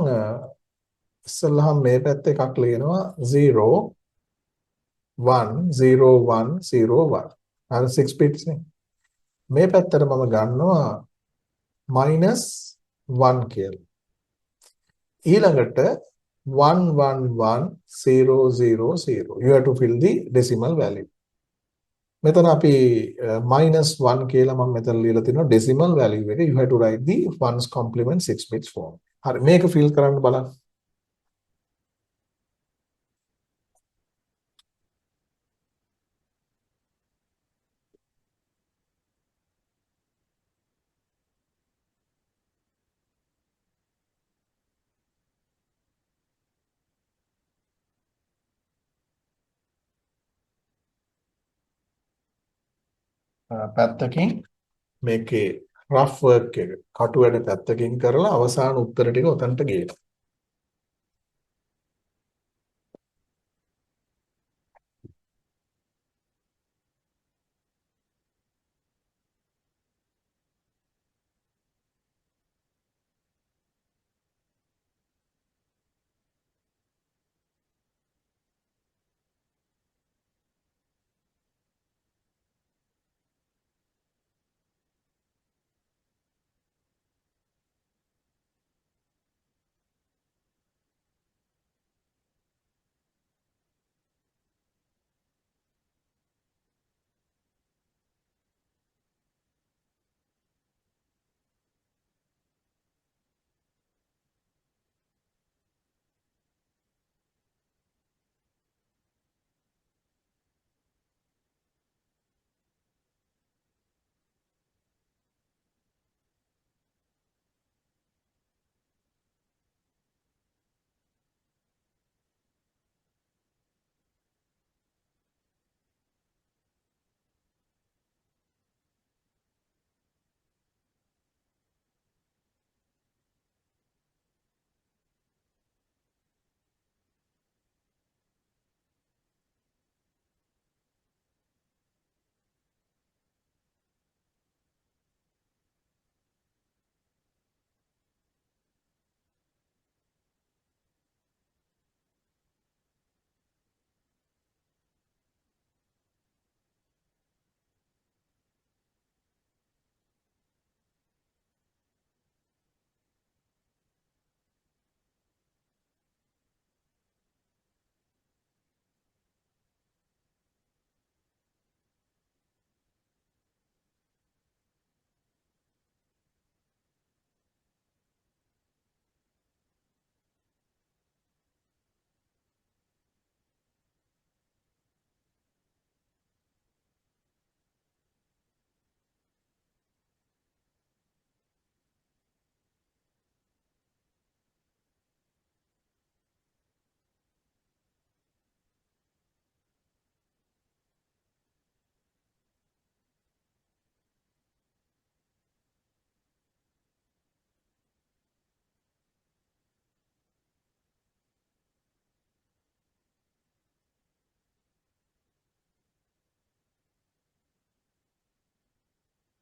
Speaker 1: ඉස්සෙල්ලාම මේ පැත්තේ එකක් ලියනවා 0 1 0 1 0 1. අර 6 bits නේ. මේ පැත්තට මම ගන්නවා -1 කියලා. ඊළඟට 1 1 1 0 0 0. You have to fill the decimal value. මෙතන අපි -1 කියලා මම මෙතන ලියලා තිනවා decimal value එක. You have to write the ones complement 6 bits form. හරි මේක fill කරන්න බලන්න. පැත්තකින් මේකේ rough work එක කටු වැඩ පැත්තකින් කරලා අවසාන උත්තර ටික උතන්ට ගේනවා.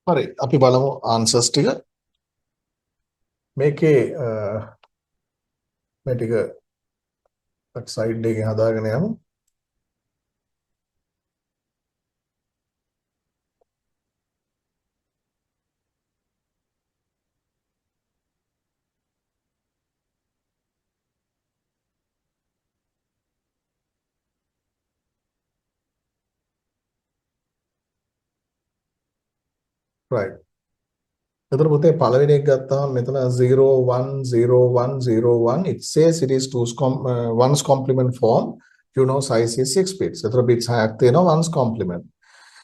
Speaker 1: හරි අපි බලමු answers ටික. මේකේ මේ ටික සයිඩ් එකකින් හදාගෙන යමු. right. එතකොට පුතේ පළවෙනි එක ගත්තාම මෙතන 0 1 0 1 0 1 it says it is one's complement form. You know size is 6 bits. එතකොට bits 6ක් තියෙනවා one's complement.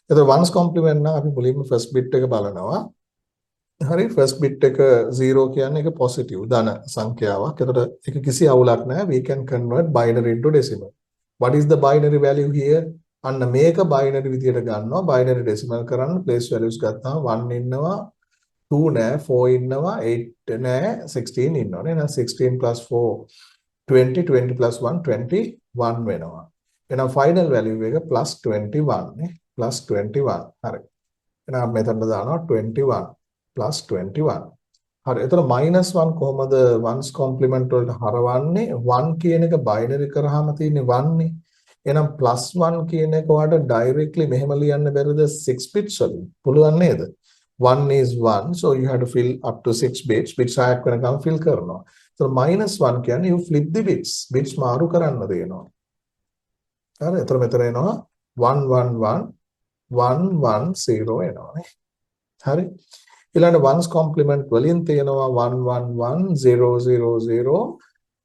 Speaker 1: එතකොට one's complement නම් අපි මුලින්ම first bit එක බලනවා. හරි first bit එක 0 කියන්නේ ඒක positive ධන සංඛ්‍යාවක්. එතකොට ඒක කිසි අවුලක් නැහැ. We can convert binary into decimal. What is the binary value here? අන්න මේක binary විදියට ගන්නවා. binary decimal කරන්න place values ගත්තාම 1 ඉන්නවා 2 නෑ 4 ඉන්නවා 8 නෑ 16 ඉන්නවනේ. එහෙනම් 16 plus 4 20 20 plus 1 21 වෙනවා. එහෙනම් final value එක plus 21 නේ plus 21. හරි. එහෙනම් මෙතනට දානවා 21 plus 21. හරි. එතන -1 කොහමද ones complement වලට හරවන්නේ? 1 කියන එක binary කරාම තියෙන්නේ 1 නේ. එහෙනම් +1 කියන එක ඔයාලට directly මෙහෙම ලියන්න බැරිද 6 bits වලින්? පුළුවන් නේද? 1 is 1, so you have to fill up to 6 bits. Bits 6ක් වෙනකම් fill කරනවා. So -1 කියන්නේ you flip the bits. Bits මාරු කරන්න දෙනවා. හරි. එතකොට මෙතන එනවා 111 110 එනවානේ. හරි. ඊළඟ ones complement වලින් තියෙනවා 111 000.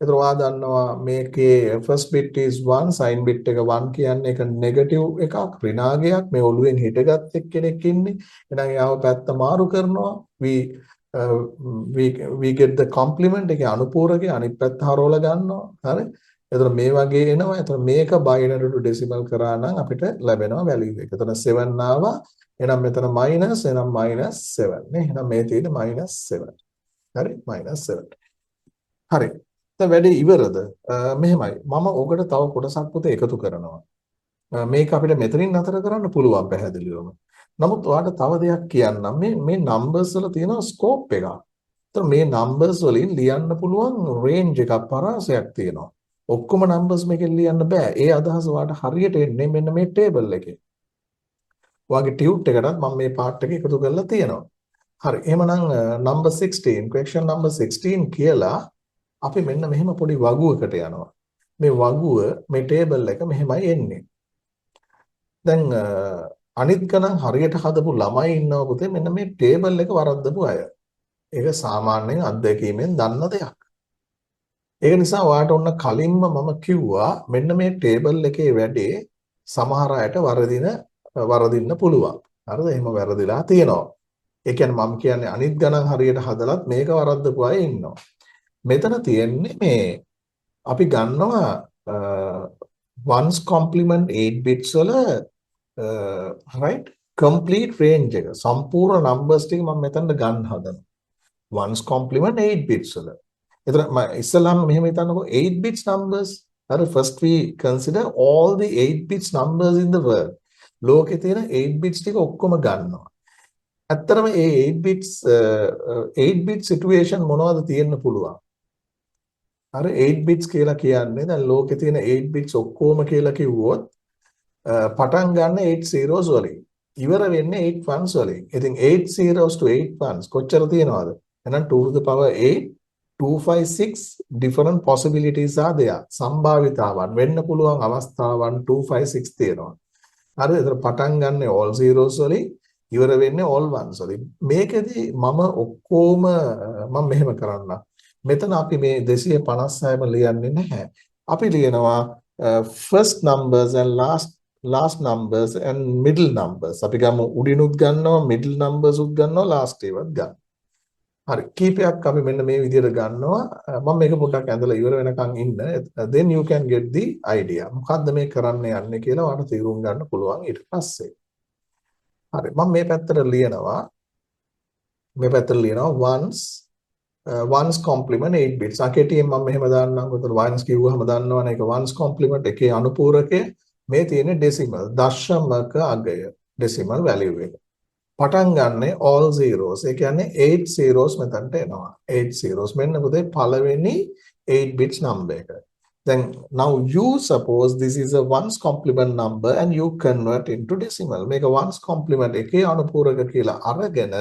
Speaker 1: එතකොට ඔයා දන්නවා මේකේ first bit is 1 sign bit එක 1 කියන්නේ ඒක negative එකක් ඍණාගයක් මේ ඔළුවෙන් හිටගත් එක්කෙනෙක් ඉන්නේ. එහෙනම් යාව පැත්ත මාරු කරනවා. we get the complement එකේ අනුපූරකේ අනිත් පැත්ත හරවලා ගන්නවා. හරි. එතකොට මේ වගේ එනවා. එතකොට මේක binary to decimal කරා නම් අපිට ලැබෙනවා value එක. එතකොට 7 ආවා. එහෙනම් මෙතන minus එහෙනම් -7 නේ. එහෙනම් මේ තියෙන්නේ -7. හරි -7. හරි. දැන් වැඩේ ඉවරද? මෙහෙමයි. මම ඔකට තව කොටසක් පුතේ එකතු කරනවා. මේක අපිට මෙතනින් නතර කරන්න පුළුවන් පැහැදිලිවම. නමුත් ඔයාලට තව දෙයක් කියන්නම්. මේ numbers වල තියෙන scope එකක්. ඒතර මේ numbers වලින් ලියන්න පුළුවන් range එකක් පරාසයක් තියෙනවා. ඔක්කොම numbers මේකෙන් ලියන්න බෑ. ඒ අදහස ඔයාලට හරියට එන්නේ මෙන්න මේ table එකේ. ඔයාගේ tute එකටත් මම මේ part එක එකතු කරලා තියෙනවා. හරි. එහෙමනම් number 16 question number 16 කියලා අපි මෙන්න මෙහෙම පොඩි වගුවකට යනවා. මේ වගුව මේ table එක මෙහෙමයි එන්නේ. දැන් අනිත් ගණන් හරියට හදපු ළමයි ඉන්නවා පුතේ මෙන්න මේ table එක වරද්දපු අය. ඒක සාමාන්‍යයෙන් අත්දැකීමෙන් දන්න දෙයක්. ඒක නිසා ඔයාලට ඔන්න කලින්ම මම කිව්වා මෙන්න මේ table එකේ වැඩේ සමහර අයට වරදින්න පුළුවන්. හරිද? එහෙම වැරදිලා තියෙනවා. ඒ කියන්නේ මම කියන්නේ අනිත් ගණන් හරියට හදලත් මේක වරද්දපු අය ඉන්නවා. මෙතන තියෙන්නේ මේ අපි ගන්නවා ones complement 8 bits වල right complete range එක සම්පූර්ණ numbers ටික මම මෙතනට ගන්න හදනවා ones complement 8 bits වල. එතන මම ඉස්සෙල්ලාම මෙහෙම හිතන්නකෝ 8 bits numbers. හරි first we consider all the 8 bits numbers in the world. ලෝකේ තියෙන 8 bits ටික ඔක්කොම ගන්නවා. ඇත්තටම මේ 8 bit situation මොනවද තියෙන්න පුළුවන්? අර 8 bits කියලා කියන්නේ දැන් ලෝකේ තියෙන 8 bits ඔක්කොම කියලා කිව්වොත් පටන් ගන්න 8 zeros වලින් ඉවර වෙන්නේ 8 ones වලින්. ඉතින් 8 zeros to 8 ones කොච්චර තියෙනවද? එහෙනම් 2 to the power 8 256 different possibilities are there. සම්භාවිතාවන් වෙන්න පුළුවන් අවස්ථාවන් 256 තියෙනවා. හරිද? ඒතර පටන් ගන්න all zeros වලින් ඉවර වෙන්නේ all ones වලින්. මේකෙදි මම ඔක්කොම මම මෙහෙම කරන්නම්. මෙතන අපි මේ 256ම ලියන්නේ නැහැ. අපි ලියනවා first numbers and last numbers and middle numbers. අපි ගමු උඩිනුත් ගන්නවා middle numbers උත් ගන්නවා last ඒවත් ගන්නවා. හරි කීපයක් අපි මෙන්න මේ විදිහට ගන්නවා. මම මේක පොඩ්ඩක් ඇඳලා ඉවර වෙනකන් ඉන්න. then you can get the idea. මොකද්ද මේ කරන්න යන්නේ කියලා ඔයාලට තේරුම් ගන්න පුළුවන් ඊට පස්සේ. හරි මම මේ පැත්තට ලියනවා. ones complement 8 bits. අකේටියෙන් මම මෙහෙම දාන්නම්. උතන ones කිව්වහම දන්නවනේ ඒක ones complement එකේ අනුපූරකය මේ තියෙන decimal දශමක අගය decimal value එක. පටන් ගන්න all zeros. ඒ කියන්නේ 8 zeros මෙතනට එනවා. 8 zeros මෙන්න පුතේ පළවෙනි 8 bits number එක. Then now you suppose this is a ones complement number and you convert into decimal. මේක ones complement එකේ අනුපූරක කියලා අරගෙන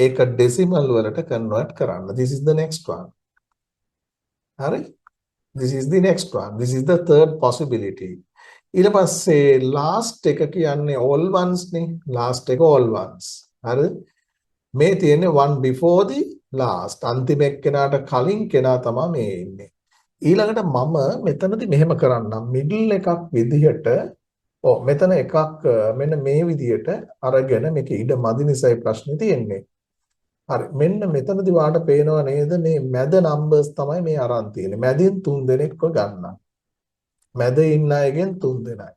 Speaker 1: ඒක decimal වලට convert කරන්න. This is the next one. හරි? This is the next one. This is the third possibility. ඊට පස්සේ last එක කියන්නේ all ones නේ. last එක all ones. හරි? මේ තියෙන්නේ one before the last. අන්තිම එක්කෙනාට කලින් කෙනා තමයි මේ ඉන්නේ. ඊළඟට මම මෙතනදී මෙහෙම කරන්නම්. මිඩල් එකක් විදිහට මෙතන එකක් මෙන්න මේ විදිහට අරගෙන මේක ඉඩ මදි නිසායි ප්‍රශ්නේ තියෙන්නේ. හරි. මෙන්න මෙතනදී වාට පේනව නේද මේ මැද නම්බර්ස් තමයි මේ අරන් තියෙන්නේ. මැදින් 3 දෙනෙක්ව ගන්නවා. මැද ඉන්න අයගෙන් 3 දෙනයි.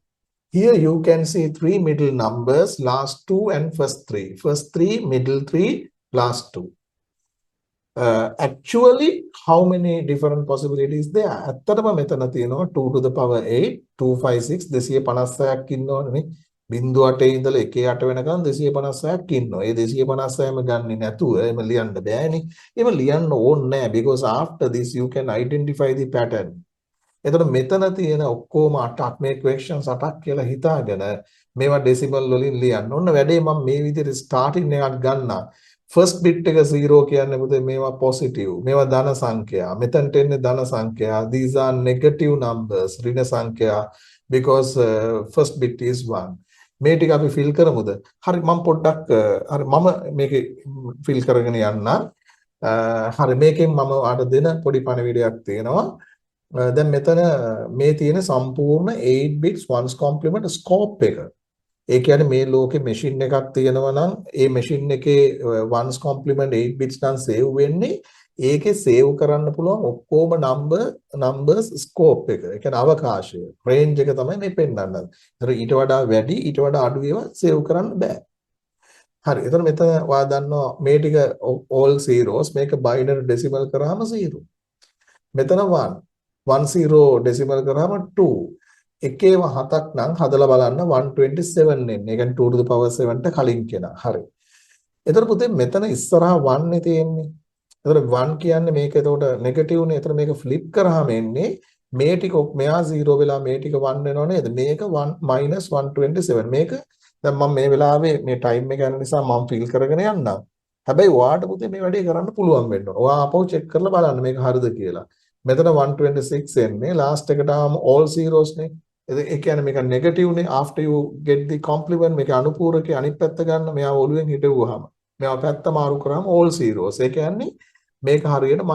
Speaker 1: Here you can see three middle numbers, last two and first three. First three, middle three, last two. Actually, how many different possibilities there? ඇත්තටම මෙතන තියෙනවා 2 to the power 8, 256, 256ක් ඉන්නවනේ. 0.8 ඉඳලා 1.8 වෙනකන් 256ක් ඉන්නවා. ඒ 256ම ගන්නෙ නැතුව එම ලියන්න බෑනේ. එම ලියන්න ඕනේ නැහැ because after this you can identify the pattern. එතකොට මෙතන තියෙන ඔක්කොම 8ක් මේ questions 8ක් කියලා හිතාගෙන මේවා decimal වලින් ලියන්න. ඔන්න වැඩේ මම මේ විදිහට starting එකක් ගන්නවා. first bit එක 0 කියන්නේ පුතේ මේවා positive. මේවා ධන සංඛ්‍යා. මෙතනට එන්නේ ධන සංඛ්‍යා. These are negative numbers. ඍණ සංඛ්‍යා because first bit is 1. මේ ටික අපි fill කරමුද? හරි මම පොඩ්ඩක් හරි මම මේකේ fill කරගෙන යන්න. හරි මේකෙන් මම ආට දෙන පොඩි පණිවිඩයක් තියෙනවා. දැන් මෙතන මේ තියෙන සම්පූර්ණ 8 bits ones complement scope එක. ඒ කියන්නේ මේ ලෝකේ machine එකක් තියෙනවා නම් ඒ machine එකේ ones complement 8 bits නම් save වෙන්නේ ඒකේ save කරන්න පුළුවන් ඔක්කොම numbers scope එක. ඒ කියන්නේ අවකාශය range එක තමයි මේ පෙන්නන්නේ. ඒතර ඊට වඩා වැඩි ඊට වඩා අඩු ඒවා save කරන්න බෑ. හරි. එතන මෙතන ඔයා දන්නවා මේ ටික all zeros මේක binary decimal කරාම 0. මෙතන 1 10 decimal කරාම 2. එකේම 7ක් නම් හදලා බලන්න 127 එන්නේ. ඒ කියන්නේ 2 to the power 7 ට කලින් කෙනා. හරි. එතකොට පුතේ මෙතන ඉස්සරහා 1 නේ තියෙන්නේ. එතකොට 1 කියන්නේ මේක එතකොට නෙගටිව් නේ. එතකොට මේක ෆ්ලිප් කරාම එන්නේ මේ ටික මෙහා 0 වෙලා මේ ටික 1 වෙනව නේද? මේක 1 127. මේක දැන් මම මේ වෙලාවේ මේ ටයිම් එක යන නිසා මම ෆිල් කරගෙන යන්නම්. හැබැයි ඔයාට පුතේ මේ වැඩේ කරන්න පුළුවන් වෙන්න ඕන. ඔයා ආපහු චෙක් කරලා බලන්න මේක හරිද කියලා. මෙතන 126 එන්නේ last එකට ආවම all zeros නේ. ඒ කියන්නේ මේක නෙගටිව් නේ after you get the complement මේක අනුපූරකේ අනිත් පැත්ත ගන්න මෙයා ඔළුවෙන් හිටවුවාම මෙයා පැත්ත මාරු කරාම all zeros. ඒ කියන්නේ මේක හරියට -0.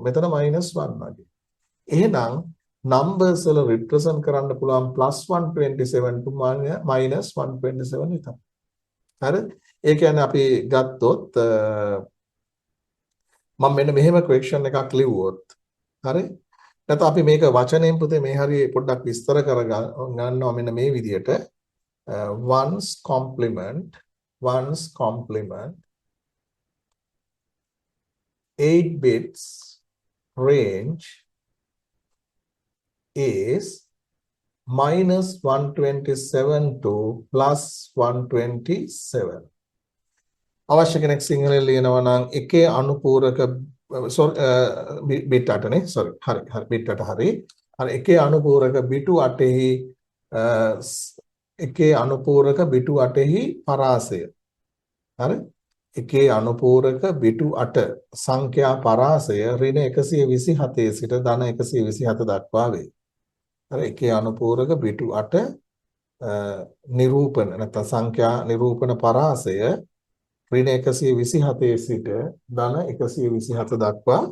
Speaker 1: මෙතන -1 වගේ. එහෙනම් numbers වල represent කරන්න පුළුවන් +127 to -127 විතර. හරි? ඒ කියන්නේ අපි ගත්තොත් මම මෙන්න මෙහෙම question එකක් ලිව්වොත් හරි? නැත්නම් අපි මේක වචනයෙන් පුතේ මේ හරිය පොඩ්ඩක් විස්තර කරගන්නවා මෙන්න මේ විදිහට ones complement 8 bits range is -127 to +127. අවශ්‍ය කෙනෙක් සිංහලෙන් ලියනවා නම් එකේ අනුපූරක bit 8 නේ sorry හරි bit 8 හරි එකේ අනුපූරක bit 8හි එකේ අනුපූරක bit 8හි පරාසය හරි එකේ අනුපූරක bit 8 සංඛ්‍යා පරාසය ඍණ 127 සිට ධන 127 දක්වා වේ. හරි එකේ අනුපූරක bit 8 නිරූපණ නැත්නම් සංඛ්‍යා නිරූපණ පරාසය ඍණ 127 සිට ධන 127 දක්වා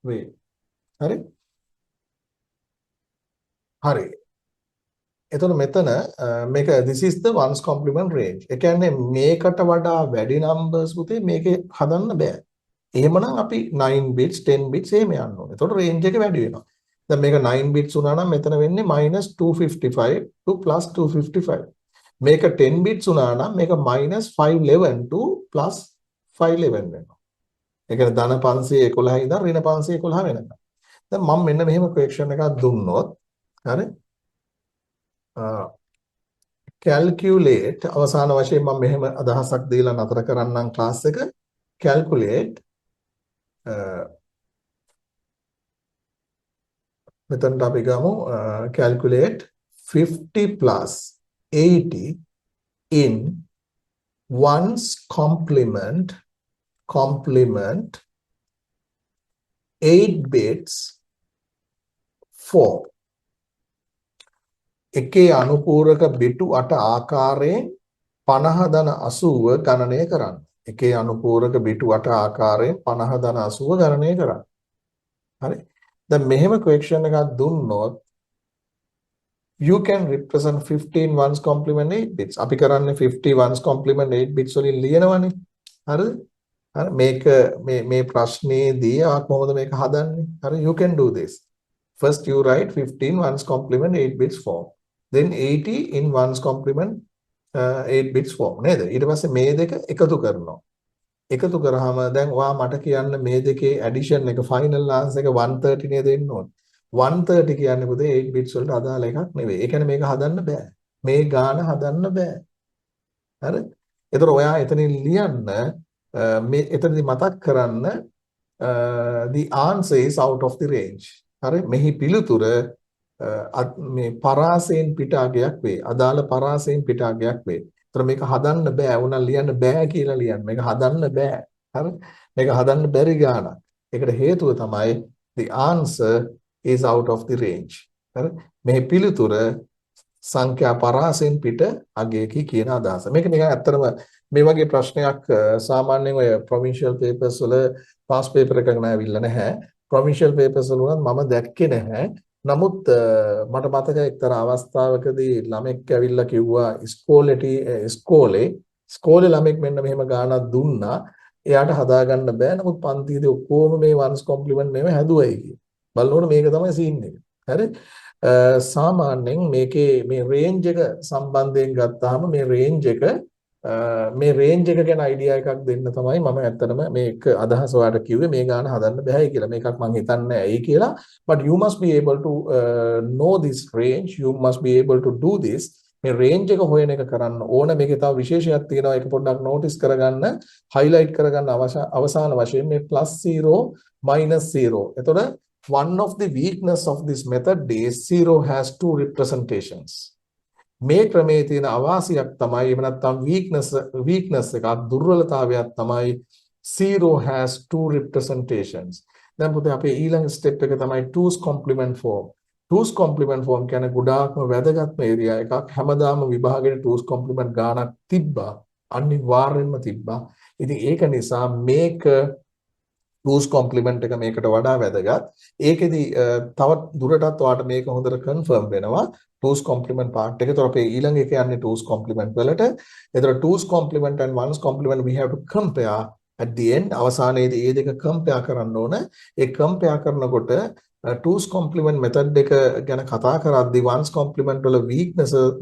Speaker 1: වේ. හරි? හරි. එතකොට මෙතන මේක this is the ones complement range. ඒ කියන්නේ මේකට වඩා වැඩි numbers පුතේ මේකේ හදන්න බෑ. එහෙමනම් අපි 9 bits 10 bits එහෙම යන්න ඕනේ. එතකොට range එක වැඩි වෙනවා. දැන් මේක 9 bits වුණා නම් මෙතන වෙන්නේ -255 to +255. මේක 10 bits වුණා නම් මේක -511 to +511 වෙනවා. ඒ කියන්නේ ධන 511 ඉඳන් ඍණ 511 වෙනකම්. දැන් මම මෙන්න මෙහෙම question එකක් දුන්නොත් හරි calculate අවසාන වශයෙන් මම මෙහෙම අදහසක් දීලා නතර කරන්නම් ක්ලාස් එක calculate මෙතනට අපි ගමු calculate 50 plus 80 in ones complement 8 bits for එකේ අනුපූරක බිටු 8 ආකාරයෙන් 50 ධන 80 ගණනය කරන්න. එකේ අනුපූරක බිටු 8 ආකාරයෙන් 50 ධන 80 ගණනය කරන්න. හරි. දැන් මෙහෙම question එකක් දුන්නොත් you can represent 15 ones complement 8 bits. අපි කරන්නේ 50 ones complement 8 bits වලින් ලියනවනේ. හරිද? හරි මේක මේ ප්‍රශ්නේදී ආ කොහොමද මේක හදන්නේ? හරි you can do this. First you write 15 ones complement 8 bits form. Then 80 in ones complement 8 bits form නේද? ඊට පස්සේ මේ දෙක එකතු කරනවා. එකතු කරාම දැන් ඔයා මට කියන්න මේ දෙකේ ඇඩිෂන් එක ෆයිනල් ආන්සර් එක 130 නේද එන්න ඕන. 130 කියන්නේ පුතේ 8 bits වලට අදාළ එකක් නෙවෙයි. ඒ කියන්නේ මේක හදන්න බෑ. මේ ගාන හදන්න බෑ. හරි? ඒතර ඔයා එතනින් ලියන්න මේ එතනදි මතක් කරන්න the answer is out of the range. හරි? මෙහි පිළිතුර මේ පරාසයෙන් පිට අගයක් වේ. අදාළ පරාසයෙන් පිට අගයක් වේ. ඒතර මේක හදන්න බෑ. වුණා ලියන්න බෑ කියලා ලියන්න. මේක හදන්න බෑ. හරි? මේක හදන්න බැරි ගානක්. ඒකට හේතුව තමයි the answer is out of the range. හරි? මේ පිළිතුර සංඛ්‍යා පරාසයෙන් පිට අගයකි කියන අදහස. මේක නිකන් ඇත්තටම මේ වගේ ප්‍රශ්නයක් සාමාන්‍යයෙන් ඔය provincial papers වල past paper එකක නෑවිල්ලා නැහැ. provincial papers වල උනත් මම දැක්කේ නැහැ. නමුත් මට මතකයි එක්තරා අවස්ථාවකදී ළමෙක් ඇවිල්ලා කිව්වා ඉස්කෝලේ ළමෙක් මෙන්න මෙහෙම ගානක් දුන්නා. එයාට හදාගන්න බෑ. නමුත් පන්තියේදී ඔක්කොම මේ ones complement නෙමෙයි හැදුවයි කියලා. බලනකොට මේක තමයි සීන් එක. හරි? සාමාන්‍යයෙන් මේකේ මේ රේන්ජ් එක සම්බන්ධයෙන් ගත්තාම මේ රේන්ජ් එක ගැන අයිඩියා එකක් දෙන්න තමයි මම ඇත්තටම මේක අදහස ඔයාලට කිව්වේ මේ ගාන හදන්න බෑයි කියලා. මේකක් මම හිතන්නේ ඇයි කියලා. But you must be able to know this range. You must be able to do this. මේ රේන්ජ් එක හොයන එක කරන්න ඕන. මේකේ තව විශේෂයක් තියෙනවා. ඒක පොඩ්ඩක් නෝටිස් කරගන්න, highlight කරගන්න අවසාන වශයෙන් මේ +0 -0. එතකොට one of the weakness of this method is 0 has two representations. මේ ක්‍රමයේ තියෙන අවාසියක් තමයි එහෙම නැත්නම් weakness එකක් දුර්වලතාවයක් තමයි 0 has two representations. දැන් පුතේ අපේ ඊළඟ ස්ටෙප් එක තමයි 2's complement form. 2's complement form කියන්නේ ගොඩාක්ම වැදගත්ම ඒරියා එකක්. හැමදාම විභාගෙට 2's complement ගානක් තිබ්බා. අනිවාර්යෙන්ම තිබ්බා. ඉතින් ඒක නිසා මේක 2's complement එක මේකට වඩා වැදගත්. ඒකෙදි තවත් දුරටත් ඔයාලට මේක හොඳට කන්ෆර්ම් වෙනවා. 2's complement part එක. ඒතර අපේ ඊළඟ එක යන්නේ 2's complement වලට. ඒතර 2's complement and 1's complement we have to compare at the end. අවසානයේදී මේ දෙක compare කරන්න ඕන. ඒ compare කරනකොට 2's complement method එක ගැන කතා කරද්දී 1's complement වල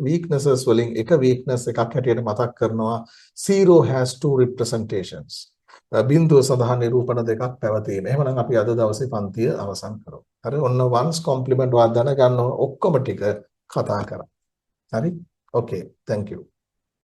Speaker 1: weaknesses වලින් එක weakness එකක් හැටියට මතක් කරනවා 0 has two representations. බිඳුව සඳහා නිරූපණ දෙකක් පැවතීම. එහෙමනම් අපි අද දවසේ පන්තිය අවසන් කරමු. හරි? ඔන්න 1's complement වා දැනගන්න ඔක්කොම ටික කතා කරා. හරි? Okay, thank you.